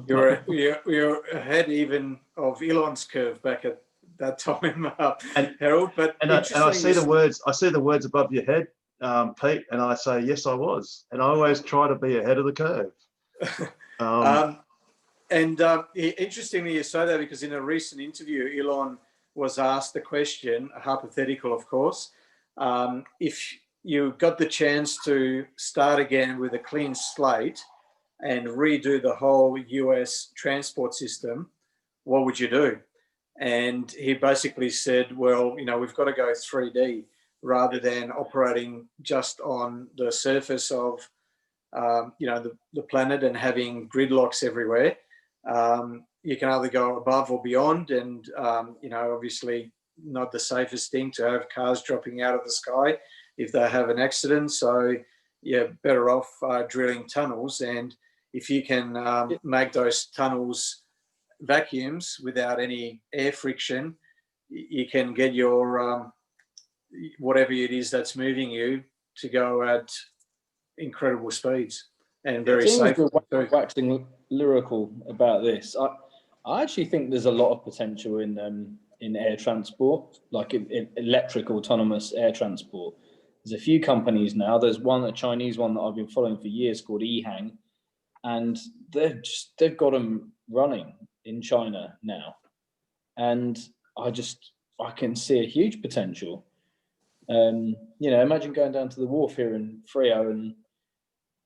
You're ahead even of Elon's curve back at that time, Harold. But I see the words. I see the words above your head, Pete, and I say yes, I was, and I always try to be ahead of the curve. Interestingly, you say that because in a recent interview, Elon was asked the question, hypothetical, of course, if you got the chance to start again with a clean slate and redo the whole US transport system, what would you do? And he basically said, well, we've got to go 3D rather than operating just on the surface of, the planet and having gridlocks everywhere. You can either go above or beyond, and, obviously not the safest thing to have cars dropping out of the sky if they have an accident. So, yeah, better off drilling tunnels. And if you can make those tunnels vacuums without any air friction, you can get your whatever it is that's moving you to go at incredible speeds and very safe. We're waxing lyrical about this. I actually think there's a lot of potential in air transport, like in electric autonomous air transport. there's a few companies now. There's a Chinese one that I've been following for years called Ehang, and they've got them running in China now, and I can see a huge potential. Imagine going down to the wharf here in Freo and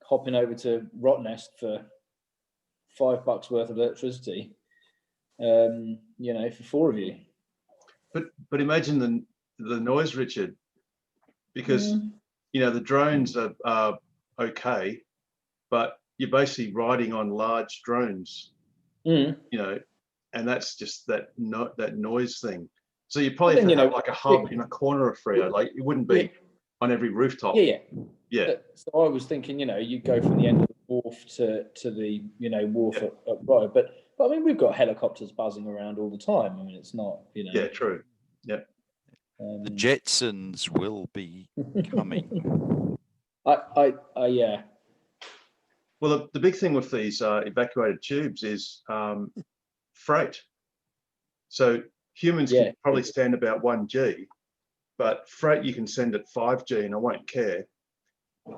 hopping over to Rottnest for $5 worth of electricity. For 4 of you. But imagine the noise, Richard, because the drones are okay, but you're basically riding on large drones, and that's just that noise thing. So you probably have to have like a hub in a corner of Freo. Like it wouldn't be on every rooftop. Yeah. So I was thinking, you go from the end of the wharf to the wharf at Brighton, but I mean we've got helicopters buzzing around all the time. I mean it's not Yeah, true. Yeah. The Jetsons will be coming. Yeah. Well, the big thing with these evacuated tubes is freight. So humans can probably stand about 1G, but freight you can send at 5G and I won't care.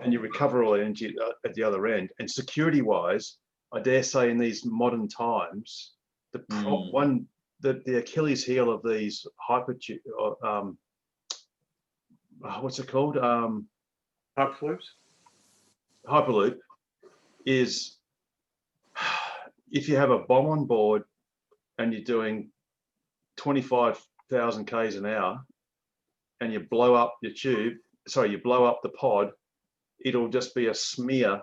And you recover all energy at the other end. And security-wise, I dare say in these modern times, the Achilles heel of these what's it called? Hyperloop is if you have a bomb on board and you're doing 25,000 Ks an hour and you blow up you blow up the pod, it'll just be a smear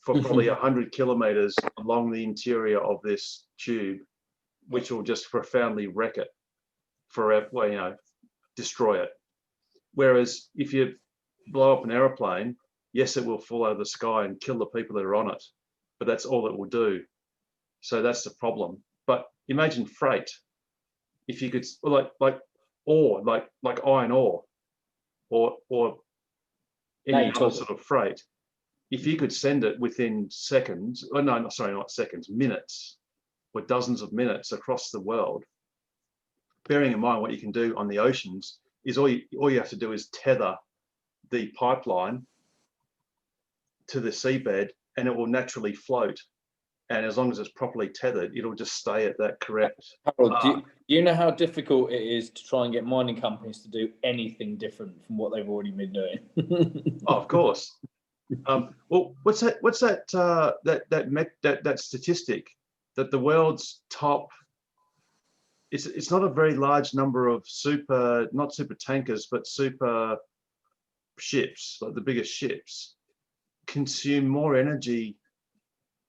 for probably 100 kilometers along the interior of this tube, which will just profoundly wreck it, destroy it. Whereas if you blow up an aeroplane, yes, it will fall out of the sky and kill the people that are on it, but that's all it will do. So that's the problem. But imagine freight. If you could, like iron ore, or any other sort of freight, if you could send it within seconds, not seconds, minutes, or dozens of minutes across the world, bearing in mind what you can do on the oceans is all you have to do is tether the pipeline to the seabed and it will naturally float. And as long as it's properly tethered, it'll just stay at that correct. Harold, do you know how difficult it is to try and get mining companies to do anything different from what they've already been doing? Oh, of course. Well, what's that statistic that the world's top? It's not a very large number of not super tankers, but super ships, like the biggest ships, consume more energy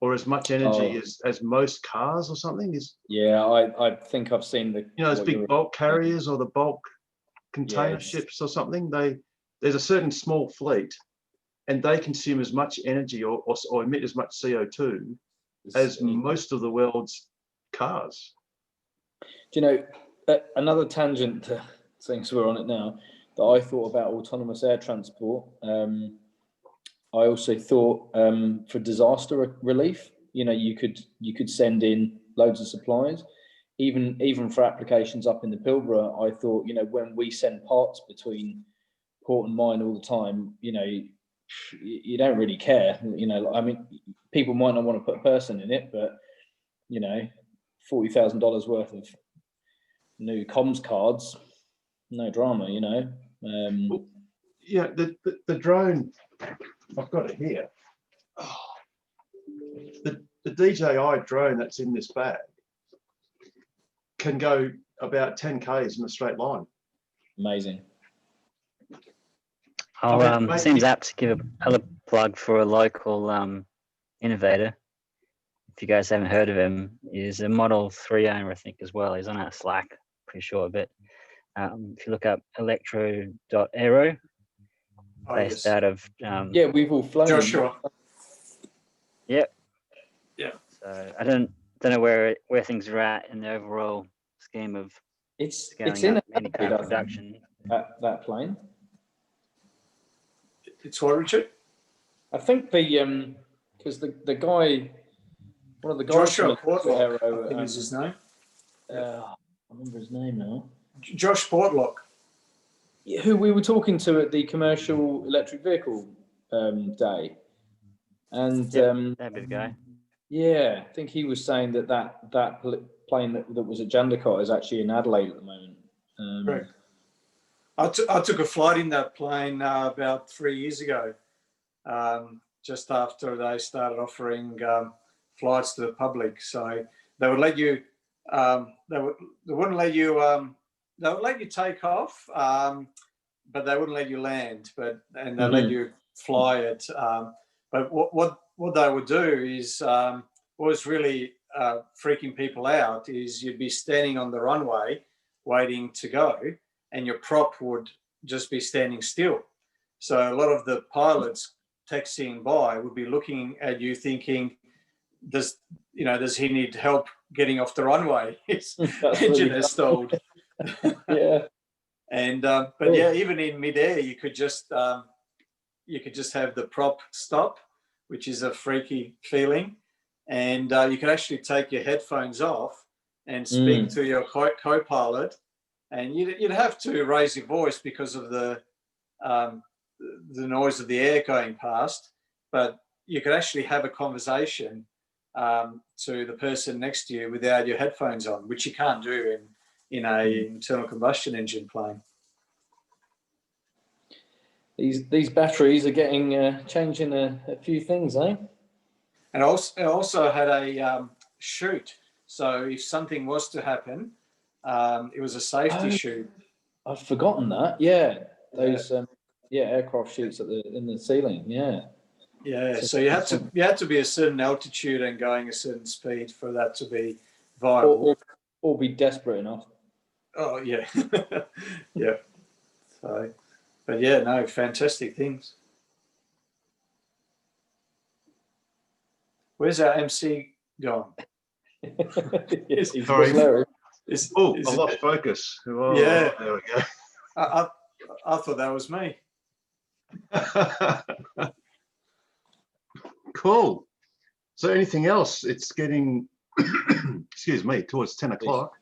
or as much energy as most cars or something. I think I've seen those big bulk carriers or the bulk container ships or something. There's a certain small fleet and they consume as much energy or emit as much CO2 as most of the world's cars. Do you know, another tangent to things we're on it now, that I thought about autonomous air transport. I also thought for disaster relief, you could send in loads of supplies, even for applications up in the Pilbara. I thought, when we send parts between port and mine all the time, you don't really care. I mean, people might not want to put a person in it, but $40,000 worth of new comms cards, no drama. The drone, I've got it here. The DJI drone that's in this bag can go about 10 Ks in a straight line. Amazing. Seems apt to give a plug for a local innovator. If you guys haven't heard of him, he's a Model 3 owner, I think, as well. He's on our Slack, pretty sure of it. If you look up electro.aero, based out of we've all flown Joshua. Yep. Yeah. So I don't know where things are at in the overall scheme of it's in any kind of production. That plane. It's what, Richard? I think because the guy, one of the guys, Joshua Portlock, I think is his name. I remember his name now. Josh Portlock. who we were talking to at the commercial electric vehicle day, and That'd be the guy. yeah, I think he was saying that plane that was at Jandakot is actually in Adelaide at the moment. Correct. I took a flight in that plane about 3 years ago, just after they started offering flights to the public. So they would let you, they wouldn't let you, they would let you take off, but they wouldn't let you land. And they let you fly it. But what they would do is what was really freaking people out is you'd be standing on the runway waiting to go, and your prop would just be standing still. So a lot of the pilots taxiing by would be looking at you thinking, does he need help getting off the runway? His engine is stalled. Yeah. And but yeah, even in midair, you could just have the prop stop, which is a freaky feeling, and you could actually take your headphones off and speak to your co-pilot, and you'd have to raise your voice because of the noise of the air going past, but you could actually have a conversation to the person next to you without your headphones on, which you can't do in a internal combustion engine plane. These batteries are getting changing a few things, eh? And it also had a chute, so if something was to happen, it was a safety chute. I've forgotten that. Yeah, those aircraft chutes in the ceiling. Yeah. Yeah, so you had to be a certain altitude and going a certain speed for that to be viable. Or be desperate enough. Oh yeah, yeah. So, but yeah, no, fantastic things. Where's our MC gone? Yes, Sorry. I lost focus. Oh, yeah, there we go. I thought that was me. Cool. So anything else? It's getting, excuse me, towards 10 o'clock.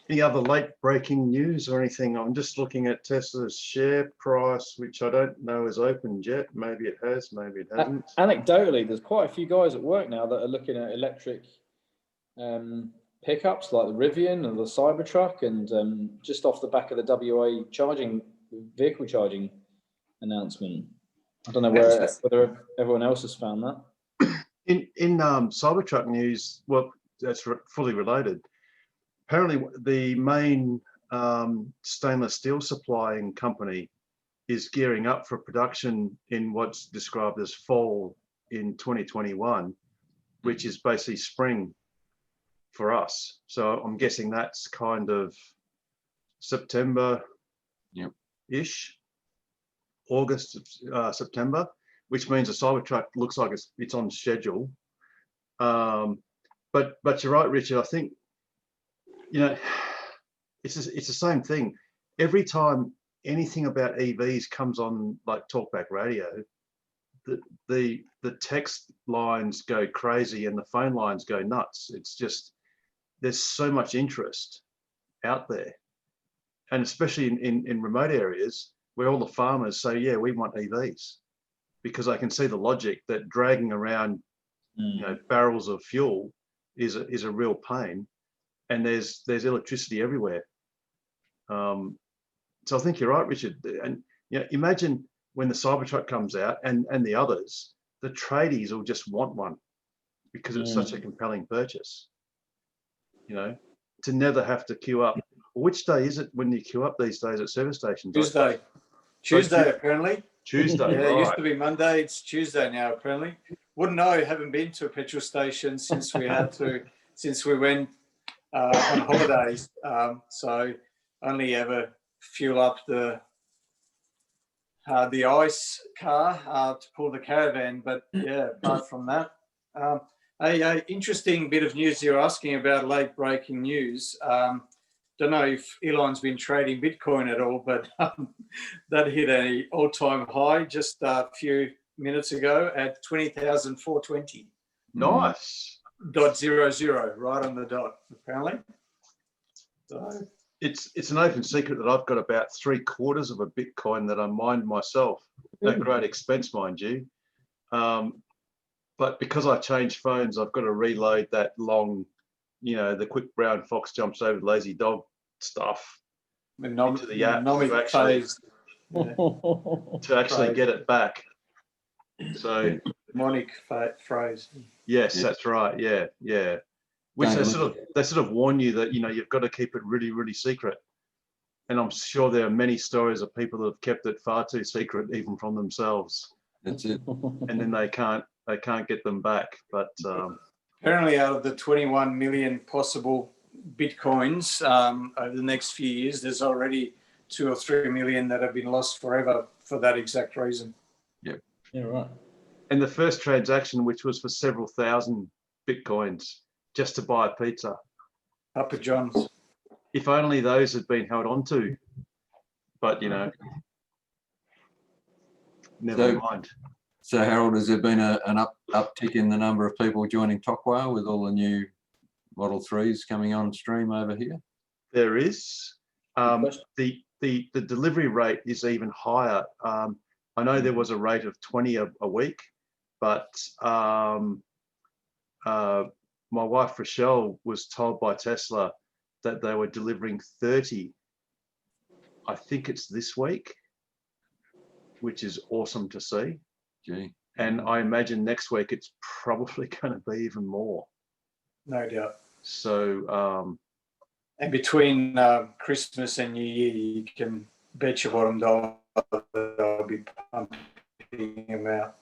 Any other late breaking news or anything? I'm just looking at Tesla's share price, which I don't know is opened yet. Maybe it has, maybe it hasn't. Anecdotally, there's quite a few guys at work now that are looking at electric pickups like the Rivian and the Cybertruck, and just off the back of the WA vehicle charging announcement. I don't know whether everyone else has found that. In Cybertruck news, well, that's fully related. Apparently, the main stainless steel supplying company is gearing up for production in what's described as fall in 2021, which is basically spring for us. So I'm guessing that's kind of September-ish, August, September, which means the Cybertruck looks like it's on schedule. But you're right, Richard. I think, it's the same thing. Every time anything about EVs comes on, like Talkback Radio, the text lines go crazy and the phone lines go nuts. It's just, there's so much interest out there, and especially in remote areas where all the farmers say, yeah, we want EVs, because I can see the logic that dragging around barrels of fuel is a real pain, and there's electricity everywhere. So I think you're right, Richard. And imagine when the Cybertruck comes out and the others, the tradies will just want one because it's such a compelling purchase. To never have to queue up. Which day is it when you queue up these days at service stations? Tuesday apparently. Tuesday. Yeah, right. It used to be Monday. It's Tuesday now apparently. Wouldn't know. Haven't been to a petrol station since we went on holidays. So only ever fuel up the ICE car to pull the caravan. But yeah, apart from that, a interesting bit of news you're asking about, late breaking news. Don't know if Elon's been trading Bitcoin at all, but that hit an all-time high just a few minutes ago at 20,420. Nice. .00, right on the dot, apparently. So it's an open secret that I've got about 3/4 of a Bitcoin that I mined myself at great expense, mind you. But because I changed phones, I've got to reload that long, the quick brown fox jumps over the lazy dog stuff into the app to actually get it back. So mnemonic phrase. Yes, that's right. Yeah. Which they sort of warn you that you've got to keep it really, really secret. And I'm sure there are many stories of people that have kept it far too secret, even from themselves. That's it. And then they can't get them back. But apparently, out of the 21 million possible Bitcoins over the next few years, there's already 2 or 3 million that have been lost forever for that exact reason. Yep. Yeah, right. And the first transaction, which was for several thousand Bitcoins, just to buy a pizza. Papa John's. If only those had been held on to. But, never mind. So, Harold, has there been an uptick in the number of people joining Tokwa with all the new Model 3s coming on stream over here? There is. The delivery rate is even higher. I know there was a rate of 20 a week, but my wife Rochelle was told by Tesla that they were delivering 30. I think it's this week, which is awesome to see. Gee. And I imagine next week it's probably going to be even more. No doubt. So, and between Christmas and New Year, you can bet your bottom dollar they'll be pumping them out.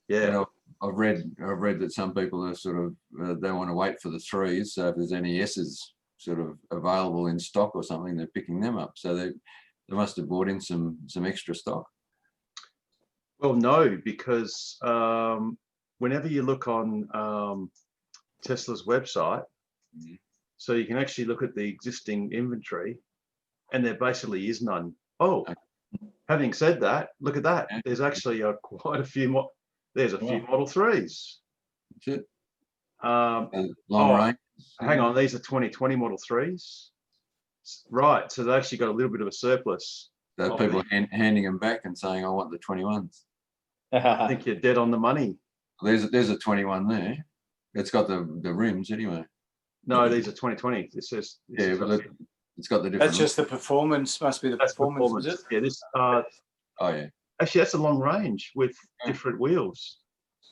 Yeah. You know, I've read that some people are sort of they want to wait for the 3s. So if there's any S's sort of available in stock or something, they're picking them up. So they must have bought in some extra stock. Well, no, because whenever you look on Tesla's website, so you can actually look at the existing inventory, and there basically is none. Oh, having said that, look at that. There's actually quite a few more. There's a few Model 3s. That's it. Long range. Hang on, these are 2020 Model 3s. Right, so they actually got a little bit of a surplus. So people are handing them back and saying, I want the 21s. I think you're dead on the money. There's a 21 there. It's got the rims anyway. No, these are 2020. It says but it's got the different. That's just the performance. Must be the performance. Is it? Yeah. This. Oh yeah. Actually, that's a long range with different wheels.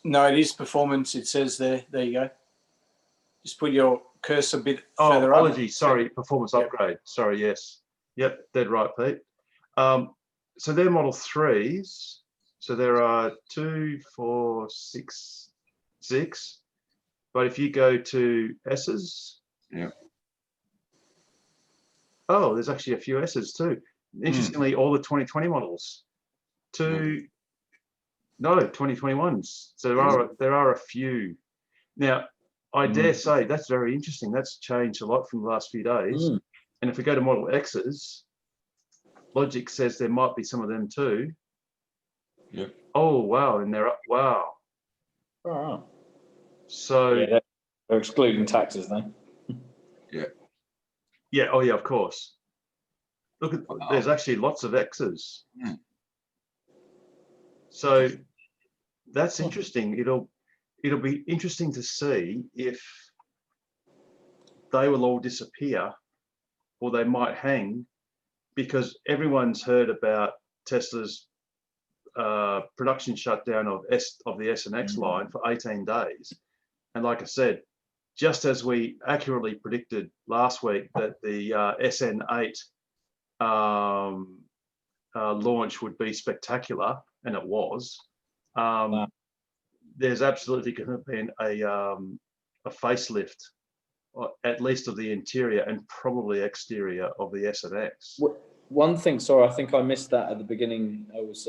No, it is performance. It says there. There you go. Just put your cursor a bit further up. Apologies. Sorry, performance upgrade. Sorry. Yes. Yep. Dead right, Pete. So they're Model 3s. So there are 2, 4, 6. But if you go to S's, oh, there's actually a few S's too. Interestingly, all the 2020 models. 2021s. So there are a few. Now, I dare say that's very interesting. That's changed a lot from the last few days. And if we go to Model X's, Logic says there might be some of them too. Yep. Oh wow, and they're up. Wow. Oh. So they're excluding taxes then. Yeah. Oh yeah, of course. Look at there's actually lots of X's. So that's interesting. It'll be interesting to see if they will all disappear or they might hang, because everyone's heard about Tesla's production shutdown of the S and X line for 18 days. And like I said, just as we accurately predicted last week that the SN8 launch would be spectacular, and it was, there's absolutely going to be a facelift, at least of the interior and probably exterior of the S and X. One thing, sorry, I think I missed that at the beginning. I was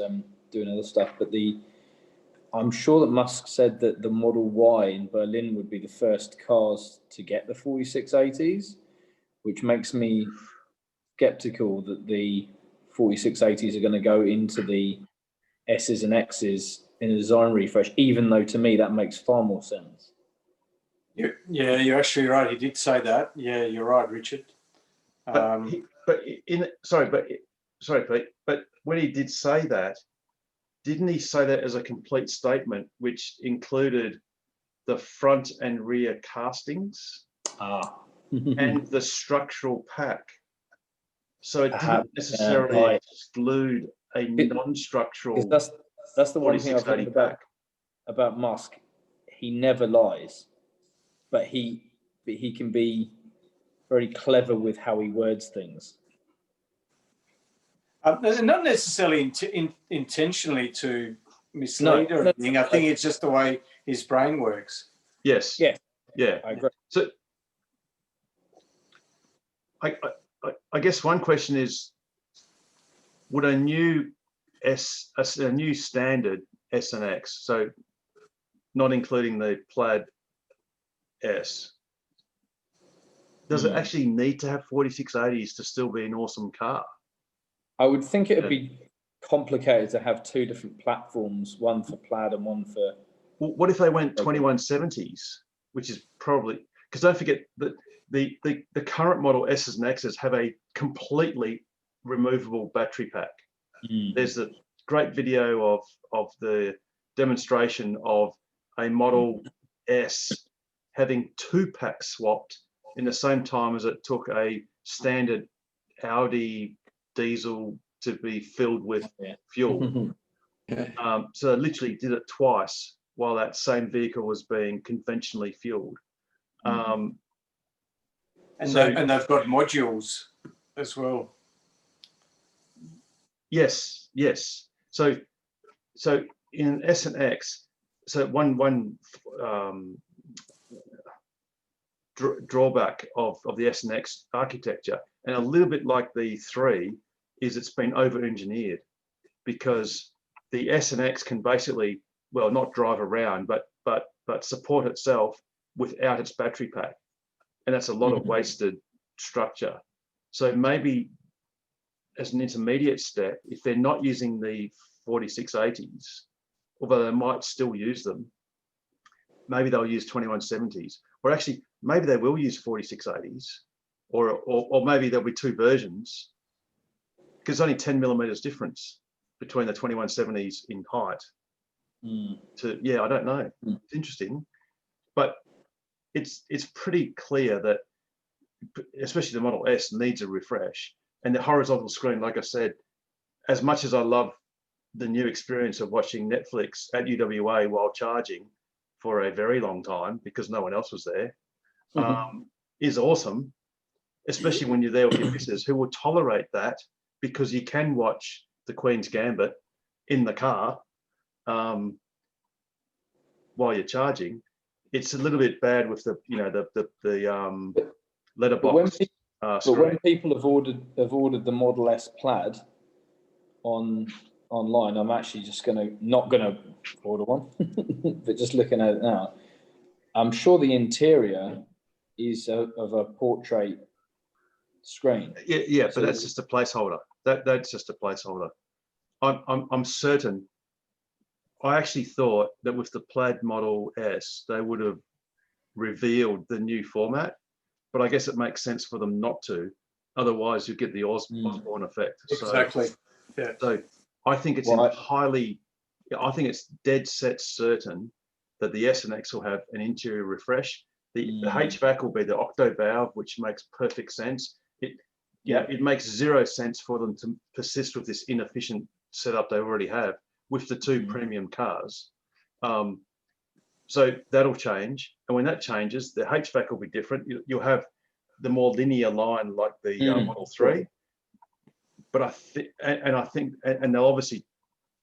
doing other stuff, but I'm sure that Musk said that the Model Y in Berlin would be the first cars to get the 4680s, which makes me skeptical that the 4680s are going to go into the S's and X's in a design refresh, even though to me that makes far more sense. Yeah, you're actually right. He did say that. Yeah, you're right, Richard. Sorry, Pete, but when he did say that, didn't he say that as a complete statement, which included the front and rear castings and the structural pack? So it didn't necessarily exclude a non-structural. That's the one thing I've heard about Musk. He never lies, but he can be very clever with how he words things. Not necessarily intentionally to mislead or anything. I think it's just the way his brain works. Yes. Yeah. Yeah. I agree. So I guess one question is, would a new standard S and X, so not including the Plaid S, does it actually need to have 4680s to still be an awesome car? I would think it would be complicated to have two different platforms, one for Plaid and one for. Well, what if they went 2170s, which is probably, because don't forget that the current model S's and X's have a completely removable battery pack. There's a great video of the demonstration of a Model S having two packs swapped in the same time as it took a standard Audi diesel to be filled with fuel. So they literally did it twice while that same vehicle was being conventionally fueled. And they've got modules as well. Yes. So in S and X, so one drawback of the S and X architecture, and a little bit like the 3, is it's been over-engineered, because the S and X can basically, well, not drive around, but support itself without its battery pack, and that's a lot of wasted structure. So maybe as an intermediate step, if they're not using the 4680s, although they might still use them, maybe they'll use 2170s, or actually maybe they will use 4680s, or maybe there'll be two versions, because only 10 millimeters difference between the 2170s in height. I don't know. It's interesting, but it's pretty clear that especially the Model S needs a refresh. And the horizontal screen, like I said, as much as I love the new experience of watching Netflix at UWA while charging for a very long time because no one else was there, is awesome, especially when you're there with your missus who will tolerate that, because you can watch the Queen's Gambit in the car while you're charging. It's a little bit bad with the letterbox. But when people have ordered the Model S Plaid online, I'm actually just not gonna order one, but just looking at it now, I'm sure the interior is of a portrait screen. Yeah, but that's just a placeholder. That's just a placeholder. I'm certain. I actually thought that with the Plaid Model S, they would have revealed the new format, but I guess it makes sense for them not to. Otherwise, you get the Osborne effect. Exactly. So I think it's I think it's dead set certain that the S and X will have an interior refresh. The HVAC will be the octo valve, which makes perfect sense. It makes zero sense for them to persist with this inefficient setup they already have with the two premium cars. So that'll change. And when that changes, the HVAC will be different. You'll have the more linear line like the Model 3. But I think they'll obviously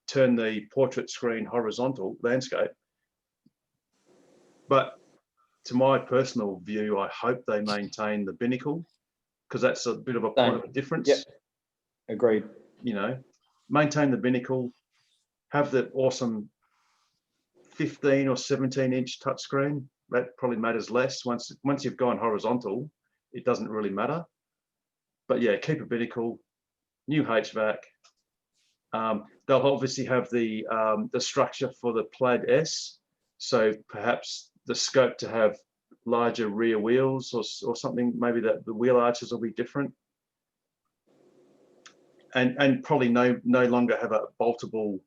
turn the portrait screen horizontal landscape. But to my personal view, I hope they maintain the binnacle, because that's a bit of a point of difference. Yep. Agreed. Maintain the binnacle, have the awesome 15 or 17-inch touchscreen. That probably matters less. Once you've gone horizontal, it doesn't really matter. But yeah, keep a binnacle, new HVAC. They'll obviously have the structure for the Plaid S, so perhaps the scope to have larger rear wheels or something. Maybe that the wheel arches will be different. and probably no longer have a boltable,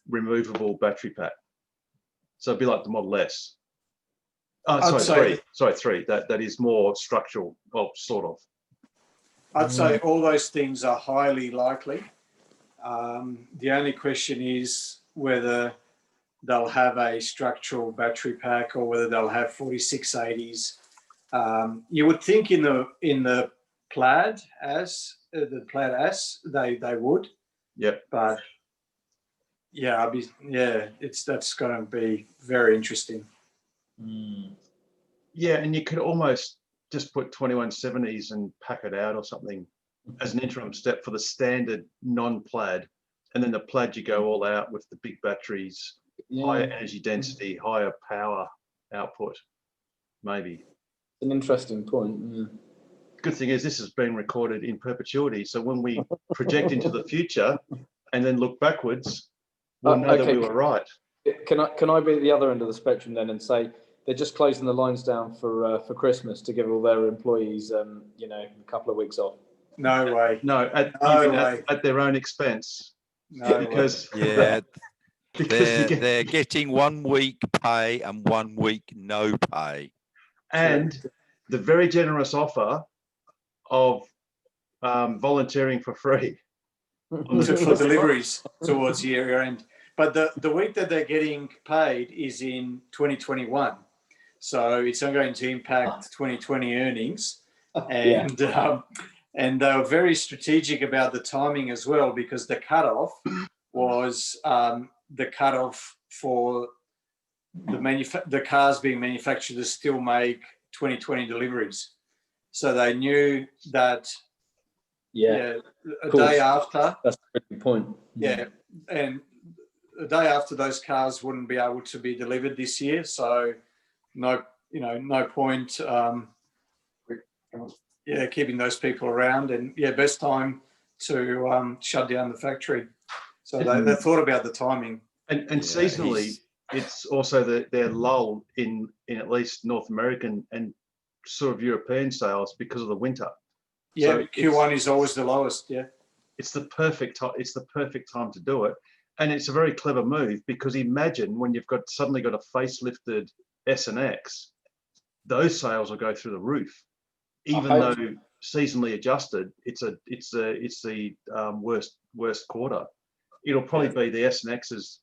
removable battery pack. So it'd be like the Model S. Sorry, three. That is more structural, well, sort of. I'd say all those things are highly likely. The only question is whether they'll have a structural battery pack or whether they'll have 4680s. You would think in the Plaid as they would. Yep. But yeah, that's going to be very interesting. Yeah, and you could almost just put 2170s and pack it out or something as an interim step for the standard non-Plaid, and then the Plaid you go all out with the big batteries, higher energy density, higher power output, maybe. An interesting point. Yeah. Good thing is this has been recorded in perpetuity, so when we project into the future and then look backwards, we'll know that we were right. Can I be at the other end of the spectrum then and say they're just closing the lines down for Christmas to give all their employees, a couple of weeks off? No way. No, at their own expense. No because way. Yeah, they're getting 1 week pay and 1 week no pay. And the very generous offer of volunteering for free. For deliveries towards year end. But the week that they're getting paid is in 2021. So it's not going to impact 2020 earnings. And they were very strategic about the timing as well, because the cutoff was the cutoff for the cars being manufactured to still make 2020 deliveries. So they knew that a day after. That's a good point. Yeah, and a day after those cars wouldn't be able to be delivered this year. So no point. Keeping those people around, and best time to shut down the factory. So they thought about the timing. And seasonally, it's also their lull in at least North American and sort of European sales because of the winter. Yeah, so Q1 is always the lowest. Yeah, it's the perfect time. It's the perfect time to do it, and it's a very clever move, because imagine when you've suddenly got a facelifted S and X, those sales will go through the roof. Even though seasonally adjusted, it's the worst quarter. It'll probably be the S and X's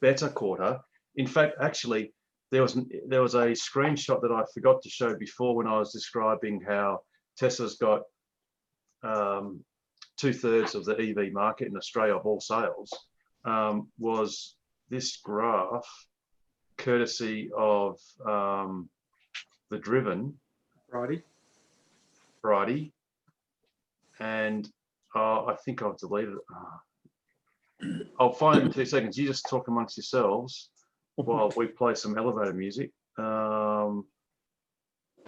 better quarter. In fact, actually, there was a screenshot that I forgot to show before when I was describing how Tesla's got 2/3 of the EV market in Australia of all sales. Was this graph courtesy of the Driven Friday, and I think I've deleted it. I'll find it in 2 seconds. You just talk amongst yourselves while we play some elevator music. Well,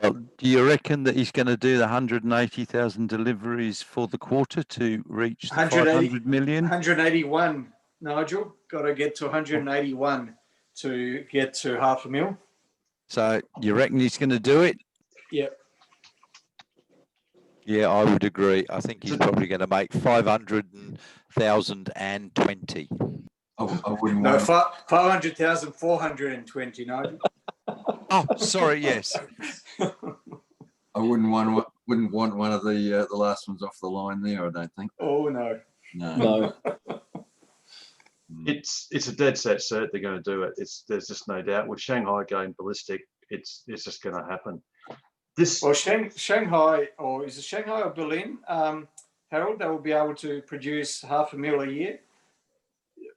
do you reckon that he's going to do the 180,000 deliveries for the quarter to reach the 500 million? 181, Nigel. Got to get to 181 to get to 500,000. So you reckon he's going to do it? Yep. Yeah, I would agree. I think he's probably going to make 500,020. I wouldn't No, want 500,420, Nigel. Oh, sorry, yes. I wouldn't want one of the last ones off the line there, I don't think. Oh no. No. It's a dead set cert they're going to do it. There's just no doubt. With Shanghai going ballistic, it's just going to happen. Well, Shanghai, or is it Shanghai or Berlin, Harold, they will be able to produce 500,000 a year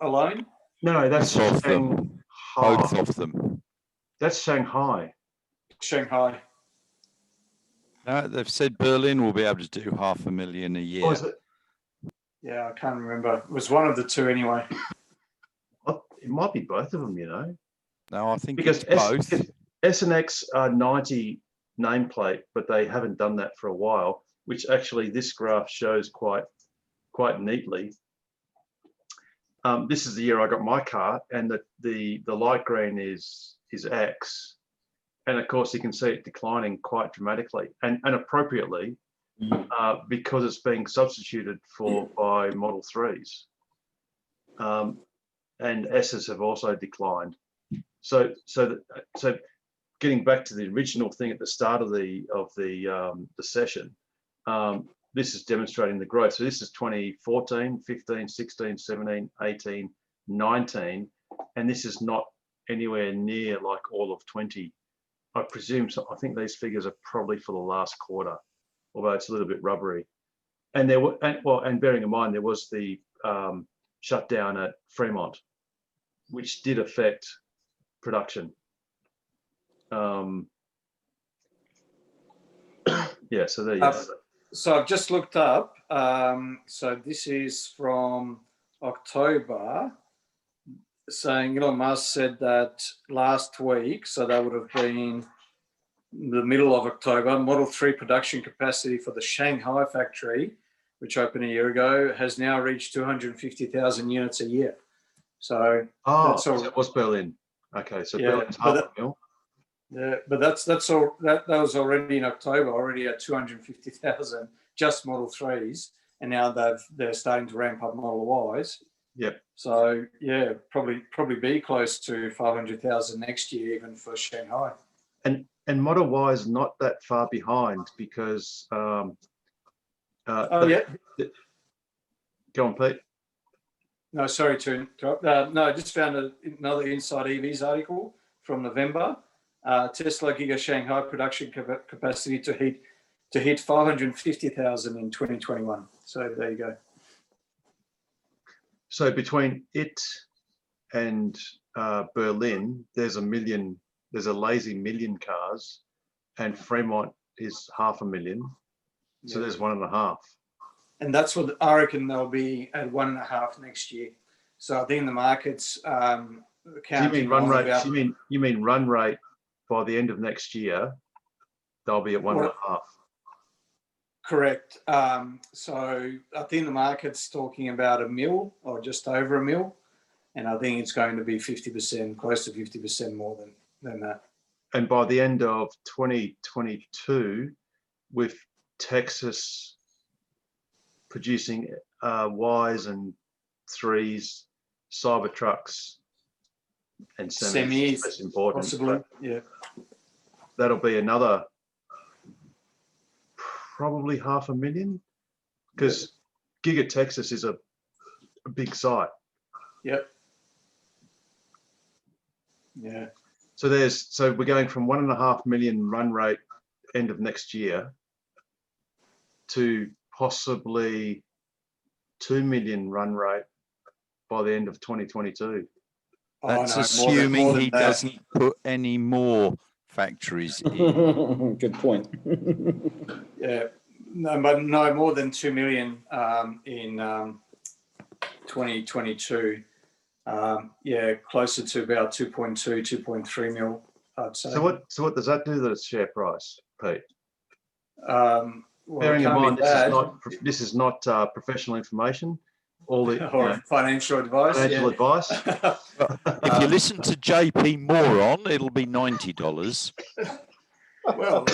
alone? No, that's Both Shanghai. of them. That's Shanghai. Shanghai. No, they've said Berlin will be able to do 500,000 a year. Oh, is it? Yeah, I can't remember. It was one of the two anyway. It might be both of them, you know. No, I think Because it's both. S and X are 90 nameplate, but they haven't done that for a while, which actually this graph shows quite neatly. This is the year I got my car, and the light green is X, and of course you can see it declining quite dramatically and appropriately, because it's being substituted for by Model 3s. And S's have also declined. So getting back to the original thing at the start of the session, this is demonstrating the growth. So this is 2014, 15, 16, 17, 18, 19, and this is not anywhere near like all of 20. I presume, so I think these figures are probably for the last quarter, although it's a little bit rubbery. And there were, and bearing in mind, there was the shutdown at Fremont, which did affect production. Yeah, so there you go. So I've just looked up. So this is from October, saying Elon Musk said that last week, so that would have been the middle of October, Model 3 production capacity for the Shanghai factory, which opened a year ago, has now reached 250,000 units a year. So that's all. That was Berlin. Okay, so yeah, Berlin's half a mil. Yeah, but that's all. That was already in October, already at 250,000 just Model 3s, and now they're starting to ramp up Model Ys. Yep. So yeah, probably be close to 500,000 next year, even for Shanghai. And Model Y is not that far behind because. Yeah. Go on, Pete. No, sorry to interrupt. No, I just found another Inside EVs article from November. Tesla Giga Shanghai production capacity to hit 550,000 in 2021. So there you go. So between it and Berlin, there's a lazy million cars, and Fremont is 500,000. So there's 1.5. And that's what I reckon they'll be at 1.5 next year. So I think the market's counting. So you mean run rate? You mean run rate by the end of next year? They'll be at 1.5. Correct. So I think the market's talking about 1 mil or just over 1 mil, and I think it's going to be 50%, close to 50% more than that. And by the end of 2022, with Texas producing Ys and 3s, Cybertrucks, and semis, that's important. Possibly, yeah. That'll be another probably 500,000, because Giga Texas is a big site. Yep. Yeah. So we're going from 1.5 million run rate end of next year to possibly 2 million run rate by the end of 2022. That's assuming he doesn't put any more factories in. Good point. Yeah, no more than 2 million in 2022. Yeah, closer to about 2.2, 2.3 mil, I'd say. So what does that do to the share price, Pete? Well, bearing in mind this is not professional information. Or financial advice. Financial advice. If you listen to JP Moron, it'll be $90. Well,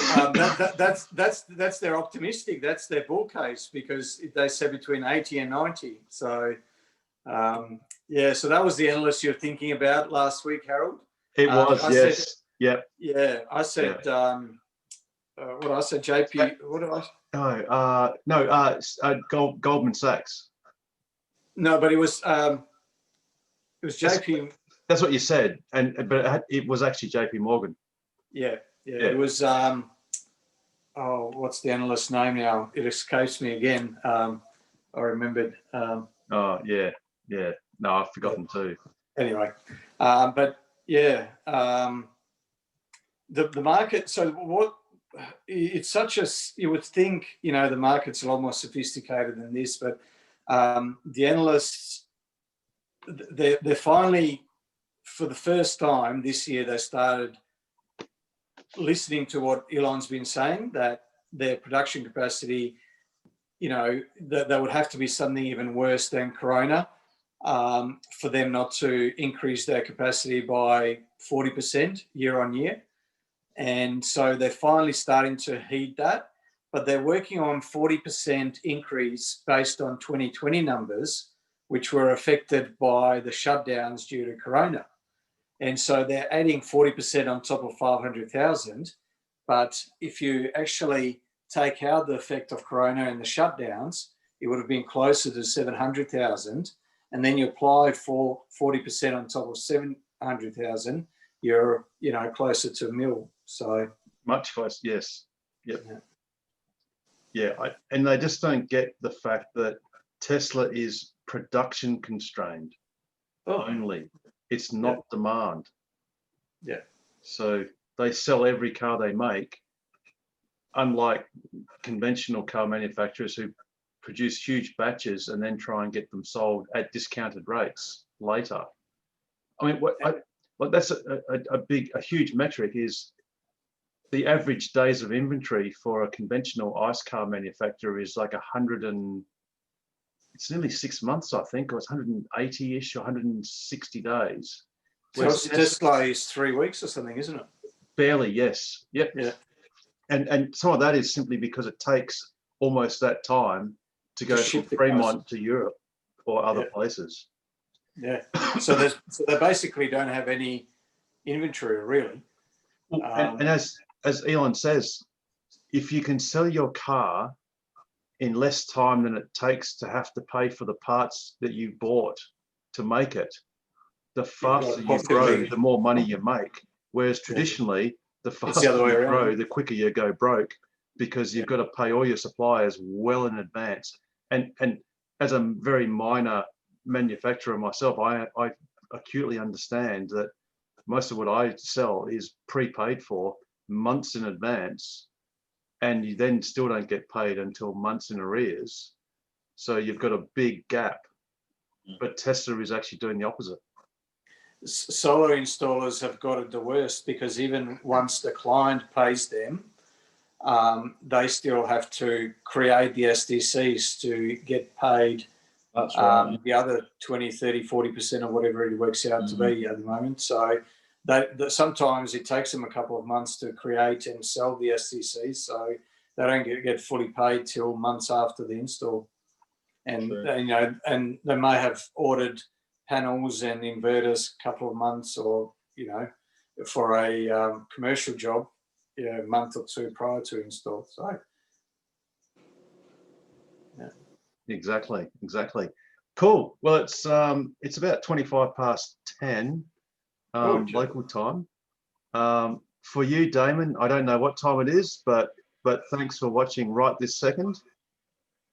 that's their optimistic. That's their bull case, because they said between 80 and 90. So yeah, so that was the analyst you're thinking about last week, Harold. It was, yes. Yep. Yeah, I said. What I said, JP. What did I? Goldman Sachs. No, but it was JP. That's what you said, but it was actually JP Morgan. Yeah. It was. What's the analyst's name now? It escapes me again. I remembered. No, I've forgotten too. Anyway, but yeah, the market. So what? It's such a. You would think, the market's a lot more sophisticated than this, but the analysts, they're finally, for the first time this year, they started listening to what Elon's been saying, that their production capacity, that would have to be something even worse than Corona for them not to increase their capacity by 40% year on year. And so they're finally starting to heed that. but they're working on 40% increase based on 2020 numbers, which were affected by the shutdowns due to Corona. And so they're adding 40% on top of 500,000. But if you actually take out the effect of Corona and the shutdowns, it would have been closer to 700,000. And then you applied for 40% on top of 700,000, you're, closer to $1 million. So much closer, yes. Yep. Yeah, and they just don't get the fact that Tesla is production constrained only. It's not demand. Yeah. So they sell every car they make, unlike conventional car manufacturers who produce huge batches and then try and get them sold at discounted rates later. I mean, that's a huge metric is the average days of inventory for a conventional ICE car manufacturer is like 100 and it's nearly 6 months, I think, or it's 180-ish or 160 days. So Tesla is 3 weeks or something, isn't it? Barely, yes. Yep. Yeah. And some of that is simply because it takes almost that time to go from Fremont to Europe or other places. Yeah. So they basically don't have any inventory, really. And as Elon says, if you can sell your car in less time than it takes to have to pay for the parts that you bought to make it, the faster you grow, the more money you make. Whereas traditionally, the faster you grow, the quicker you go broke, because you've got to pay all your suppliers well in advance. And as a very minor manufacturer myself, I acutely understand that most of what I sell is prepaid for months in advance, and you then still don't get paid until months in arrears. So you've got a big gap. But Tesla is actually doing the opposite. Solar installers have got it the worst because even once the client pays them, they still have to create the SDCs to get paid. That's right. The other 20, 30, 40% or whatever it works out to be at the moment. So sometimes it takes them a couple of months to create and sell the SDCs. So they don't get fully paid till months after the install. And, and they may have ordered panels and inverters a couple of months or, for a commercial job, a month or two prior to install. So, yeah. Exactly. Cool. Well, it's about 10:25 local time. For you, Damon, I don't know what time it is, but thanks for watching right this second.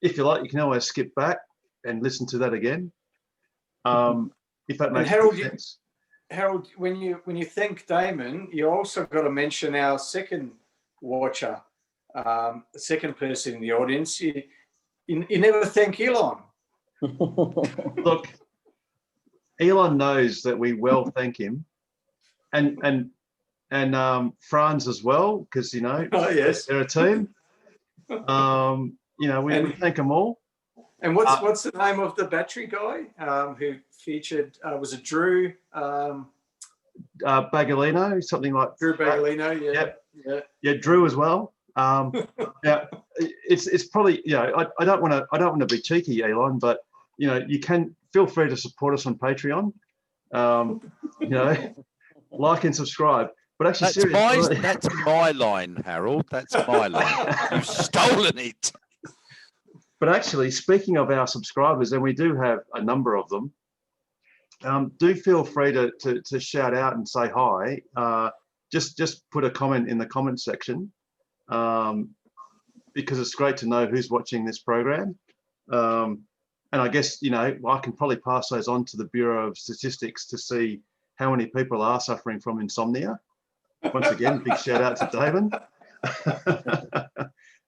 If you like, you can always skip back and listen to that again. If that makes sense. Harold, when you thank Damon, you also got to mention our second watcher, the second person in the audience. You never thank Elon. Look, Elon knows that we well thank him, and Franz as well, because they're a team. We thank them all. And what's the name of the battery guy who featured? Was it Drew? Bagolino, something like Drew Bagolino. Yeah, Drew as well. Yeah, it's probably I don't want to be cheeky, Elon, but you can feel free to support us on Patreon. Like and subscribe. But actually, seriously, that's my line, Harold. That's my line. You've stolen it. But actually, speaking of our subscribers, and we do have a number of them, do feel free to shout out and say hi. Just put a comment in the comment section, because it's great to know who's watching this program. And I guess, I can probably pass those on to the Bureau of Statistics to see how many people are suffering from insomnia. Once again, big shout out to David.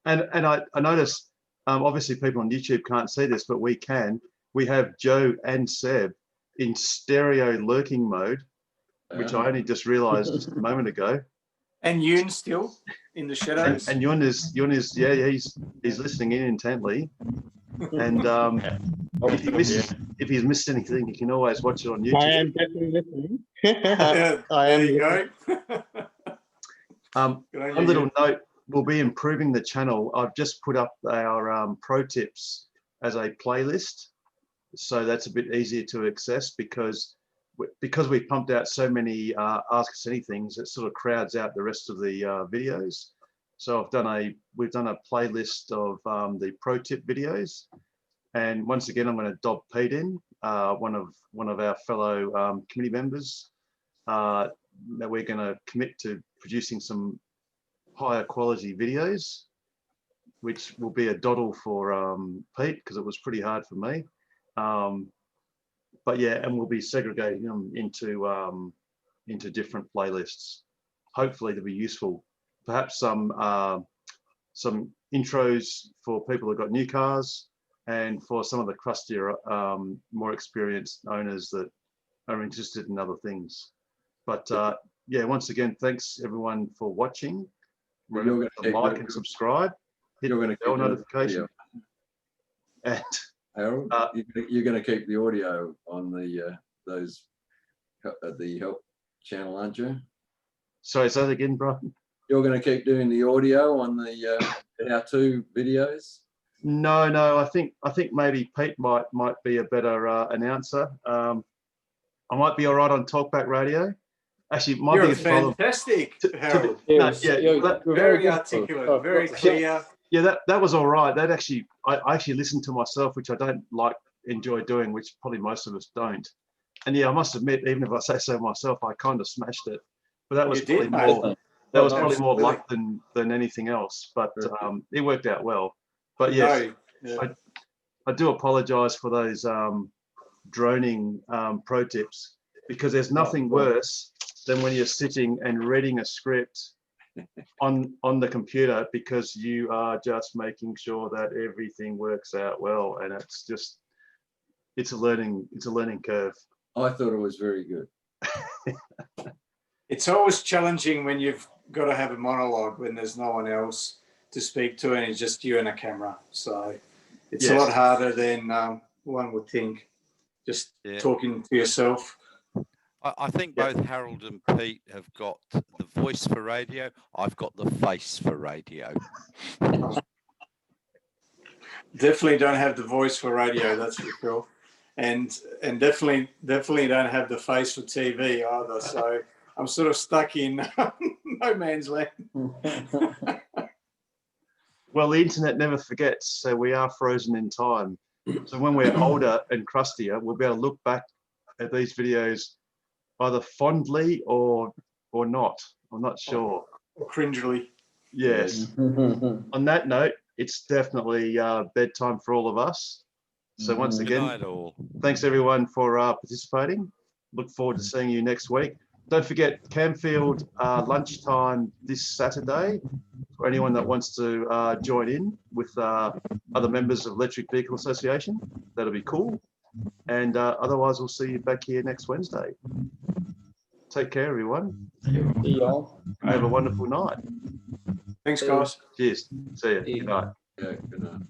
and I noticed, obviously people on YouTube can't see this, but we can. We have Joe and Seb in stereo lurking mode, which I only just realized just a moment ago. And Yoon still in the shadows. And Yoon is he's listening in intently. And if he's missed anything, you can always watch it on YouTube. I am definitely listening. I am. There you go. One little note we'll be improving the channel. I've just put up our pro tips as a playlist, so that's a bit easier to access because we pumped out so many Ask Us Anythings, it sort of crowds out the rest of the videos. So we've done a playlist of the pro tip videos, and once again I'm going to dob Pete in, one of our fellow committee members, that we're going to commit to producing some higher quality videos, which will be a doddle for Pete because it was pretty hard for me. But yeah, and we'll be segregating them into different playlists. Hopefully they'll be useful. Perhaps some intros for people who've got new cars, and for some of the crustier, more experienced owners that are interested in other things. But yeah, once again, thanks everyone for watching. Remember to like and subscribe. Hit the bell notification. And Harold, you're going to keep the audio on the help channel, aren't you? Sorry, say that again, Brian. You're going to keep doing the audio on the how-to videos? No. I think maybe Pete might be a better announcer. I might be all right on Talkback Radio. Actually, my You're biggest problem. fantastic, Harold. Yeah, very articulate, very clear. Yeah, that was all right. That actually, I actually listened to myself, which I don't enjoy doing, which probably most of us don't. And yeah, I must admit, even if I say so myself, I kind of smashed it. But that was probably more luck than anything else. But it worked out well. But yes, I do apologise for those droning pro tips, because there's nothing worse than when you're sitting and reading a script on the computer because you are just making sure that everything works out well, and it's a learning curve. I thought it was very good. It's always challenging when you've got to have a monologue when there's no one else to speak to and it's just you and a camera. So it's a lot harder than one would think, just talking to yourself. I think both Harold and Pete have got the voice for radio. I've got the face for radio. Definitely don't have the voice for radio, that's for sure. And definitely don't have the face for TV either. So I'm sort of stuck in no man's land. Well, the internet never forgets, so we are frozen in time. So when we're older and crustier, we'll be able to look back at these videos either fondly or not. I'm not sure. Or cringily. Yes. On that note, it's definitely bedtime for all of us. So once again, Good night, all. Thanks everyone for participating. Look forward to seeing you next week. Don't forget Camfield lunchtime this Saturday for anyone that wants to join in with other members of Electric Vehicle Association. That'll be cool. And otherwise, we'll see you back here next Wednesday. Take care, everyone. See y'all. Have a wonderful night. Thanks, guys. Cheers. See you. Good night. Yeah, good night.